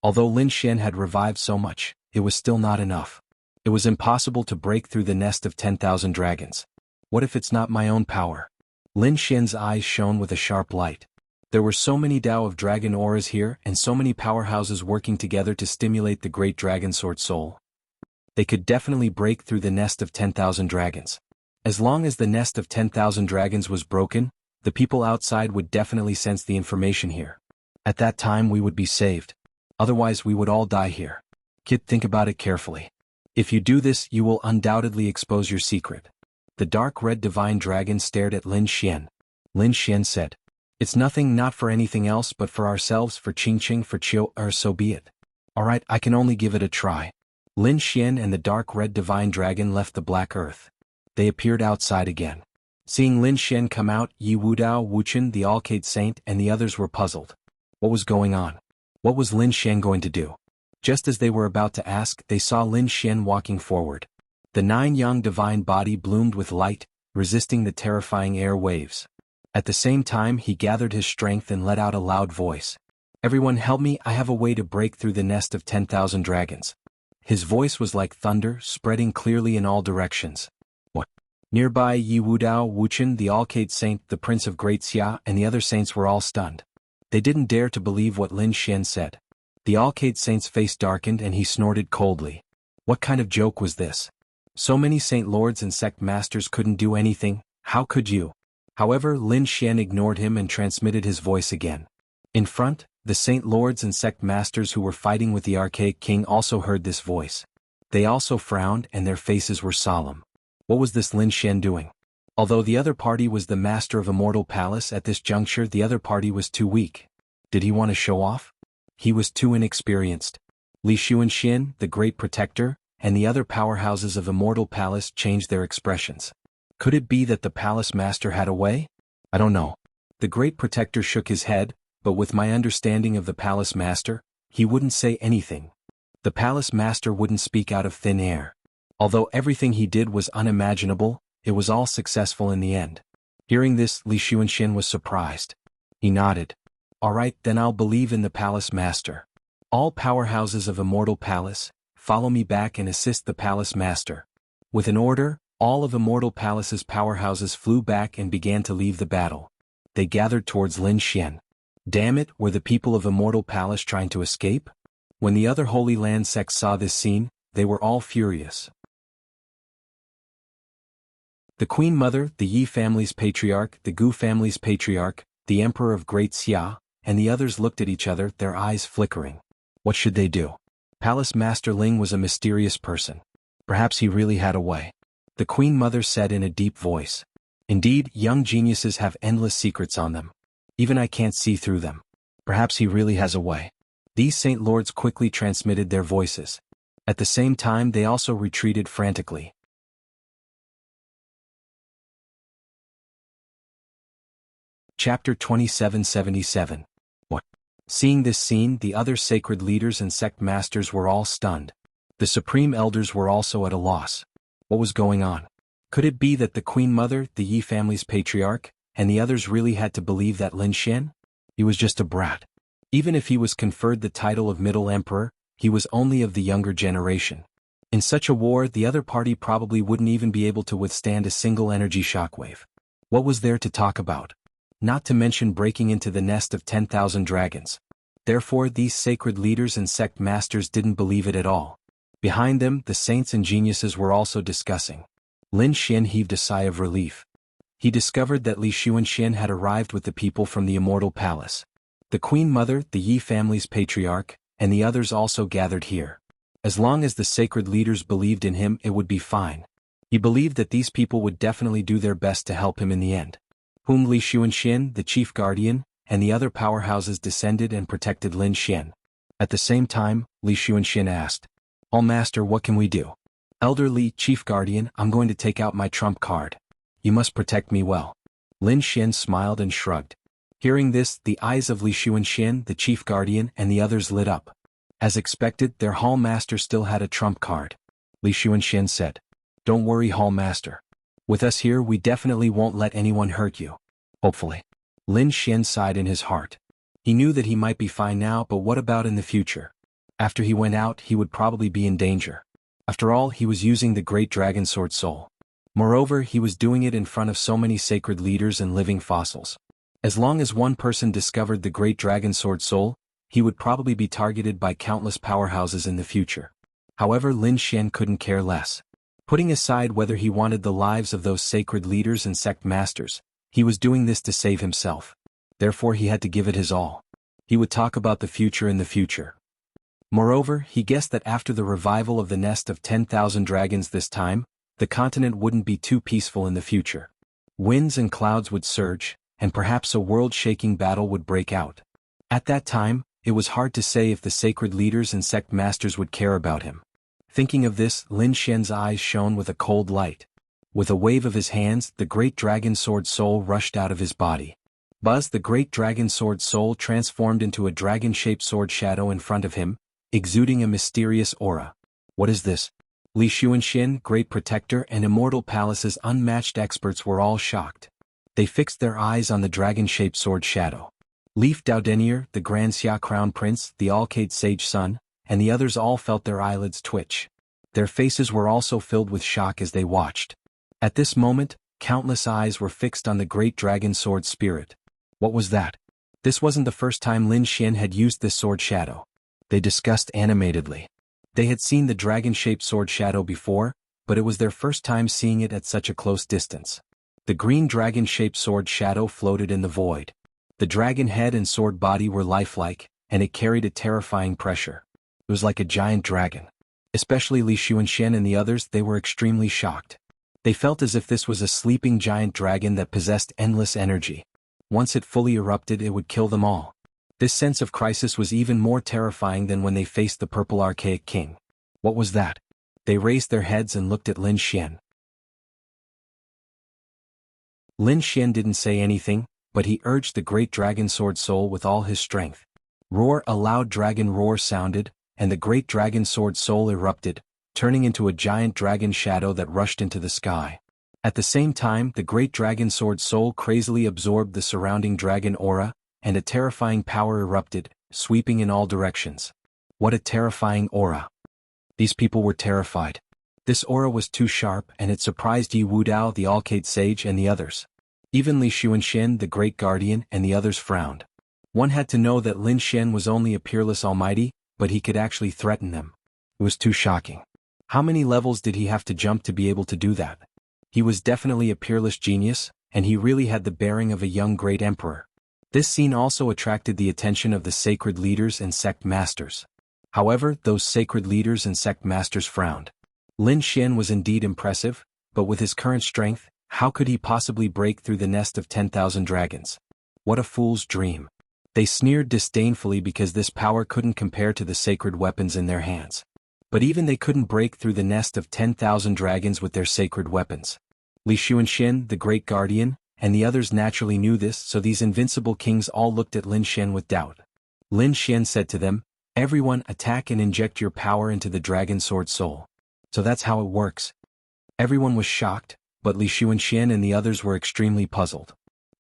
[SPEAKER 1] Although Lin Xian had revived so much, it was still not enough. It was impossible to break through the nest of 10,000 dragons. What if it's not my own power? Lin Xian's eyes shone with a sharp light. There were so many Tao of Dragon auras here and so many powerhouses working together to stimulate the great dragon sword soul. They could definitely break through the nest of 10,000 dragons. As long as the nest of 10,000 dragons was broken, the people outside would definitely sense the information here. At that time we would be saved. Otherwise we would all die here. Kid, think about it carefully. If you do this, you will undoubtedly expose your secret. The dark red divine dragon stared at Lin Xian. Lin Xian said, "It's nothing, not for anything else but for ourselves, for Qingqing, for Qiu, so be it. Alright, I can only give it a try." Lin Xian and the dark red divine dragon left the black earth. They appeared outside again. Seeing Lin Xian come out, Yi Wudao, Wuchen, the Alcade Saint, and the others were puzzled. What was going on? What was Lin Xian going to do? Just as they were about to ask, they saw Lin Xian walking forward. The 9-yang divine body bloomed with light, resisting the terrifying air waves. At the same time, he gathered his strength and let out a loud voice. "Everyone help me, I have a way to break through the nest of 10,000 dragons." His voice was like thunder, spreading clearly in all directions. What? Nearby, Yi Wudao, Wuchen, the Alcade Saint, the Prince of Great Xia, and the other saints were all stunned. They didn't dare to believe what Lin Xian said. The Alcade Saint's face darkened and he snorted coldly. What kind of joke was this? So many Saint Lords and Sect Masters couldn't do anything, how could you? However, Lin Xian ignored him and transmitted his voice again. In front, the Saint Lords and Sect Masters who were fighting with the Archaic King also heard this voice. They also frowned and their faces were solemn. What was this Lin Xian doing? Although the other party was the master of Immortal Palace, at this juncture the other party was too weak. Did he want to show off? He was too inexperienced. Li Xuanxian, the Great Protector, and the other powerhouses of Immortal Palace changed their expressions. Could it be that the Palace Master had a way? I don't know. The Great Protector shook his head, but with my understanding of the Palace Master, he wouldn't say anything. The Palace Master wouldn't speak out of thin air. Although everything he did was unimaginable, it was all successful in the end. Hearing this, Li Xuanxian was surprised. He nodded. Alright, then I'll believe in the Palace Master. All powerhouses of Immortal Palace, follow me back and assist the Palace Master. With an order, all of Immortal Palace's powerhouses flew back and began to leave the battle. They gathered towards Lin Xian. Damn it, were the people of Immortal Palace trying to escape? When the other Holy Land sects saw this scene, they were all furious. The Queen Mother, the Yi family's patriarch, the Gu family's patriarch, the Emperor of Great Xia, and the others looked at each other, their eyes flickering. What should they do? Palace Master Ling was a mysterious person. Perhaps he really had a way. The Queen Mother said in a deep voice. Indeed, young geniuses have endless secrets on them. Even I can't see through them. Perhaps he really has a way. These Saint Lords quickly transmitted their voices. At the same time they also retreated frantically. Chapter 2777. What? Seeing this scene, the other sacred leaders and sect masters were all stunned. The supreme elders were also at a loss. What was going on? Could it be that the Queen Mother, the Yi family's patriarch, and the others really had to believe that Lin Xian? He was just a brat. Even if he was conferred the title of Middle Emperor, he was only of the younger generation. In such a war, the other party probably wouldn't even be able to withstand a single energy shockwave. What was there to talk about? Not to mention breaking into the nest of 10,000 dragons. Therefore, these sacred leaders and sect masters didn't believe it at all. Behind them, the saints and geniuses were also discussing. Lin Xian heaved a sigh of relief. He discovered that Li Xuanxian had arrived with the people from the Immortal Palace. The Queen Mother, the Yi family's patriarch, and the others also gathered here. As long as the sacred leaders believed in him, it would be fine. He believed that these people would definitely do their best to help him in the end. Whom Li Xuanxian, the chief guardian, and the other powerhouses descended and protected Lin Xian. At the same time, Li Xuanxian asked, "All Master, what can we do?" "Elder Li, chief guardian, I'm going to take out my trump card. You must protect me well." Lin Xian smiled and shrugged. Hearing this, the eyes of Li Xuanxian, the chief guardian, and the others lit up. As expected, their Hall Master still had a trump card. Li Xuanxian said, "Don't worry, Hall Master. With us here, we definitely won't let anyone hurt you. Hopefully." Lin Xian sighed in his heart. He knew that he might be fine now, but what about in the future? After he went out, he would probably be in danger. After all, he was using the Great Dragon Sword Soul. Moreover, he was doing it in front of so many sacred leaders and living fossils. As long as one person discovered the great dragon sword soul, he would probably be targeted by countless powerhouses in the future. However, Lin Xian couldn't care less. Putting aside whether he wanted the lives of those sacred leaders and sect masters, he was doing this to save himself. Therefore he had to give it his all. He would talk about the future in the future. Moreover, he guessed that after the revival of the nest of 10,000 dragons this time, the continent wouldn't be too peaceful in the future. Winds and clouds would surge, and perhaps a world-shaking battle would break out. At that time, it was hard to say if the sacred leaders and sect masters would care about him. Thinking of this, Lin Xian's eyes shone with a cold light. With a wave of his hands, the great dragon sword soul rushed out of his body. Buzz, the great dragon sword soul transformed into a dragon-shaped sword shadow in front of him, exuding a mysterious aura. What is this? Li Xuanxin, Great Protector and Immortal Palace's unmatched experts were all shocked. They fixed their eyes on the dragon-shaped sword shadow. Leaf Daodenier, the Grand Xia Crown Prince, the Alcade Sage Sun, and the others all felt their eyelids twitch. Their faces were also filled with shock as they watched. At this moment, countless eyes were fixed on the great dragon sword spirit. What was that? This wasn't the first time Lin Xian had used this sword shadow. They discussed animatedly. They had seen the dragon-shaped sword shadow before, but it was their first time seeing it at such a close distance. The green dragon-shaped sword shadow floated in the void. The dragon head and sword body were lifelike, and it carried a terrifying pressure. It was like a giant dragon. Especially Li Xuanxian and the others, they were extremely shocked. They felt as if this was a sleeping giant dragon that possessed endless energy. Once it fully erupted, it would kill them all. This sense of crisis was even more terrifying than when they faced the purple archaic king. What was that? They raised their heads and looked at Lin Xian. Lin Xian didn't say anything, but he urged the great dragon sword soul with all his strength. Roar! A loud dragon roar sounded, and the great dragon sword soul erupted, turning into a giant dragon shadow that rushed into the sky. At the same time, the great dragon sword soul crazily absorbed the surrounding dragon aura, and a terrifying power erupted, sweeping in all directions. What a terrifying aura! These people were terrified. This aura was too sharp, and it surprised Yi Wudao, the Alcade Sage, and the others. Even Li Xuanxin, the Great Guardian, and the others frowned. One had to know that Lin Xian was only a peerless almighty, but he could actually threaten them. It was too shocking. How many levels did he have to jump to be able to do that? He was definitely a peerless genius, and he really had the bearing of a young great emperor. This scene also attracted the attention of the sacred leaders and sect masters. However, those sacred leaders and sect masters frowned. Lin Xian was indeed impressive, but with his current strength, how could he possibly break through the nest of 10,000 dragons? What a fool's dream. They sneered disdainfully because this power couldn't compare to the sacred weapons in their hands. But even they couldn't break through the nest of 10,000 dragons with their sacred weapons. Li Xuanxin, the Great Guardian, and the others naturally knew this, so these invincible kings all looked at Lin Xian with doubt. Lin Xian said to them, "Everyone attack and inject your power into the dragon sword soul." So that's how it works. Everyone was shocked, but Li Xuanxin and the others were extremely puzzled.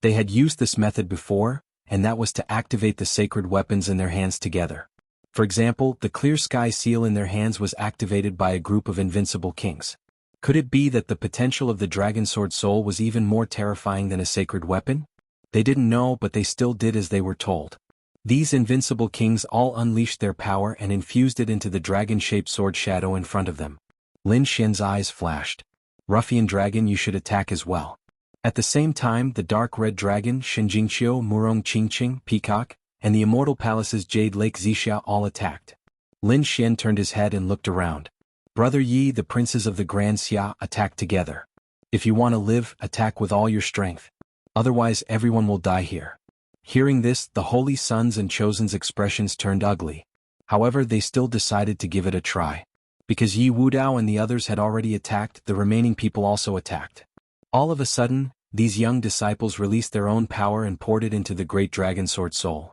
[SPEAKER 1] They had used this method before, and that was to activate the sacred weapons in their hands together. For example, the clear sky seal in their hands was activated by a group of invincible kings. Could it be that the potential of the dragon sword soul was even more terrifying than a sacred weapon? They didn't know, but they still did as they were told. These invincible kings all unleashed their power and infused it into the dragon-shaped sword shadow in front of them. Lin Xian's eyes flashed. "Ruffian dragon, you should attack as well." At the same time, the dark red dragon, Shenjingqiu, Murong Qingqing, Peacock, and the Immortal Palace's Jade Lake Zixia all attacked. Lin Xian turned his head and looked around. Brother Yi, the princes of the Grand Xia, attacked together. If you want to live, attack with all your strength. Otherwise everyone will die here. Hearing this, the holy sons and chosen's expressions turned ugly. However, they still decided to give it a try. Because Yi Wudao and the others had already attacked, the remaining people also attacked. All of a sudden, these young disciples released their own power and poured it into the great dragon sword soul.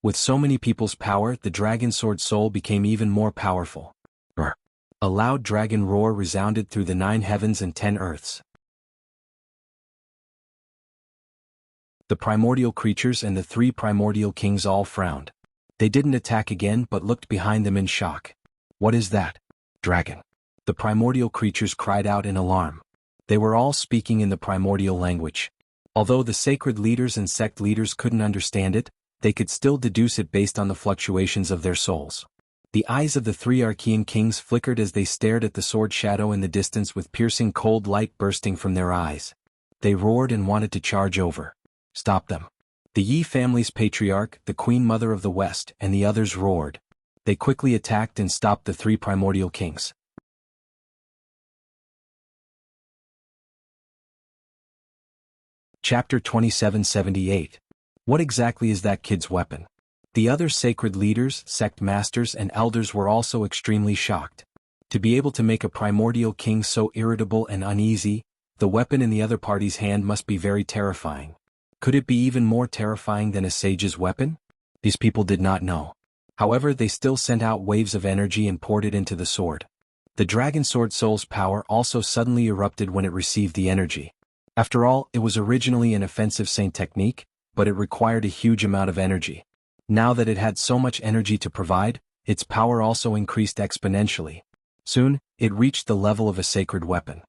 [SPEAKER 1] With so many people's power, the dragon sword soul became even more powerful. A loud dragon roar resounded through the 9 heavens and 10 earths. The primordial creatures and the 3 primordial kings all frowned. They didn't attack again but looked behind them in shock. "What is that? Dragon!" The primordial creatures cried out in alarm. They were all speaking in the primordial language. Although the sacred leaders and sect leaders couldn't understand it, they could still deduce it based on the fluctuations of their souls. The eyes of the three Archean kings flickered as they stared at the sword shadow in the distance with piercing cold light bursting from their eyes. They roared and wanted to charge over. Stop them. The Yi family's patriarch, the Queen Mother of the West, and the others roared. They quickly attacked and stopped the three primordial kings. Chapter 2778. What exactly is that kid's weapon? The other sacred leaders, sect masters, and elders were also extremely shocked. To be able to make a primordial king so irritable and uneasy, the weapon in the other party's hand must be very terrifying. Could it be even more terrifying than a sage's weapon? These people did not know. However, they still sent out waves of energy and poured it into the sword. The dragon sword soul's power also suddenly erupted when it received the energy. After all, it was originally an offensive saint technique, but it required a huge amount of energy. Now that it had so much energy to provide, its power also increased exponentially. Soon, it reached the level of a sacred weapon.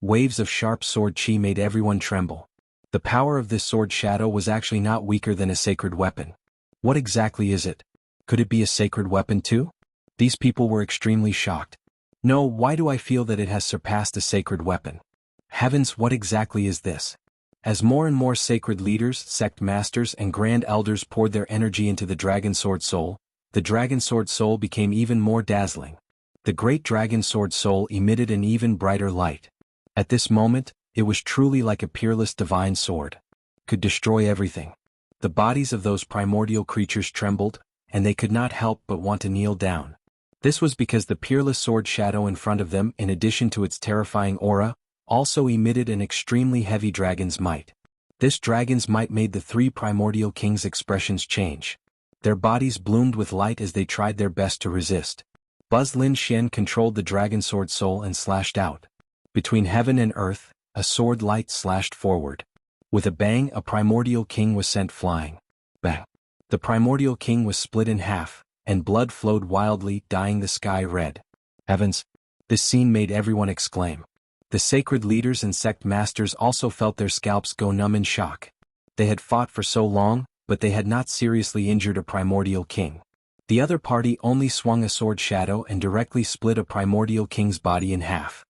[SPEAKER 1] Waves of sharp sword chi made everyone tremble. The power of this sword shadow was actually not weaker than a sacred weapon. What exactly is it? Could it be a sacred weapon too? These people were extremely shocked. No, why do I feel that it has surpassed a sacred weapon? Heavens, what exactly is this? As more and more sacred leaders, sect masters, and grand elders poured their energy into the dragon sword soul, the dragon sword soul became even more dazzling. The great dragon sword soul emitted an even brighter light. At this moment, it was truly like a peerless divine sword. Could destroy everything. The bodies of those primordial creatures trembled, and they could not help but want to kneel down. This was because the peerless sword shadow in front of them, in addition to its terrifying aura, also emitted an extremely heavy dragon's might. This dragon's might made the three primordial kings' expressions change. Their bodies bloomed with light as they tried their best to resist. Buzz Lin Xian controlled the dragon sword soul and slashed out. Between heaven and earth, a sword light slashed forward. With a bang, a primordial king was sent flying. Bang! The primordial king was split in half, and blood flowed wildly, dyeing the sky red. Heavens! This scene made everyone exclaim. The sacred leaders and sect masters also felt their scalps go numb in shock. They had fought for so long, but they had not seriously injured a primordial king. The other party only swung a sword shadow and directly split a primordial king's body in half.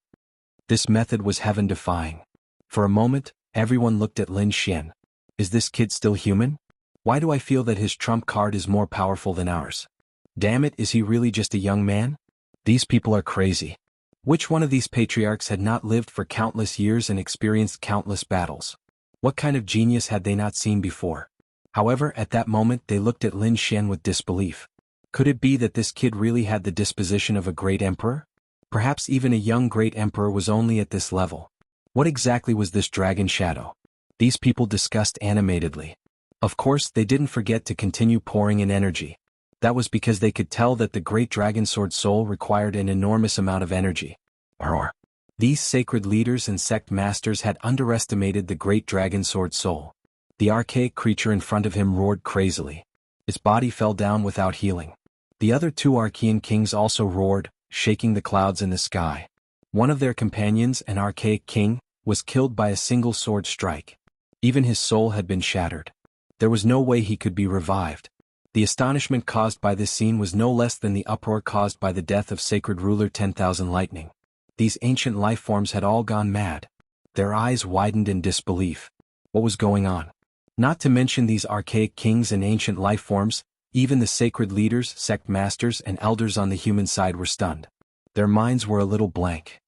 [SPEAKER 1] This method was heaven-defying. For a moment, everyone looked at Lin Xian. Is this kid still human? Why do I feel that his trump card is more powerful than ours? Damn it, is he really just a young man? These people are crazy. Which one of these patriarchs had not lived for countless years and experienced countless battles? What kind of genius had they not seen before? However, at that moment they looked at Lin Xian with disbelief. Could it be that this kid really had the disposition of a great emperor? Perhaps even a young great emperor was only at this level. What exactly was this dragon shadow? These people discussed animatedly. Of course, they didn't forget to continue pouring in energy. That was because they could tell that the great dragon sword soul required an enormous amount of energy. Roar! These sacred leaders and sect masters had underestimated the great dragon sword soul. The archaic creature in front of him roared crazily. Its body fell down without healing. The other two Archean kings also roared, shaking the clouds in the sky. One of their companions, an archaic king, was killed by a single sword strike. Even his soul had been shattered. There was no way he could be revived. The astonishment caused by this scene was no less than the uproar caused by the death of sacred ruler 10,000 Lightning. These ancient life forms had all gone mad. Their eyes widened in disbelief. What was going on? Not to mention these archaic kings and ancient life forms, even the sacred leaders, sect masters, and elders on the human side were stunned. Their minds were a little blank.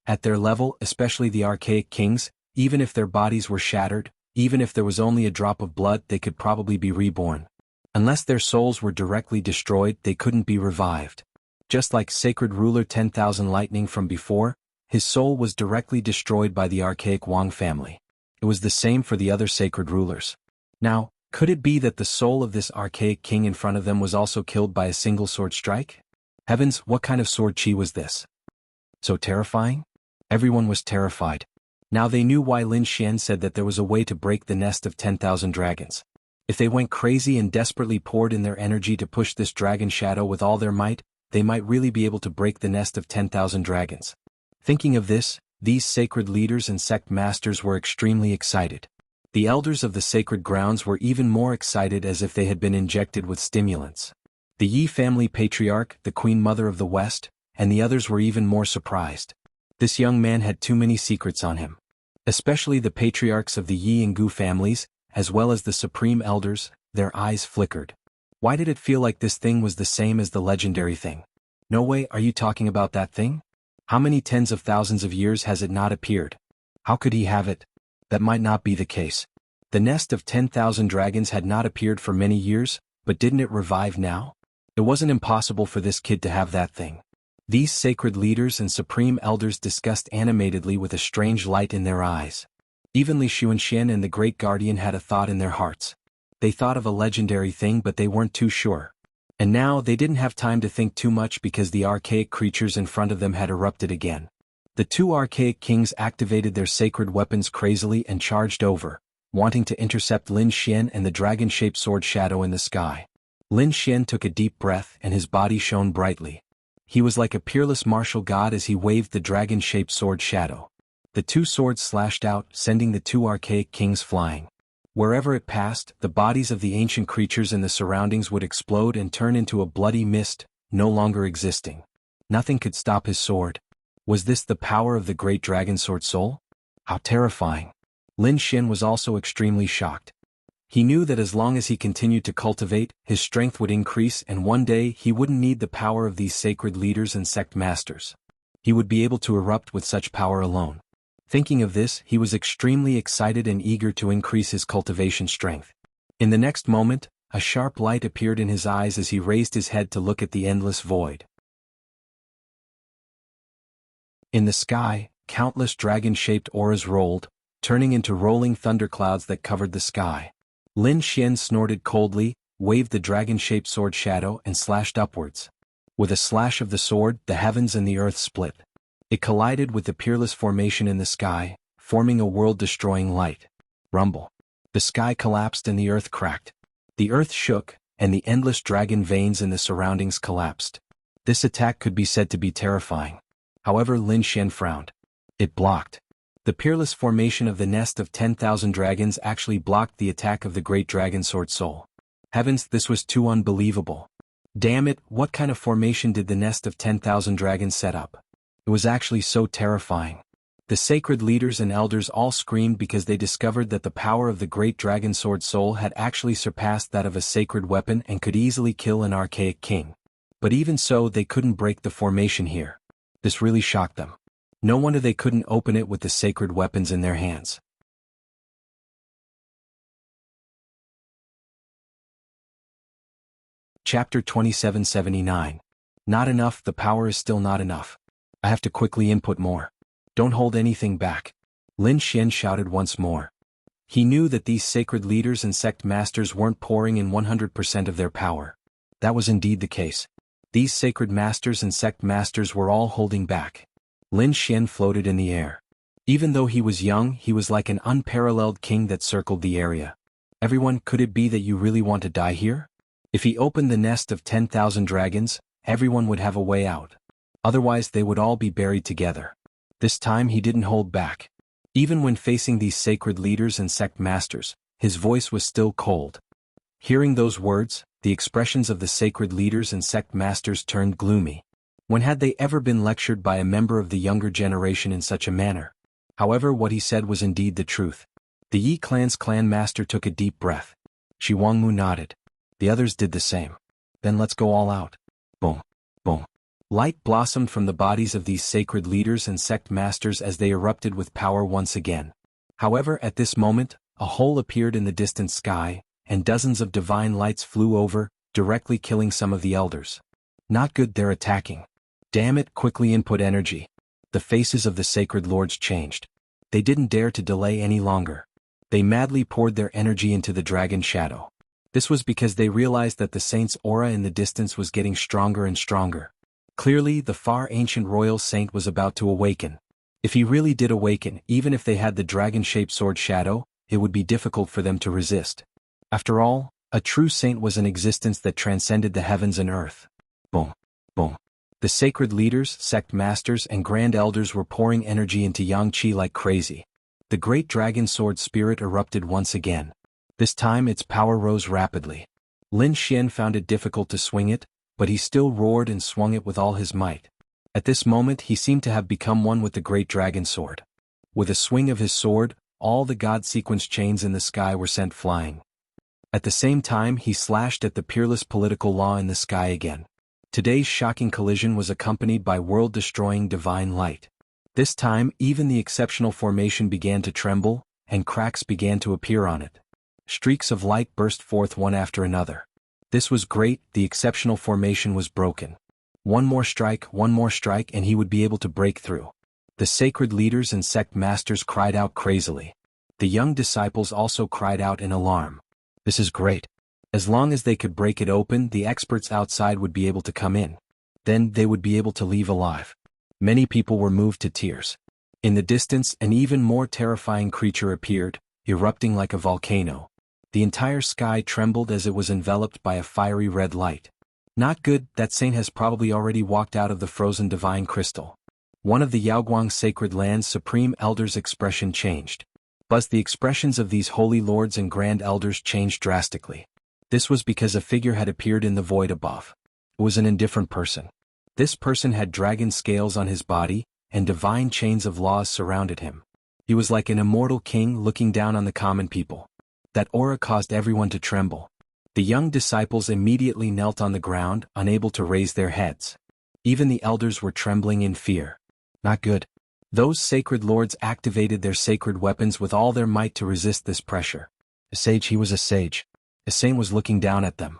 [SPEAKER 1] At their level, especially the archaic kings, even if their bodies were shattered, even if there was only a drop of blood, they could probably be reborn. Unless their souls were directly destroyed, they couldn't be revived. Just like sacred ruler 10,000 Lightning from before, his soul was directly destroyed by the archaic Wang family. It was the same for the other sacred rulers. Now, could it be that the soul of this archaic king in front of them was also killed by a single sword strike? Heavens, what kind of sword chi was this? So terrifying? Everyone was terrified. Now they knew why Lin Xian said that there was a way to break the nest of 10,000 dragons. If they went crazy and desperately poured in their energy to push this dragon shadow with all their might, they might really be able to break the nest of 10,000 dragons. Thinking of this, these sacred leaders and sect masters were extremely excited. The elders of the sacred grounds were even more excited, as if they had been injected with stimulants. The Yi family patriarch, the Queen Mother of the West, and the others were even more surprised. This young man had too many secrets on him. Especially the patriarchs of the Yi and Gu families, as well as the supreme elders, their eyes flickered. Why did it feel like this thing was the same as the legendary thing? No way, are you talking about that thing? How many tens of thousands of years has it not appeared? How could he have it? That might not be the case. The nest of 10,000 dragons had not appeared for many years, but didn't it revive now? It wasn't impossible for this kid to have that thing. These sacred leaders and supreme elders discussed animatedly with a strange light in their eyes. Even Li Xuanxian and the Great Guardian had a thought in their hearts. They thought of a legendary thing, but they weren't too sure. And now they didn't have time to think too much because the archaic creatures in front of them had erupted again. The two archaic kings activated their sacred weapons crazily and charged over, wanting to intercept Lin Xian and the dragon-shaped sword shadow in the sky. Lin Xian took a deep breath and his body shone brightly. He was like a peerless martial god as he waved the dragon-shaped sword shadow. The two swords slashed out, sending the two archaic kings flying. Wherever it passed, the bodies of the ancient creatures in the surroundings would explode and turn into a bloody mist, no longer existing. Nothing could stop his sword. Was this the power of the great dragon sword soul? How terrifying. Lin Xian was also extremely shocked. He knew that as long as he continued to cultivate, his strength would increase, and one day he wouldn't need the power of these sacred leaders and sect masters. He would be able to erupt with such power alone. Thinking of this, he was extremely excited and eager to increase his cultivation strength. In the next moment, a sharp light appeared in his eyes as he raised his head to look at the endless void. In the sky, countless dragon-shaped auras rolled, turning into rolling thunderclouds that covered the sky. Lin Xian snorted coldly, waved the dragon-shaped sword shadow and slashed upwards. With a slash of the sword, the heavens and the earth split. It collided with the peerless formation in the sky, forming a world-destroying light. Rumble. The sky collapsed and the earth cracked. The earth shook, and the endless dragon veins in the surroundings collapsed. This attack could be said to be terrifying. However, Lin Xian frowned. It blocked. The peerless formation of the nest of 10,000 dragons actually blocked the attack of the great dragon sword soul. Heavens, this was too unbelievable. Damn it, what kind of formation did the nest of 10,000 dragons set up? It was actually so terrifying. The sacred leaders and elders all screamed because they discovered that the power of the great dragon sword soul had actually surpassed that of a sacred weapon and could easily kill an archaic king. But even so, they couldn't break the formation here. This really shocked them. No wonder they couldn't open it with the sacred weapons in their hands. Chapter 2779. Not enough, the power is still not enough. I have to quickly input more. Don't hold anything back. Lin Xian shouted once more. He knew that these sacred leaders and sect masters weren't pouring in 100% of their power. That was indeed the case. These sacred masters and sect masters were all holding back. Lin Xian floated in the air. Even though he was young, he was like an unparalleled king that circled the area. Everyone, could it be that you really want to die here? If he opened the nest of 10,000 dragons, everyone would have a way out. Otherwise they would all be buried together. This time he didn't hold back. Even when facing these sacred leaders and sect masters, his voice was still cold. Hearing those words, the expressions of the sacred leaders and sect masters turned gloomy. When had they ever been lectured by a member of the younger generation in such a manner? However, what he said was indeed the truth. The Yi clan's clan master took a deep breath. Jianghu nodded. The others did the same. Then let's go all out. Boom. Boom. Light blossomed from the bodies of these sacred leaders and sect masters as they erupted with power once again. However, at this moment, a hole appeared in the distant sky, and dozens of divine lights flew over, directly killing some of the elders. Not good, they're attacking. Damn it, quickly input energy. The faces of the sacred lords changed. They didn't dare to delay any longer. They madly poured their energy into the dragon shadow. This was because they realized that the saint's aura in the distance was getting stronger and stronger. Clearly, the far ancient royal saint was about to awaken. If he really did awaken, even if they had the dragon-shaped sword shadow, it would be difficult for them to resist. After all, a true saint was an existence that transcended the heavens and earth. Boom. Boom. The sacred leaders, sect masters, and grand elders were pouring energy into Jianghu like crazy. The great dragon sword spirit erupted once again. This time its power rose rapidly. Lin Xian found it difficult to swing it, but he still roared and swung it with all his might. At this moment he seemed to have become one with the great dragon sword. With a swing of his sword, all the god sequence chains in the sky were sent flying. At the same time he slashed at the peerless political law in the sky again. Today's shocking collision was accompanied by world-destroying divine light. This time even the exceptional formation began to tremble, and cracks began to appear on it. Streaks of light burst forth one after another. This was great, the exceptional formation was broken. One more strike, and he would be able to break through. The sacred leaders and sect masters cried out crazily. The young disciples also cried out in alarm. This is great. As long as they could break it open, the experts outside would be able to come in. Then they would be able to leave alive. Many people were moved to tears. In the distance, an even more terrifying creature appeared, erupting like a volcano. The entire sky trembled as it was enveloped by a fiery red light. Not good, that saint has probably already walked out of the frozen divine crystal. One of the Yaoguang sacred land's supreme elders' expression changed. But the expressions of these holy lords and grand elders changed drastically. This was because a figure had appeared in the void above. It was an indifferent person. This person had dragon scales on his body, and divine chains of laws surrounded him. He was like an immortal king looking down on the common people. That aura caused everyone to tremble. The young disciples immediately knelt on the ground, unable to raise their heads. Even the elders were trembling in fear. Not good. Those sacred lords activated their sacred weapons with all their might to resist this pressure. A sage, he was a sage. A saint was looking down at them.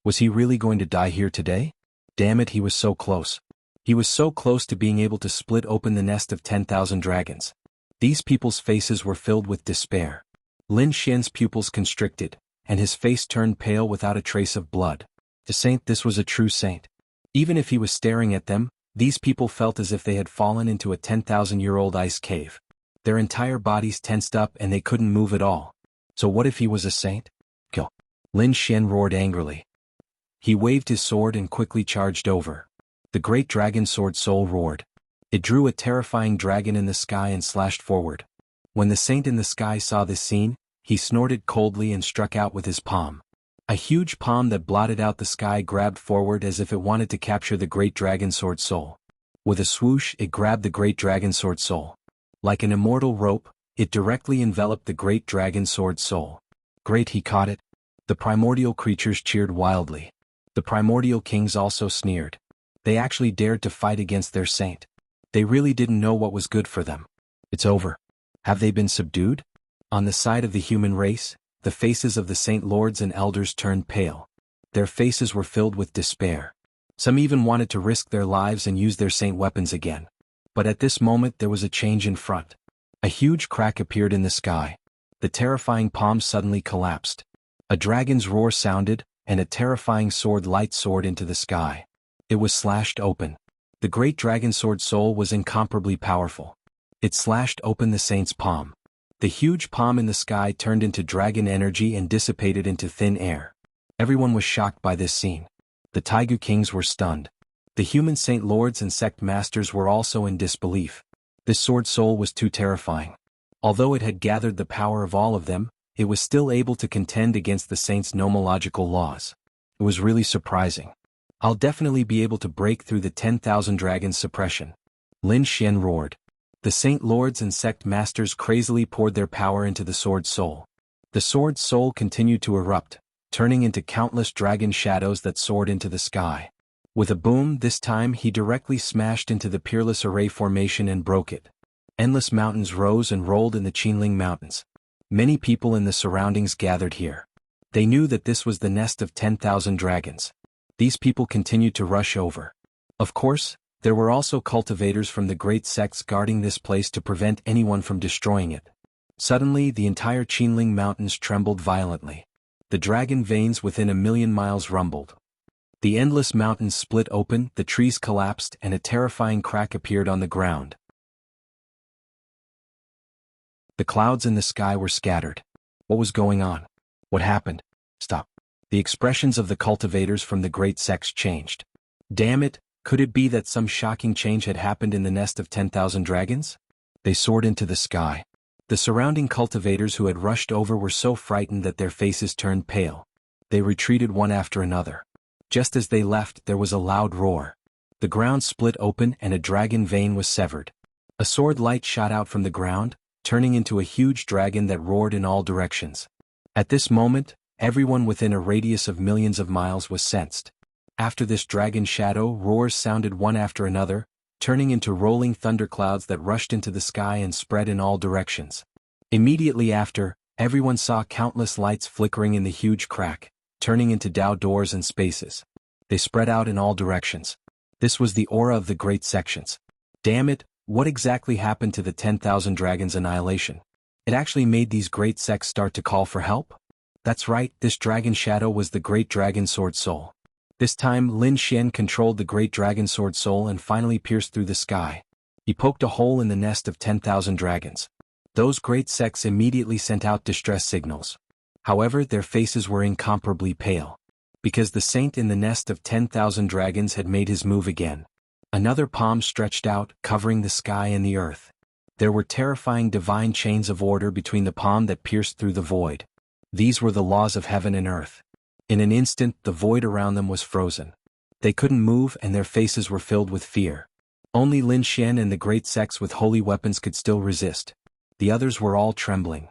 [SPEAKER 1] Was he really going to die here today? Damn it, he was so close. He was so close to being able to split open the nest of 10,000 dragons. These people's faces were filled with despair. Lin Xian's pupils constricted, and his face turned pale without a trace of blood. The saint, this was a true saint. Even if he was staring at them, these people felt as if they had fallen into a 10,000-year-old ice cave. Their entire bodies tensed up and they couldn't move at all. So what if he was a saint? Kill. Lin Xian roared angrily. He waved his sword and quickly charged over. The great dragon sword soul roared. It drew a terrifying dragon in the sky and slashed forward. When the saint in the sky saw this scene, he snorted coldly and struck out with his palm. A huge palm that blotted out the sky grabbed forward as if it wanted to capture the great dragon sword soul. With a swoosh, it grabbed the great dragon sword soul. Like an immortal rope, it directly enveloped the great dragon sword soul. Great, he caught it. The primordial creatures cheered wildly. The primordial kings also sneered. They actually dared to fight against their saint. They really didn't know what was good for them. It's over. Have they been subdued? On the side of the human race, the faces of the saint lords and elders turned pale. Their faces were filled with despair. Some even wanted to risk their lives and use their saint weapons again. But at this moment there was a change in front. A huge crack appeared in the sky. The terrifying palm suddenly collapsed. A dragon's roar sounded, and a terrifying sword light soared into the sky. It was slashed open. The great dragon sword soul was incomparably powerful. It slashed open the saint's palm. The huge palm in the sky turned into dragon energy and dissipated into thin air. Everyone was shocked by this scene. The Taigu kings were stunned. The human saint lords and sect masters were also in disbelief. This sword soul was too terrifying. Although it had gathered the power of all of them, it was still able to contend against the saint's nomological laws. It was really surprising. I'll definitely be able to break through the 10,000 dragons suppression. Lin Xian roared. The saint lords and sect masters crazily poured their power into the sword soul. The sword soul continued to erupt, turning into countless dragon shadows that soared into the sky. With a boom, this time he directly smashed into the peerless array formation and broke it. Endless mountains rose and rolled in the Qinling Mountains. Many people in the surroundings gathered here. They knew that this was the nest of 10,000 dragons. These people continued to rush over. Of course, there were also cultivators from the great sects guarding this place to prevent anyone from destroying it. Suddenly, the entire Qinling Mountains trembled violently. The dragon veins within 1,000,000 miles rumbled. The endless mountains split open, the trees collapsed, and a terrifying crack appeared on the ground. The clouds in the sky were scattered. What was going on? What happened? Stop. The expressions of the cultivators from the great sects changed. Damn it, could it be that some shocking change had happened in the nest of 10,000 dragons? They soared into the sky. The surrounding cultivators who had rushed over were so frightened that their faces turned pale. They retreated one after another. Just as they left, there was a loud roar. The ground split open and a dragon vein was severed. A sword light shot out from the ground, turning into a huge dragon that roared in all directions. At this moment, everyone within a radius of millions of miles was sensed. After this dragon shadow, roars sounded one after another, turning into rolling thunderclouds that rushed into the sky and spread in all directions. Immediately after, everyone saw countless lights flickering in the huge crack, turning into Dao doors and spaces. They spread out in all directions. This was the aura of the great sections. Damn it, what exactly happened to the 10,000 dragons' annihilation? It actually made these great sects start to call for help? That's right, this dragon shadow was the great dragon sword soul. This time Lin Xian controlled the great dragon sword soul and finally pierced through the sky. He poked a hole in the nest of 10,000 dragons. Those great sects immediately sent out distress signals. However, their faces were incomparably pale. Because the saint in the nest of 10,000 dragons had made his move again. Another palm stretched out, covering the sky and the earth. There were terrifying divine chains of order between the palm that pierced through the void. These were the laws of heaven and earth. In an instant, the void around them was frozen. They couldn't move and their faces were filled with fear. Only Lin Xian and the great sects with holy weapons could still resist. The others were all trembling.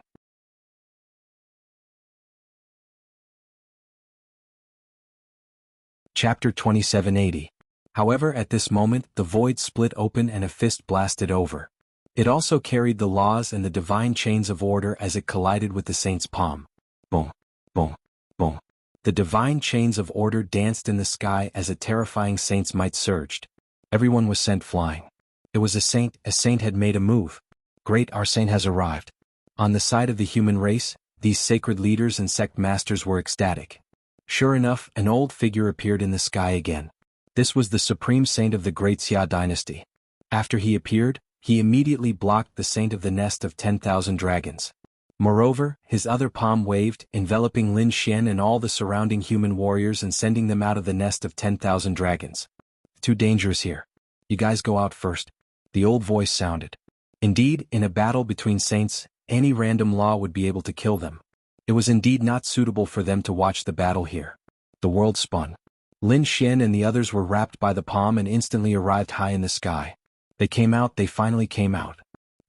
[SPEAKER 1] Chapter 2780. However, at this moment, the void split open and a fist blasted over. It also carried the laws and the divine chains of order as it collided with the saint's palm. Boom, boom, boom. The divine chains of order danced in the sky as a terrifying saint's might surged. Everyone was sent flying. It was a saint had made a move. Great, our saint has arrived. On the side of the human race, these sacred leaders and sect masters were ecstatic. Sure enough, an old figure appeared in the sky again. This was the supreme saint of the great Xia dynasty. After he appeared, he immediately blocked the saint of the nest of 10,000 dragons. Moreover, his other palm waved, enveloping Lin Xian and all the surrounding human warriors and sending them out of the nest of 10,000 dragons. Too dangerous here. You guys go out first. The old voice sounded. Indeed, in a battle between saints, any random law would be able to kill them. It was indeed not suitable for them to watch the battle here. The world spun. Lin Xian and the others were wrapped by the palm and instantly arrived high in the sky. They finally came out.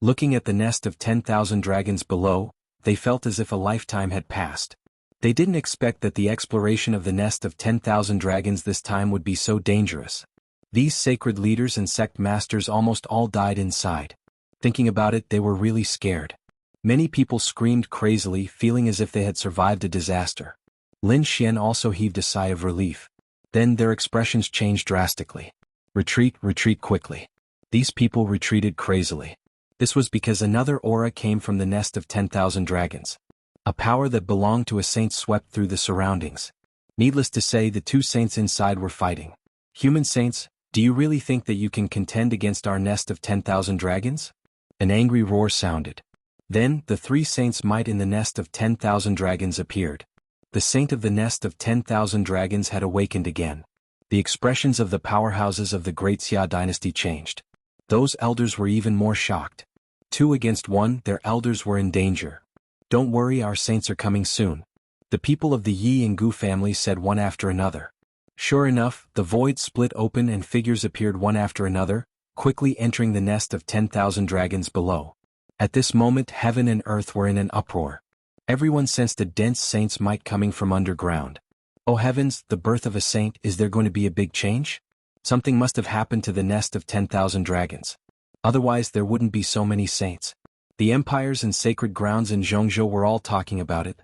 [SPEAKER 1] Looking at the nest of 10,000 dragons below, they felt as if a lifetime had passed. They didn't expect that the exploration of the nest of 10,000 dragons this time would be so dangerous. These sacred leaders and sect masters almost all died inside. Thinking about it, they were really scared. Many people screamed crazily, feeling as if they had survived a disaster. Lin Xian also heaved a sigh of relief. Then their expressions changed drastically. Retreat, retreat quickly. These people retreated crazily. This was because another aura came from the nest of 10,000 dragons. A power that belonged to a saint swept through the surroundings. Needless to say, the two saints inside were fighting. Human saints, do you really think that you can contend against our nest of 10,000 dragons? An angry roar sounded. Then, the three saints might in the nest of 10,000 dragons appeared. The saint of the nest of 10,000 dragons had awakened again. The expressions of the powerhouses of the great Xia dynasty changed. Those elders were even more shocked. 2 against 1, their elders were in danger. Don't worry, our saints are coming soon. The people of the Yi and Gu family said one after another. Sure enough, the void split open and figures appeared one after another, quickly entering the nest of 10,000 dragons below. At this moment, heaven and earth were in an uproar. Everyone sensed a dense saint's might coming from underground. Oh heavens, the birth of a saint, is there going to be a big change? Something must have happened to the nest of 10,000 dragons. Otherwise there wouldn't be so many saints. The empires and sacred grounds in Jianghu were all talking about it.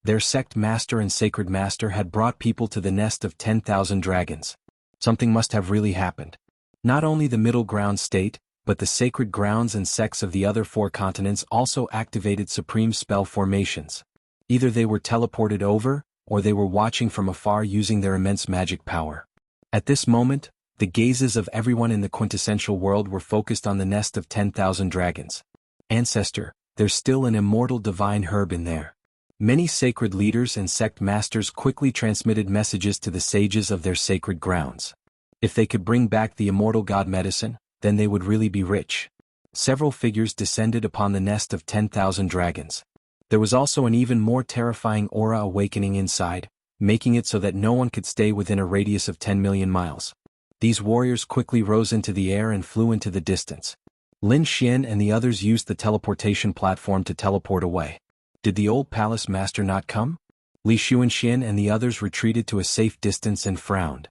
[SPEAKER 1] Their sect master and sacred master had brought people to the nest of 10,000 dragons. Something must have really happened. Not only the middle ground state, but the sacred grounds and sects of the other 4 continents also activated supreme spell formations. Either they were teleported over, or they were watching from afar using their immense magic power. At this moment, the gazes of everyone in the quintessential world were focused on the nest of 10,000 dragons. Ancestor, there's still an immortal divine herb in there. Many sacred leaders and sect masters quickly transmitted messages to the sages of their sacred grounds. If they could bring back the immortal god medicine, then they would really be rich. Several figures descended upon the nest of 10,000 dragons. There was also an even more terrifying aura awakening inside, making it so that no one could stay within a radius of 10 million miles. These warriors quickly rose into the air and flew into the distance. Lin Xian and the others used the teleportation platform to teleport away. Did the old palace master not come? Li Xuanxian and the others retreated to a safe distance and frowned.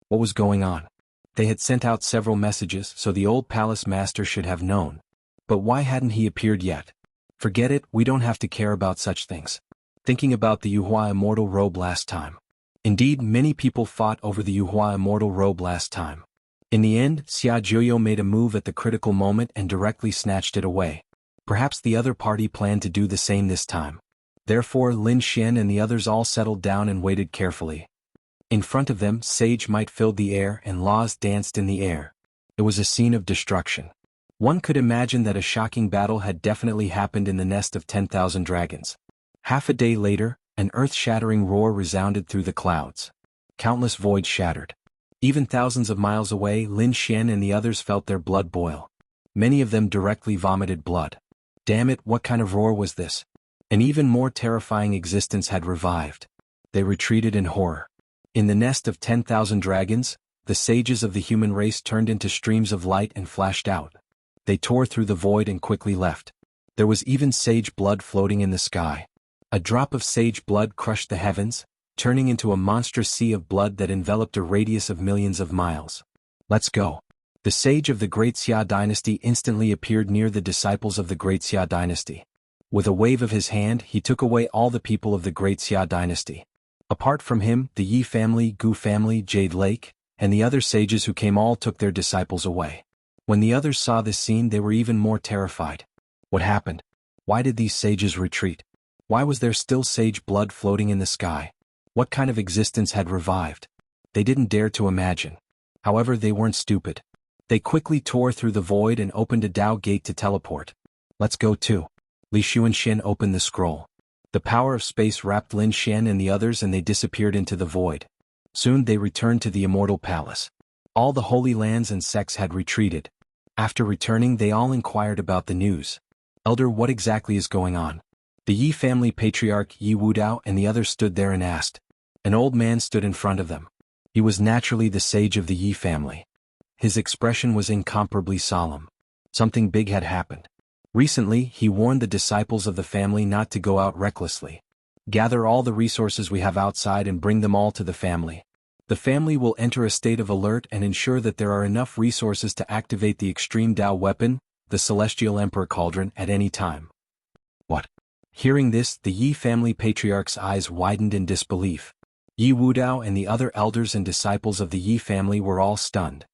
[SPEAKER 1] What was going on? They had sent out several messages, so the old palace master should have known. But why hadn't he appeared yet? Forget it, we don't have to care about such things. Thinking about the Yuhua immortal robe last time. Indeed, many people fought over the Yuhua immortal robe last time. In the end, Xia Zhuyo made a move at the critical moment and directly snatched it away. Perhaps the other party planned to do the same this time. Therefore, Lin Xian and the others all settled down and waited carefully. In front of them, sage might filled the air and laws danced in the air. It was a scene of destruction. One could imagine that a shocking battle had definitely happened in the nest of 10,000 dragons. Half a day later, an earth-shattering roar resounded through the clouds. Countless voids shattered. Even thousands of miles away, Lin Xian and the others felt their blood boil. Many of them directly vomited blood. Damn it, what kind of roar was this? An even more terrifying existence had revived. They retreated in horror. In the nest of 10,000 dragons, the sages of the human race turned into streams of light and flashed out. They tore through the void and quickly left. There was even sage blood floating in the sky. A drop of sage blood crushed the heavens, turning into a monstrous sea of blood that enveloped a radius of millions of miles. Let's go. The sage of the Great Xia dynasty instantly appeared near the disciples of the Great Xia dynasty. With a wave of his hand, he took away all the people of the Great Xia dynasty. Apart from him, the Yi family, Gu family, Jade Lake, and the other sages who came all took their disciples away. When the others saw this scene, they were even more terrified. What happened? Why did these sages retreat? Why was there still sage blood floating in the sky? What kind of existence had revived? They didn't dare to imagine. However, they weren't stupid. They quickly tore through the void and opened a Dao gate to teleport. Let's go too. Li Xuanxian opened the scroll. The power of space wrapped Lin Xian and the others and they disappeared into the void. Soon they returned to the immortal palace. All the holy lands and sects had retreated. After returning, they all inquired about the news. Elder, what exactly is going on? The Yi family patriarch Yi Wudao and the others stood there and asked. An old man stood in front of them. He was naturally the sage of the Yi family. His expression was incomparably solemn. Something big had happened. Recently, he warned the disciples of the family not to go out recklessly. Gather all the resources we have outside and bring them all to the family. The family will enter a state of alert and ensure that there are enough resources to activate the extreme Dao weapon, the Celestial Emperor Cauldron, at any time. What? Hearing this, the Yi family patriarch's eyes widened in disbelief. Yi Wudao and the other elders and disciples of the Yi family were all stunned.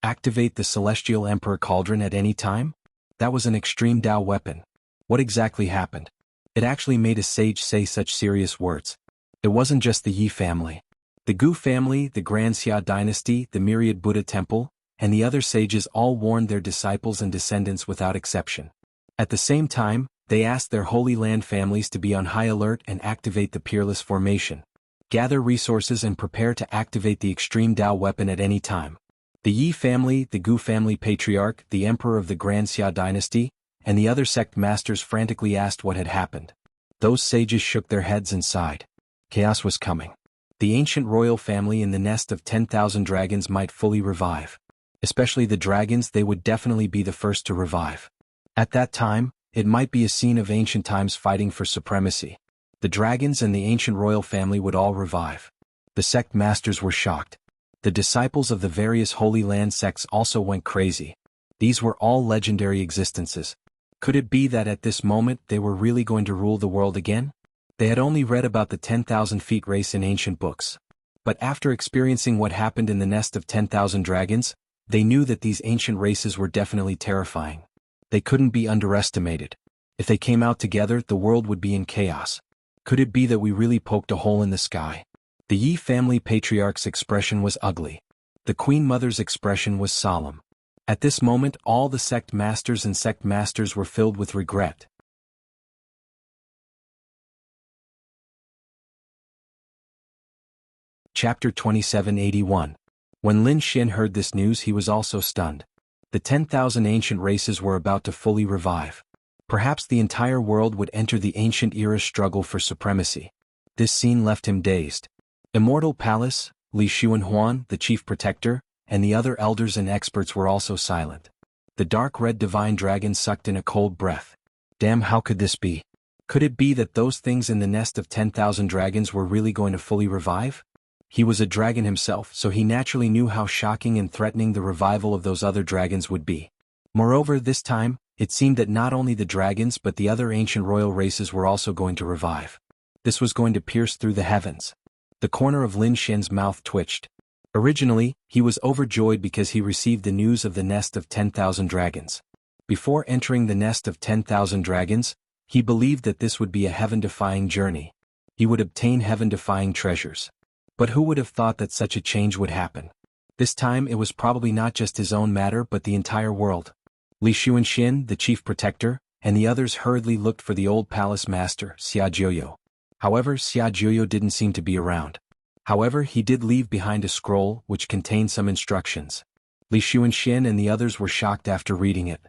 [SPEAKER 1] Activate the Celestial Emperor Cauldron at any time? That was an extreme Dao weapon. What exactly happened? It actually made a sage say such serious words. It wasn't just the Yi family. The Gu family, the Grand Xia dynasty, the Myriad Buddha temple, and the other sages all warned their disciples and descendants without exception. At the same time, they asked their Holy Land families to be on high alert and activate the Peerless Formation. Gather resources and prepare to activate the extreme Dao weapon at any time. The Yi family, the Gu family patriarch, the emperor of the Grand Xia dynasty, and the other sect masters frantically asked what had happened. Those sages shook their heads and sighed. Chaos was coming. The ancient royal family in the nest of 10,000 dragons might fully revive. Especially the dragons, they would definitely be the first to revive. At that time, it might be a scene of ancient times fighting for supremacy. The dragons and the ancient royal family would all revive. The sect masters were shocked. The disciples of the various Holy Land sects also went crazy. These were all legendary existences. Could it be that at this moment they were really going to rule the world again? They had only read about the 10,000 feet race in ancient books. But after experiencing what happened in the nest of 10,000 dragons, they knew that these ancient races were definitely terrifying. They couldn't be underestimated. If they came out together, the world would be in chaos. Could it be that we really poked a hole in the sky? The Yi family patriarch's expression was ugly. The Queen Mother's expression was solemn. At this moment all the sect masters were filled with regret. Chapter 2781. When Lin Xin heard this news he was also stunned. The 10,000 ancient races were about to fully revive. Perhaps the entire world would enter the ancient era struggle for supremacy. This scene left him dazed. Immortal Palace, Li Xuanhuan, the chief protector, and the other elders and experts were also silent. The dark red divine dragon sucked in a cold breath. Damn, how could this be? Could it be that those things in the nest of 10,000 dragons were really going to fully revive? He was a dragon himself, so he naturally knew how shocking and threatening the revival of those other dragons would be. Moreover, this time, it seemed that not only the dragons but the other ancient royal races were also going to revive. This was going to pierce through the heavens. The corner of Lin Xin's mouth twitched. Originally, he was overjoyed because he received the news of the nest of 10,000 dragons. Before entering the nest of 10,000 dragons, he believed that this would be a heaven-defying journey. He would obtain heaven-defying treasures. But who would have thought that such a change would happen? This time it was probably not just his own matter but the entire world. Li Xuanxin, the chief protector, and the others hurriedly looked for the old palace master, Xia Jiuyo. However, Xia Jiuyo didn't seem to be around. However, he did leave behind a scroll which contained some instructions. Li Xuanxin and the others were shocked after reading it.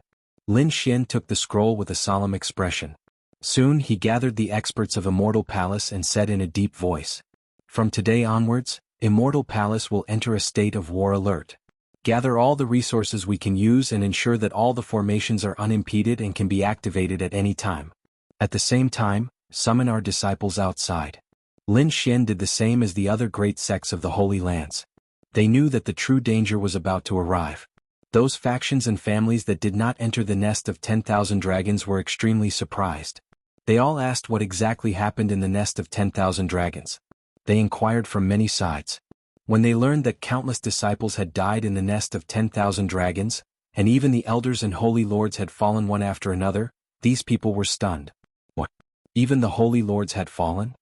[SPEAKER 1] Lin Xin took the scroll with a solemn expression. Soon he gathered the experts of Immortal Palace and said in a deep voice, "From today onwards, Immortal Palace will enter a state of war alert. Gather all the resources we can use and ensure that all the formations are unimpeded and can be activated at any time. At the same time, summon our disciples outside." Lin Xin did the same as the other great sects of the Holy Lands. They knew that the true danger was about to arrive. Those factions and families that did not enter the nest of 10,000 dragons were extremely surprised. They all asked what exactly happened in the nest of 10,000 dragons. They inquired from many sides. When they learned that countless disciples had died in the nest of 10,000 dragons, and even the elders and holy lords had fallen one after another, these people were stunned. What? Even the holy lords had fallen?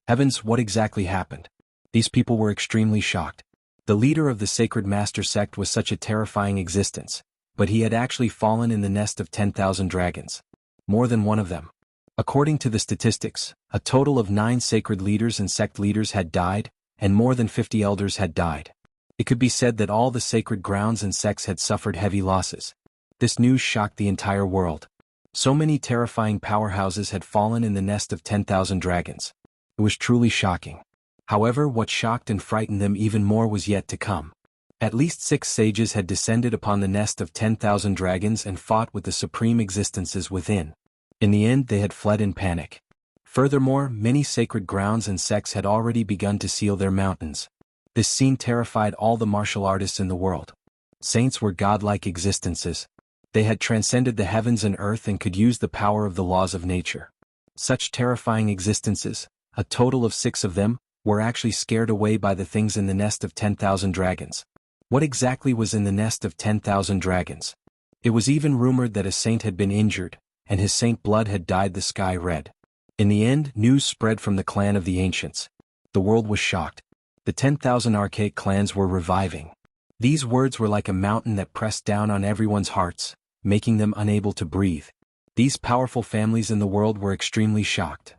[SPEAKER 1] Heavens, what exactly happened? These people were extremely shocked. The leader of the Sacred Master sect was such a terrifying existence, but he had actually fallen in the nest of 10,000 dragons. More than one of them. According to the statistics, a total of 9 sacred leaders and sect leaders had died, and more than 50 elders had died. It could be said that all the sacred grounds and sects had suffered heavy losses. This news shocked the entire world. So many terrifying powerhouses had fallen in the nest of 10,000 dragons. It was truly shocking. However, what shocked and frightened them even more was yet to come. At least 6 sages had descended upon the nest of 10,000 dragons and fought with the supreme existences within. In the end they had fled in panic. Furthermore, many sacred grounds and sects had already begun to seal their mountains. This scene terrified all the martial artists in the world. Saints were godlike existences. They had transcended the heavens and earth and could use the power of the laws of nature. Such terrifying existences, a total of 6 of them, were actually scared away by the things in the nest of 10,000 dragons. What exactly was in the nest of 10,000 dragons? It was even rumored that a saint had been injured, and his saint blood had dyed the sky red. In the end, news spread from the clan of the ancients. The world was shocked. The 10,000 archaic clans were reviving. These words were like a mountain that pressed down on everyone's hearts, making them unable to breathe. These powerful families in the world were extremely shocked.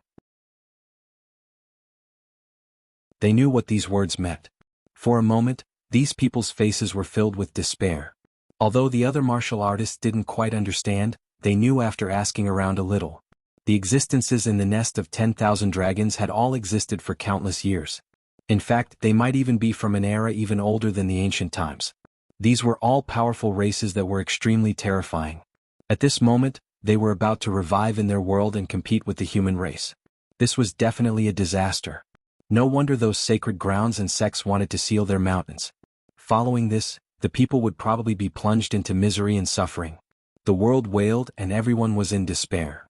[SPEAKER 1] They knew what these words meant. For a moment, these people's faces were filled with despair. Although the other martial artists didn't quite understand, they knew after asking around a little. The existences in the nest of 10,000 dragons had all existed for countless years. In fact, they might even be from an era even older than the ancient times. These were all powerful races that were extremely terrifying. At this moment, they were about to revive in their world and compete with the human race. This was definitely a disaster. No wonder those sacred grounds and sects wanted to seal their mountains. Following this, the people would probably be plunged into misery and suffering. The world wailed and everyone was in despair.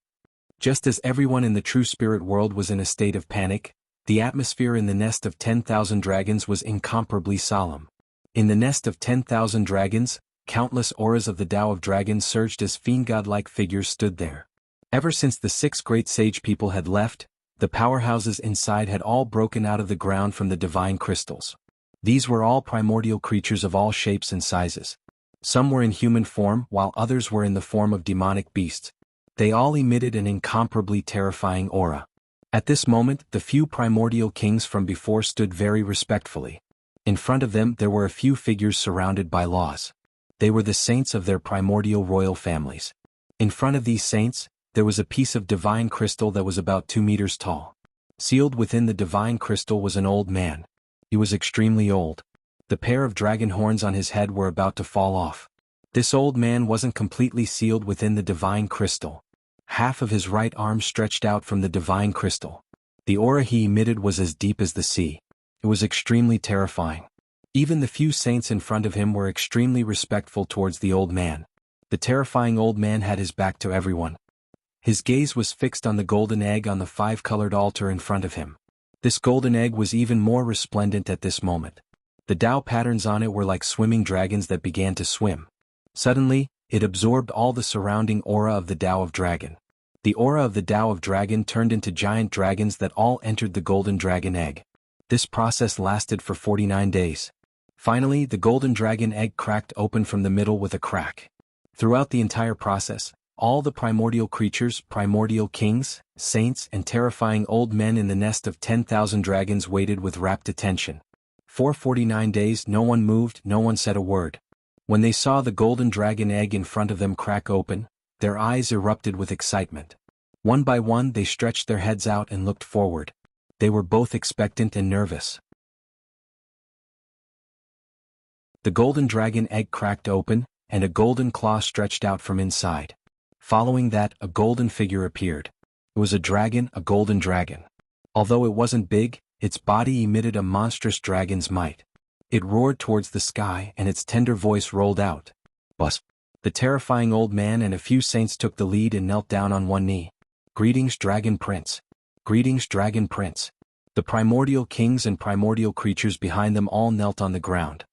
[SPEAKER 1] Just as everyone in the true spirit world was in a state of panic, the atmosphere in the nest of 10,000 dragons was incomparably solemn. In the nest of 10,000 dragons, countless auras of the Tao of Dragons surged as fiend-godlike figures stood there. Ever since the 6 great sage people had left, the powerhouses inside had all broken out of the ground from the divine crystals. These were all primordial creatures of all shapes and sizes. Some were in human form while others were in the form of demonic beasts. They all emitted an incomparably terrifying aura. At this moment, the few primordial kings from before stood very respectfully. In front of them there were a few figures surrounded by laws. They were the saints of their primordial royal families. In front of these saints, there was a piece of divine crystal that was about 2 meters tall. Sealed within the divine crystal was an old man. He was extremely old. The pair of dragon horns on his head were about to fall off. This old man wasn't completely sealed within the divine crystal. Half of his right arm stretched out from the divine crystal. The aura he emitted was as deep as the sea. It was extremely terrifying. Even the few saints in front of him were extremely respectful towards the old man. The terrifying old man had his back to everyone. His gaze was fixed on the golden egg on the 5-colored altar in front of him. This golden egg was even more resplendent at this moment. The Tao patterns on it were like swimming dragons that began to swim. Suddenly, it absorbed all the surrounding aura of the Tao of Dragon. The aura of the Tao of Dragon turned into giant dragons that all entered the golden dragon egg. This process lasted for 49 days. Finally, the golden dragon egg cracked open from the middle with a crack. Throughout the entire process, all the primordial creatures, primordial kings, saints, and terrifying old men in the nest of 10,000 dragons waited with rapt attention. For 49 days no one moved, no one said a word. When they saw the golden dragon egg in front of them crack open, their eyes erupted with excitement. One by one they stretched their heads out and looked forward. They were both expectant and nervous. The golden dragon egg cracked open, and a golden claw stretched out from inside. Following that, a golden figure appeared. It was a dragon, a golden dragon. Although it wasn't big, its body emitted a monstrous dragon's might. It roared towards the sky and its tender voice rolled out. Bus. The terrifying old man and a few saints took the lead and knelt down on one knee. Greetings, Dragon Prince. Greetings, Dragon Prince. The primordial kings and primordial creatures behind them all knelt on the ground.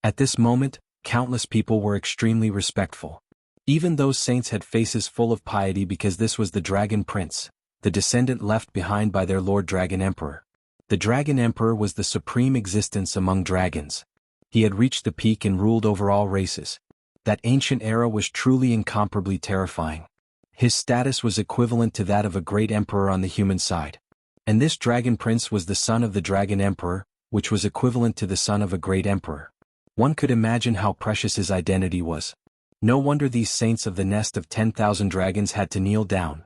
[SPEAKER 1] At this moment, countless people were extremely respectful. Even those saints had faces full of piety because this was the Dragon Prince, the descendant left behind by their Lord Dragon Emperor. The Dragon Emperor was the supreme existence among dragons. He had reached the peak and ruled over all races. That ancient era was truly incomparably terrifying. His status was equivalent to that of a great emperor on the human side. And this Dragon Prince was the son of the Dragon Emperor, which was equivalent to the son of a great emperor. One could imagine how precious his identity was. No wonder these saints of the nest of 10,000 dragons had to kneel down.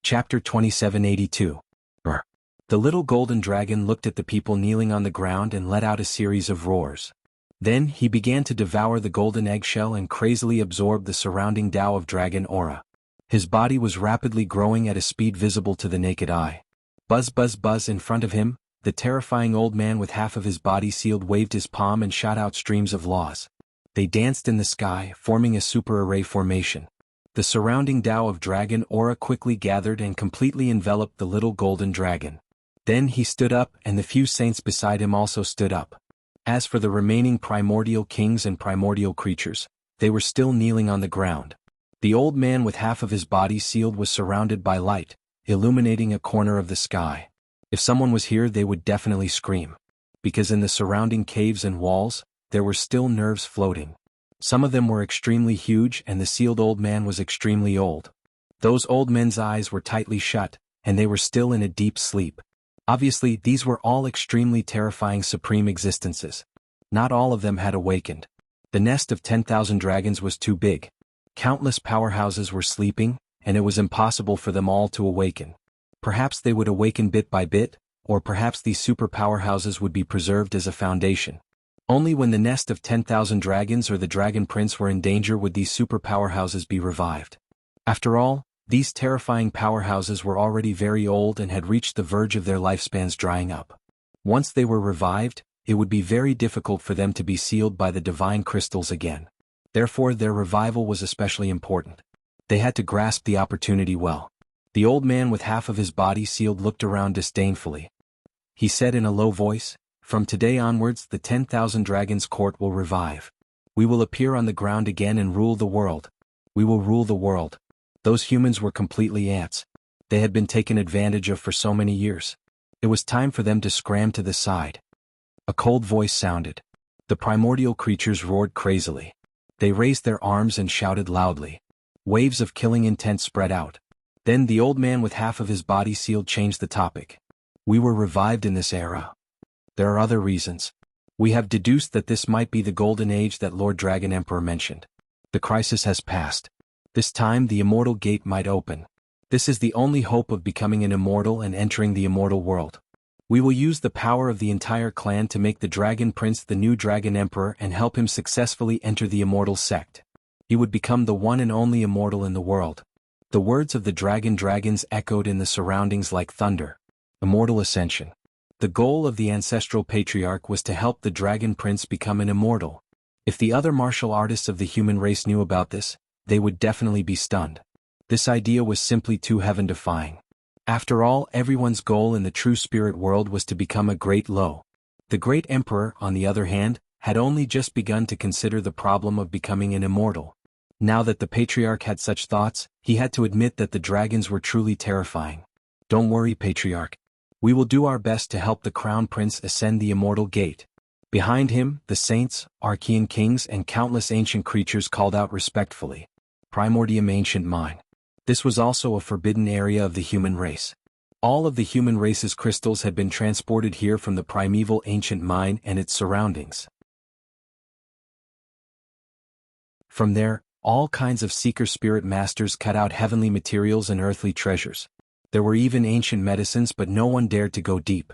[SPEAKER 1] Chapter 2782. The little golden dragon looked at the people kneeling on the ground and let out a series of roars. Then he began to devour the golden eggshell and crazily absorb the surrounding Tao of Dragon aura. His body was rapidly growing at a speed visible to the naked eye. Buzz buzz buzz in front of him, the terrifying old man with half of his body sealed waved his palm and shot out streams of laws. They danced in the sky, forming a super array formation. The surrounding Tao of Dragon aura quickly gathered and completely enveloped the little golden dragon. Then he stood up and the few saints beside him also stood up. As for the remaining primordial kings and primordial creatures, they were still kneeling on the ground. The old man with half of his body sealed was surrounded by light, illuminating a corner of the sky. If someone was here they would definitely scream. Because in the surrounding caves and walls, there were still nerves floating. Some of them were extremely huge and the sealed old man was extremely old. Those old men's eyes were tightly shut, and they were still in a deep sleep. Obviously, these were all extremely terrifying supreme existences. Not all of them had awakened. The nest of 10,000 dragons was too big. Countless powerhouses were sleeping, and it was impossible for them all to awaken. Perhaps they would awaken bit by bit, or perhaps these super powerhouses would be preserved as a foundation. Only when the nest of 10,000 dragons or the Dragon Prince were in danger would these super powerhouses be revived. After all, these terrifying powerhouses were already very old and had reached the verge of their lifespans drying up. Once they were revived, it would be very difficult for them to be sealed by the divine crystals again. Therefore their revival was especially important. They had to grasp the opportunity well. The old man with half of his body sealed looked around disdainfully. He said in a low voice, "From today onwards the 10,000 dragons court will revive. We will appear on the ground again and rule the world. We will rule the world." Those humans were completely ants. They had been taken advantage of for so many years. It was time for them to scram to the side. A cold voice sounded. The primordial creatures roared crazily. They raised their arms and shouted loudly. Waves of killing intent spread out. Then the old man with half of his body sealed changed the topic. We were revived in this era. There are other reasons. We have deduced that this might be the golden age that Lord Dragon Emperor mentioned. The crisis has passed. This time the immortal gate might open. This is the only hope of becoming an immortal and entering the immortal world. We will use the power of the entire clan to make the Dragon Prince the new Dragon Emperor and help him successfully enter the immortal sect. He would become the one and only immortal in the world. The words of the dragons echoed in the surroundings like thunder. Immortal ascension. The goal of the ancestral patriarch was to help the Dragon Prince become an immortal. If the other martial artists of the human race knew about this, they would definitely be stunned. This idea was simply too heaven-defying. After all, everyone's goal in the true spirit world was to become a great Lo. The great emperor, on the other hand, had only just begun to consider the problem of becoming an immortal. Now that the patriarch had such thoughts, he had to admit that the dragons were truly terrifying. Don't worry, patriarch. We will do our best to help the crown prince ascend the immortal gate. Behind him, the saints, Archean kings and countless ancient creatures called out respectfully. Primordium Ancient Mine. This was also a forbidden area of the human race. All of the human race's crystals had been transported here from the primeval ancient mine and its surroundings. From there, all kinds of seeker spirit masters cut out heavenly materials and earthly treasures. There were even ancient medicines, but no one dared to go deep.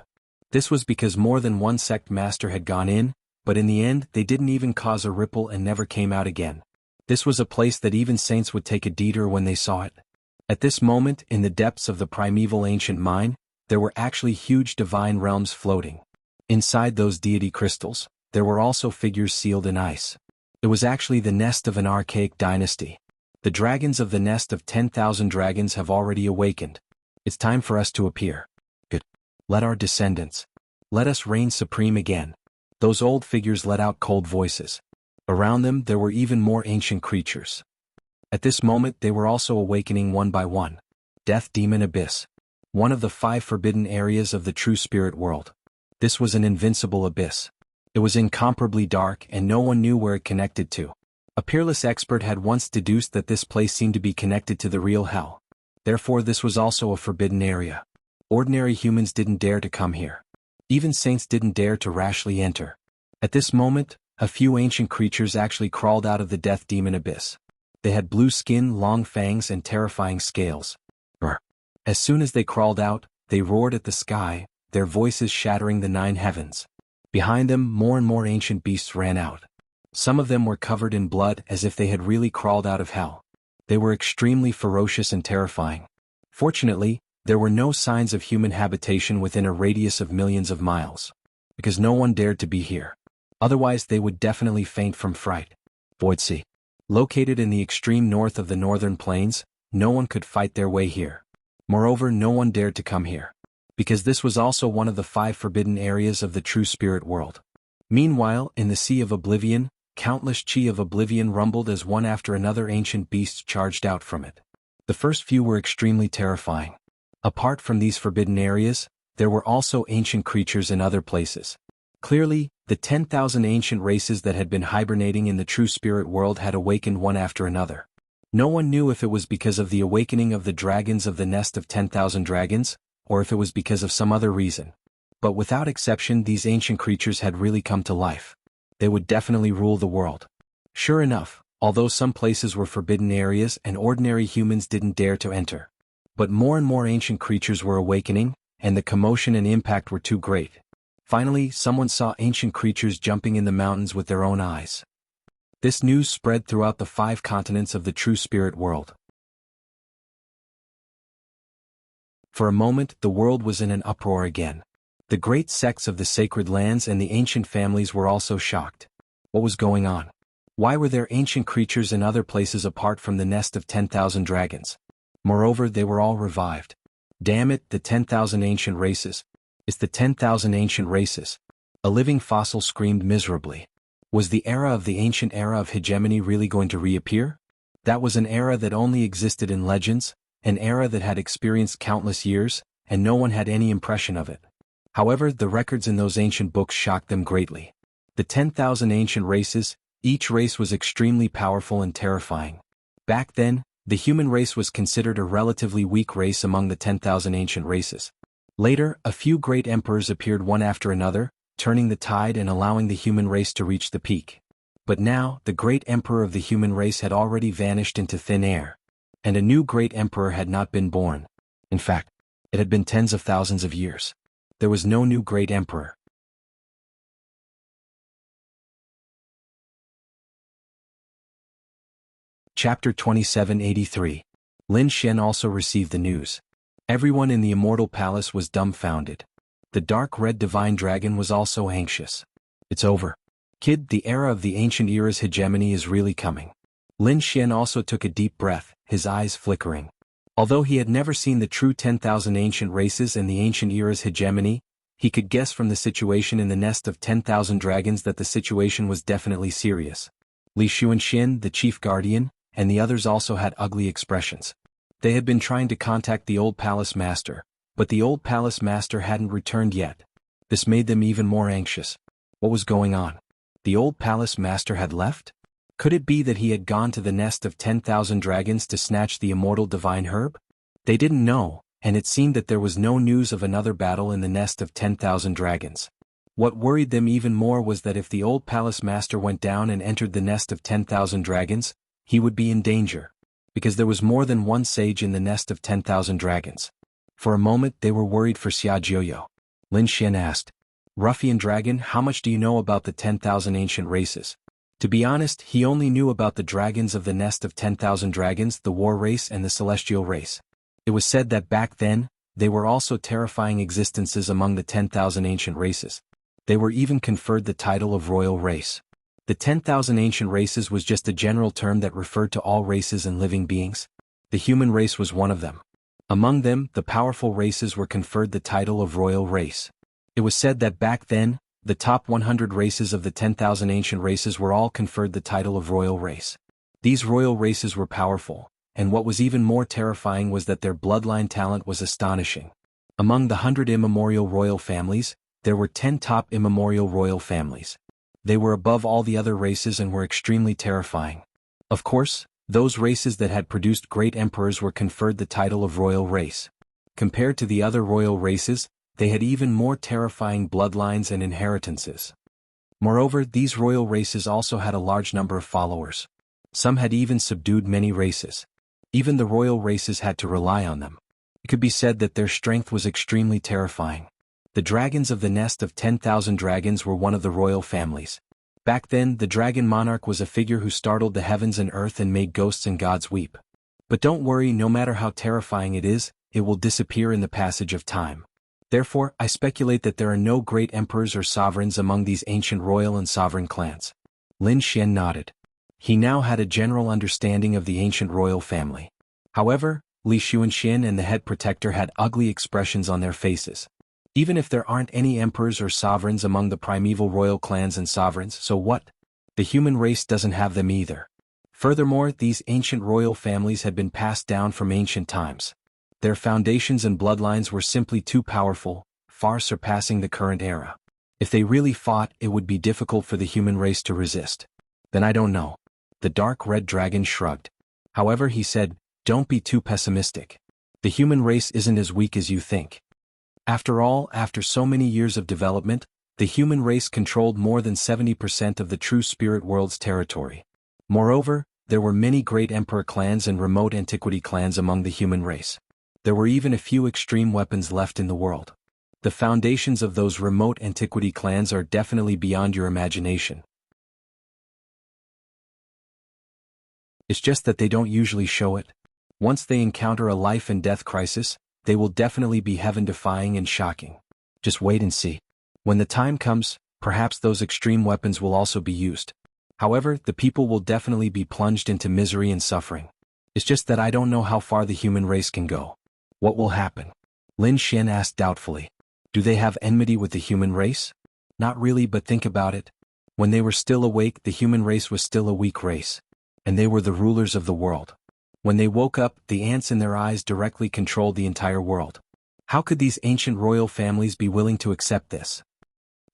[SPEAKER 1] This was because more than one sect master had gone in, but in the end they didn't even cause a ripple and never came out again. This was a place that even saints would take a detour when they saw it. At this moment, in the depths of the primeval ancient mine, there were actually huge divine realms floating. Inside those deity crystals, there were also figures sealed in ice. It was actually the nest of an archaic dynasty. The dragons of the nest of 10,000 dragons have already awakened. It's time for us to appear. Good. Let our descendants. Let us reign supreme again. Those old figures let out cold voices. Around them there were even more ancient creatures. At this moment they were also awakening one by one. Death Demon Abyss. One of the 5 forbidden areas of the true spirit world. This was an invincible abyss. It was incomparably dark and no one knew where it connected to. A peerless expert had once deduced that this place seemed to be connected to the real hell. Therefore this was also a forbidden area. Ordinary humans didn't dare to come here. Even saints didn't dare to rashly enter. At this moment, a few ancient creatures actually crawled out of the Death Demon Abyss. They had blue skin, long fangs and terrifying scales. As soon as they crawled out, they roared at the sky, their voices shattering the 9 heavens. Behind them, more and more ancient beasts ran out. Some of them were covered in blood as if they had really crawled out of hell. They were extremely ferocious and terrifying. Fortunately, there were no signs of human habitation within a radius of millions of miles. Because no one dared to be here. Otherwise they would definitely faint from fright. Wuxia. Located in the extreme north of the northern plains, no one could fight their way here. Moreover, no one dared to come here. Because this was also one of the 5 forbidden areas of the true spirit world. Meanwhile, in the Sea of Oblivion, countless chi of oblivion rumbled as one after another ancient beasts charged out from it. The first few were extremely terrifying. Apart from these forbidden areas, there were also ancient creatures in other places. Clearly, the 10,000 ancient races that had been hibernating in the true spirit world had awakened one after another. No one knew if it was because of the awakening of the dragons of the nest of 10,000 dragons, or if it was because of some other reason. But without exception, these ancient creatures had really come to life. They would definitely rule the world. Sure enough, although some places were forbidden areas and ordinary humans didn't dare to enter. But more and more ancient creatures were awakening, and the commotion and impact were too great. Finally, someone saw ancient creatures jumping in the mountains with their own eyes. This news spread throughout the 5 continents of the true spirit world. For a moment, the world was in an uproar again. The great sects of the sacred lands and the ancient families were also shocked. What was going on? Why were there ancient creatures in other places apart from the nest of 10,000 dragons? Moreover, they were all revived. Damn it, the 10,000 ancient races. It's the 10,000 ancient races. A living fossil screamed miserably. Was the era of the ancient era of hegemony really going to reappear? That was an era that only existed in legends, an era that had experienced countless years, and no one had any impression of it. However, the records in those ancient books shocked them greatly. The 10,000 ancient races, each race was extremely powerful and terrifying. Back then, the human race was considered a relatively weak race among the 10,000 ancient races. Later, a few great emperors appeared one after another, turning the tide and allowing the human race to reach the peak. But now, the great emperor of the human race had already vanished into thin air. And a new great emperor had not been born. In fact, it had been tens of thousands of years. There was no new great emperor. Chapter 2783. Lin Xian also received the news. Everyone in the Immortal Palace was dumbfounded. The dark red divine dragon was also anxious. It's over. Kid, the era of the ancient era's hegemony is really coming. Lin Xian also took a deep breath, his eyes flickering. Although he had never seen the true 10,000 ancient races and the ancient era's hegemony, he could guess from the situation in the nest of 10,000 dragons that the situation was definitely serious. Li Xuanxin, the chief guardian, and the others also had ugly expressions. They had been trying to contact the old palace master, but the old palace master hadn't returned yet. This made them even more anxious. What was going on? The old palace master had left? Could it be that he had gone to the nest of 10,000 dragons to snatch the immortal divine herb? They didn't know, and it seemed that there was no news of another battle in the nest of 10,000 dragons. What worried them even more was that if the old palace master went down and entered the nest of 10,000 dragons, he would be in danger. Because there was more than one sage in the nest of 10,000 dragons. For a moment they were worried for Xia Jiuyo. Lin Xian asked, "Ruffian dragon, how much do you know about the 10,000 ancient races?" To be honest, he only knew about the dragons of the nest of 10,000 dragons, the war race and the celestial race. It was said that back then, they were also terrifying existences among the 10,000 ancient races. They were even conferred the title of royal race. The 10,000 ancient races was just a general term that referred to all races and living beings. The human race was one of them. Among them, the powerful races were conferred the title of royal race. It was said that back then, the top 100 races of the 10,000 ancient races were all conferred the title of royal race. These royal races were powerful, and what was even more terrifying was that their bloodline talent was astonishing. Among the 100 immemorial royal families, there were 10 top immemorial royal families. They were above all the other races and were extremely terrifying. Of course, those races that had produced great emperors were conferred the title of royal race. Compared to the other royal races, they had even more terrifying bloodlines and inheritances. Moreover, these royal races also had a large number of followers. Some had even subdued many races. Even the royal races had to rely on them. It could be said that their strength was extremely terrifying. The dragons of the nest of 10,000 dragons were one of the royal families. Back then, the dragon monarch was a figure who startled the heavens and earth and made ghosts and gods weep. But don't worry, no matter how terrifying it is, it will disappear in the passage of time. Therefore, I speculate that there are no great emperors or sovereigns among these ancient royal and sovereign clans. Lin Xian nodded. He now had a general understanding of the ancient royal family. However, Li Xuanxin and the head protector had ugly expressions on their faces. Even if there aren't any emperors or sovereigns among the primeval royal clans and sovereigns, so what? The human race doesn't have them either. Furthermore, these ancient royal families had been passed down from ancient times. Their foundations and bloodlines were simply too powerful, far surpassing the current era. If they really fought, it would be difficult for the human race to resist. Then I don't know. The dark red dragon shrugged. However, he said, "Don't be too pessimistic. The human race isn't as weak as you think. After all, after so many years of development, the human race controlled more than 70% of the true spirit world's territory. Moreover, there were many great emperor clans and remote antiquity clans among the human race. There were even a few extreme weapons left in the world. The foundations of those remote antiquity clans are definitely beyond your imagination. It's just that they don't usually show it. Once they encounter a life and death crisis, they will definitely be heaven-defying and shocking. Just wait and see. When the time comes, perhaps those extreme weapons will also be used. However, the people will definitely be plunged into misery and suffering. It's just that I don't know how far the human race can go. What will happen? Lin Xian asked doubtfully. Do they have enmity with the human race? Not really, but think about it. When they were still awake, the human race was still a weak race. And they were the rulers of the world. When they woke up, the ants in their eyes directly controlled the entire world. How could these ancient royal families be willing to accept this?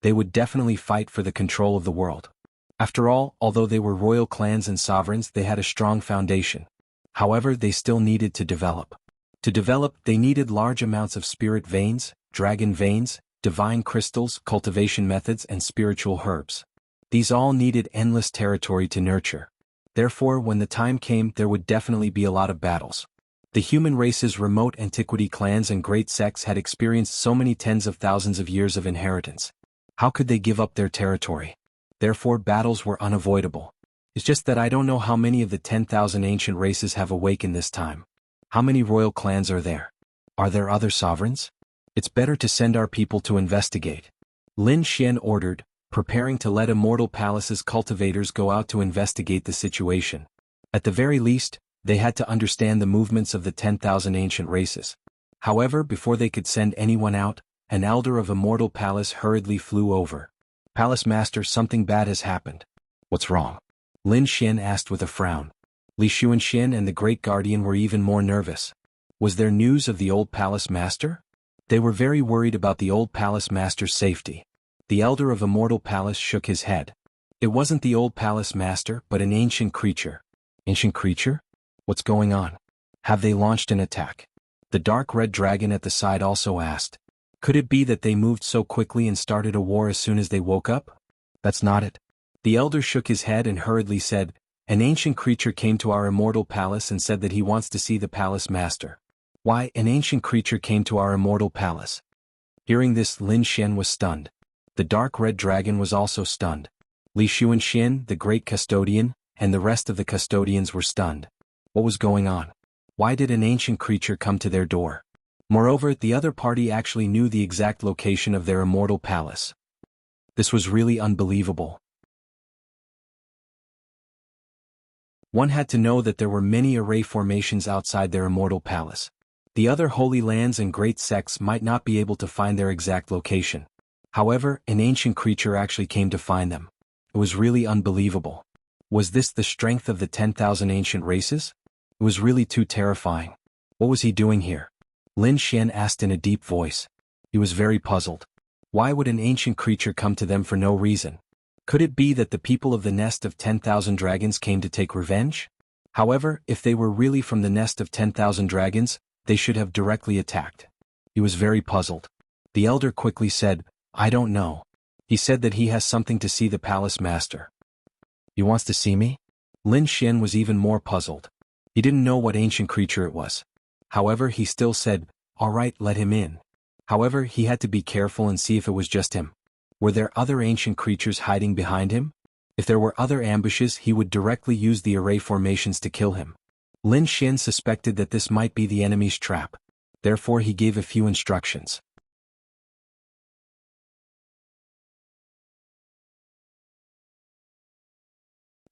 [SPEAKER 1] They would definitely fight for the control of the world. After all, although they were royal clans and sovereigns, they had a strong foundation. However, they still needed to develop. To develop, they needed large amounts of spirit veins, dragon veins, divine crystals, cultivation methods, and spiritual herbs. These all needed endless territory to nurture. Therefore, when the time came, there would definitely be a lot of battles. The human race's remote antiquity clans and great sects had experienced so many tens of thousands of years of inheritance. How could they give up their territory? Therefore, battles were unavoidable. It's just that I don't know how many of the 10,000 ancient races have awakened this time. How many royal clans are there? Are there other sovereigns? It's better to send our people to investigate. Lin Xian ordered, preparing to let Immortal Palace's cultivators go out to investigate the situation. At the very least, they had to understand the movements of the 10,000 ancient races. However, before they could send anyone out, an elder of Immortal Palace hurriedly flew over. "Palace Master, something bad has happened." "What's wrong?" Lin Xian asked with a frown. Li Xuanxian and the Great Guardian were even more nervous. Was there news of the old Palace Master? They were very worried about the old Palace Master's safety. The elder of Immortal Palace shook his head. It wasn't the old Palace Master, but an ancient creature. Ancient creature? What's going on? Have they launched an attack? The dark red dragon at the side also asked. Could it be that they moved so quickly and started a war as soon as they woke up? That's not it. The elder shook his head and hurriedly said, "An ancient creature came to our Immortal Palace and said that he wants to see the Palace Master." Why, an ancient creature came to our Immortal Palace? Hearing this, Lin Xian was stunned. The dark red dragon was also stunned. Li Xuanxian, the great custodian, and the rest of the custodians were stunned. What was going on? Why did an ancient creature come to their door? Moreover, the other party actually knew the exact location of their Immortal Palace. This was really unbelievable. One had to know that there were many array formations outside their Immortal Palace. The other holy lands and great sects might not be able to find their exact location. However, an ancient creature actually came to find them. It was really unbelievable. Was this the strength of the 10,000 ancient races? It was really too terrifying. What was he doing here? Lin Xian asked in a deep voice. He was very puzzled. Why would an ancient creature come to them for no reason? Could it be that the people of the nest of 10,000 dragons came to take revenge? However, if they were really from the nest of 10,000 dragons, they should have directly attacked. He was very puzzled. The elder quickly said, "I don't know. He said that he has something to see the Palace Master." "He wants to see me?" Lin Xian was even more puzzled. He didn't know what ancient creature it was. However, he still said, "All right, let him in." However, he had to be careful and see if it was just him. Were there other ancient creatures hiding behind him? If there were other ambushes, he would directly use the array formations to kill him. Lin Xian suspected that this might be the enemy's trap. Therefore, he gave a few instructions.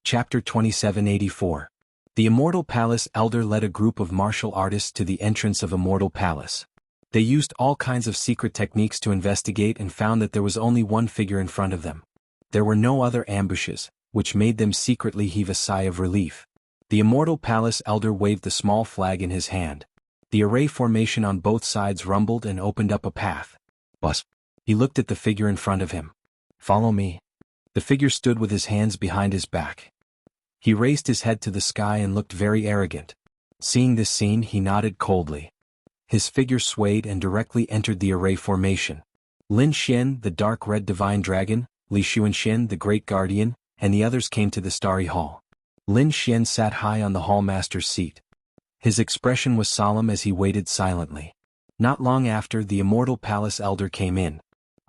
[SPEAKER 1] Chapter 2784. The Immortal Palace elder led a group of martial artists to the entrance of Immortal Palace. They used all kinds of secret techniques to investigate and found that there was only one figure in front of them. There were no other ambushes, which made them secretly heave a sigh of relief. The Immortal Palace elder waved the small flag in his hand. The array formation on both sides rumbled and opened up a path. Bus. He looked at the figure in front of him. "Follow me." The figure stood with his hands behind his back. He raised his head to the sky and looked very arrogant. Seeing this scene, he nodded coldly. His figure swayed and directly entered the array formation. Lin Xian, the dark red divine dragon, Li Xuanxian, the great guardian, and the others came to the starry hall. Lin Xian sat high on the hallmaster's seat. His expression was solemn as he waited silently. Not long after, the Immortal Palace elder came in.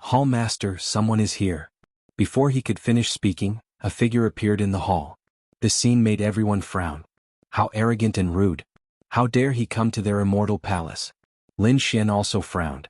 [SPEAKER 1] "Hallmaster, someone is here." Before he could finish speaking, a figure appeared in the hall. This scene made everyone frown. How arrogant and rude. How dare he come to their Immortal Palace? Lin Xian also frowned.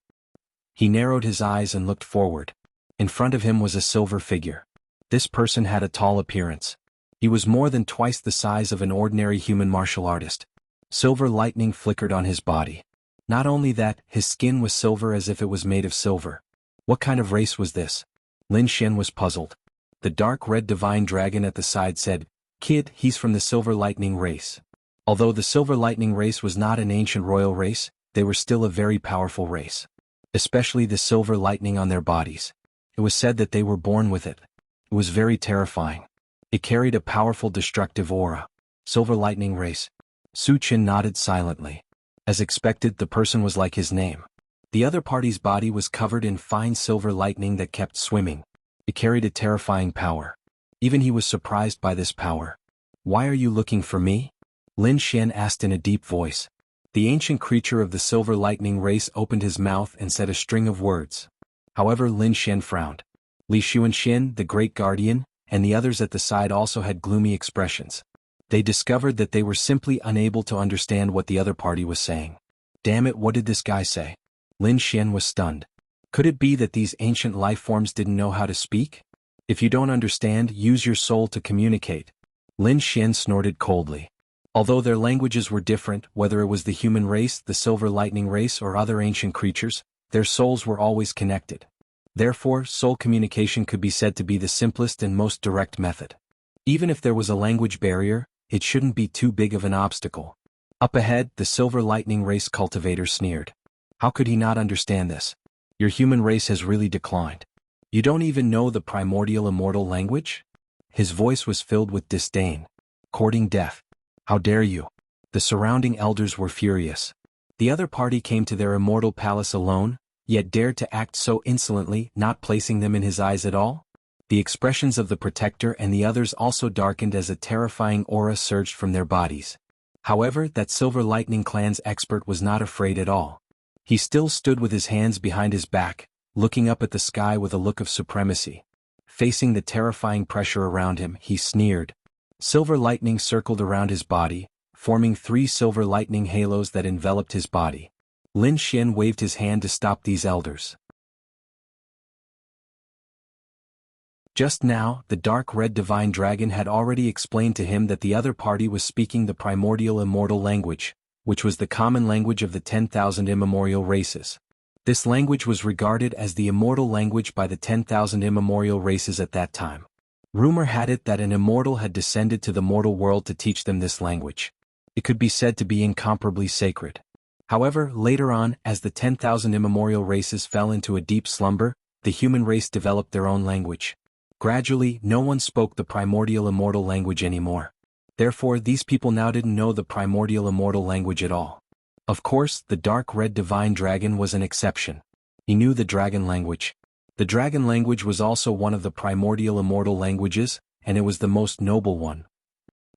[SPEAKER 1] He narrowed his eyes and looked forward. In front of him was a silver figure. This person had a tall appearance. He was more than twice the size of an ordinary human martial artist. Silver lightning flickered on his body. Not only that, his skin was silver as if it was made of silver. What kind of race was this? Lin Xian was puzzled. The dark red divine dragon at the side said, "Kid, he's from the Silver Lightning race." Although the Silver Lightning race was not an ancient royal race, they were still a very powerful race. Especially the silver lightning on their bodies. It was said that they were born with it. It was very terrifying. It carried a powerful destructive aura. Silver lightning race. Su Qin nodded silently. As expected, the person was like his name. The other party's body was covered in fine silver lightning that kept swimming. It carried a terrifying power. Even he was surprised by this power. "Why are you looking for me?" Lin Xian asked in a deep voice. The ancient creature of the silver lightning race opened his mouth and said a string of words. However, Lin Xian frowned. Li Xuanxian, the great guardian, and the others at the side also had gloomy expressions. They discovered that they were simply unable to understand what the other party was saying. Damn it, what did this guy say? Lin Xian was stunned. Could it be that these ancient life forms didn't know how to speak? If you don't understand, use your soul to communicate. Lin Xian snorted coldly. Although their languages were different, whether it was the human race, the silver lightning race, or other ancient creatures, their souls were always connected. Therefore, soul communication could be said to be the simplest and most direct method. Even if there was a language barrier, it shouldn't be too big of an obstacle. Up ahead, the silver lightning race cultivator sneered. How could he not understand this? Your human race has really declined. You don't even know the primordial immortal language? His voice was filled with disdain. Courting death. How dare you? The surrounding elders were furious. The other party came to their immortal palace alone, yet dared to act so insolently, not placing them in his eyes at all? The expressions of the protector and the others also darkened as a terrifying aura surged from their bodies. However, that Silver Lightning Clan's expert was not afraid at all. He still stood with his hands behind his back, looking up at the sky with a look of supremacy. Facing the terrifying pressure around him, he sneered. Silver lightning circled around his body, forming 3 silver lightning halos that enveloped his body. Lin Xian waved his hand to stop these elders. Just now, the dark red divine dragon had already explained to him that the other party was speaking the primordial immortal language, which was the common language of the 10,000 immemorial races. This language was regarded as the immortal language by the 10,000 immemorial races at that time. Rumor had it that an immortal had descended to the mortal world to teach them this language. It could be said to be incomparably sacred. However, later on, as the 10,000 immemorial races fell into a deep slumber, the human race developed their own language. Gradually, no one spoke the primordial immortal language anymore. Therefore, these people now didn't know the primordial immortal language at all. Of course, the dark red divine dragon was an exception. He knew the dragon language. The dragon language was also one of the primordial immortal languages, and it was the most noble one.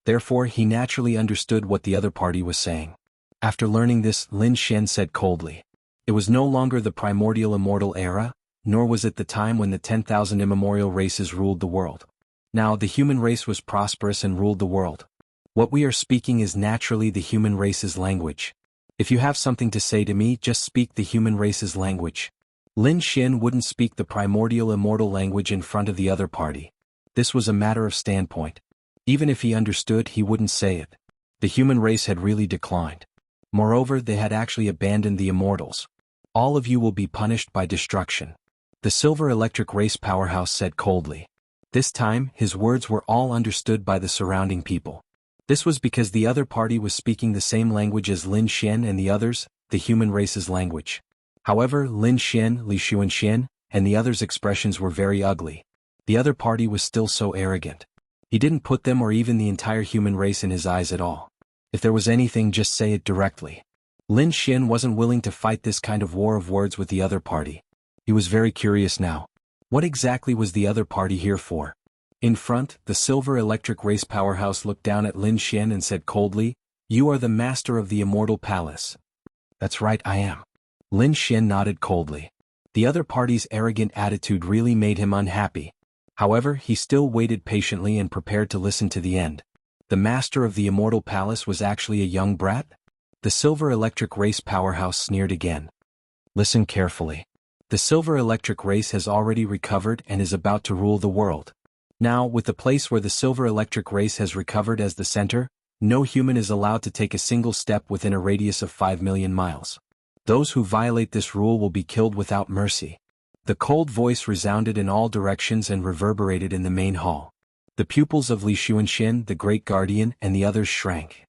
[SPEAKER 1] Therefore, he naturally understood what the other party was saying. After learning this, Lin Xian said coldly. It was no longer the primordial immortal era, nor was it the time when the 10,000 immemorial races ruled the world. Now the human race was prosperous and ruled the world. What we are speaking is naturally the human race's language. If you have something to say to me, just speak the human race's language. Lin Xian wouldn't speak the primordial immortal language in front of the other party. This was a matter of standpoint. Even if he understood, he wouldn't say it. The human race had really declined. Moreover, they had actually abandoned the immortals. All of you will be punished by destruction. The Silver Electric Race Powerhouse said coldly. This time, his words were all understood by the surrounding people. This was because the other party was speaking the same language as Lin Xian and the others, the human race's language. However, Lin Xian, Li Xuanxian, and the others' expressions were very ugly. The other party was still so arrogant. He didn't put them or even the entire human race in his eyes at all. If there was anything, just say it directly. Lin Xian wasn't willing to fight this kind of war of words with the other party. He was very curious now. What exactly was the other party here for? In front, the Silver Electric Race Powerhouse looked down at Lin Xian and said coldly, "You are the master of the Immortal Palace." "That's right, I am." Lin Xian nodded coldly. The other party's arrogant attitude really made him unhappy. However, he still waited patiently and prepared to listen to the end. The master of the Immortal Palace was actually a young brat? The Silver Electric Race Powerhouse sneered again. Listen carefully. The Silver Electric Race has already recovered and is about to rule the world. Now, with the place where the Silver Electric Race has recovered as the center, no human is allowed to take a single step within a radius of 5 million miles. Those who violate this rule will be killed without mercy. The cold voice resounded in all directions and reverberated in the main hall. The pupils of Li Xuanxian, the Great Guardian, and the others shrank.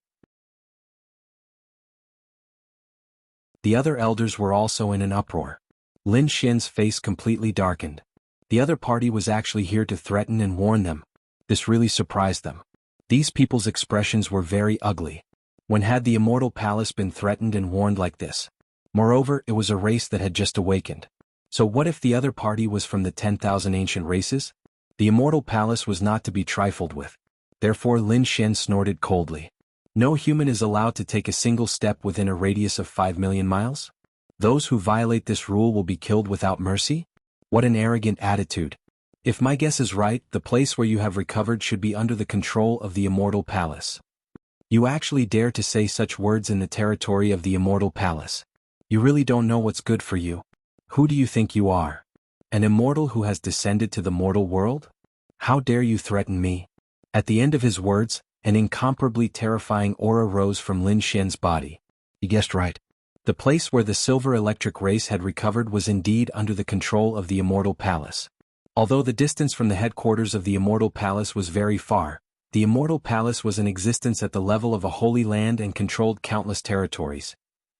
[SPEAKER 1] The other elders were also in an uproar. Lin Xian's face completely darkened. The other party was actually here to threaten and warn them. This really surprised them. These people's expressions were very ugly. When had the Immortal Palace been threatened and warned like this? Moreover, it was a race that had just awakened. So what if the other party was from the 10,000 ancient races? The Immortal Palace was not to be trifled with. Therefore Lin Xian snorted coldly. No human is allowed to take a single step within a radius of 5 million miles? Those who violate this rule will be killed without mercy? What an arrogant attitude. If my guess is right, the place where you have recovered should be under the control of the Immortal Palace. You actually dare to say such words in the territory of the Immortal Palace. You really don't know what's good for you. Who do you think you are? An immortal who has descended to the mortal world? How dare you threaten me? At the end of his words, an incomparably terrifying aura rose from Lin Xian's body. You guessed right. The place where the silver electric race had recovered was indeed under the control of the Immortal Palace. Although the distance from the headquarters of the Immortal Palace was very far, the Immortal Palace was in existence at the level of a holy land and controlled countless territories.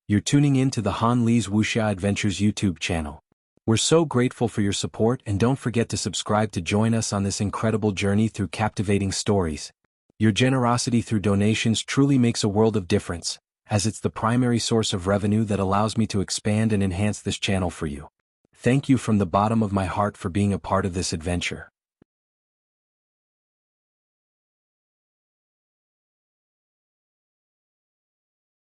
[SPEAKER 1] You're tuning in to the Han Li's Wuxia Adventures YouTube channel. We're so grateful for your support, and don't forget to subscribe to join us on this incredible journey through captivating stories. Your generosity through donations truly makes a world of difference, as it's the primary source of revenue that allows me to expand and enhance this channel for you. Thank you from the bottom of my heart for being a part of this adventure.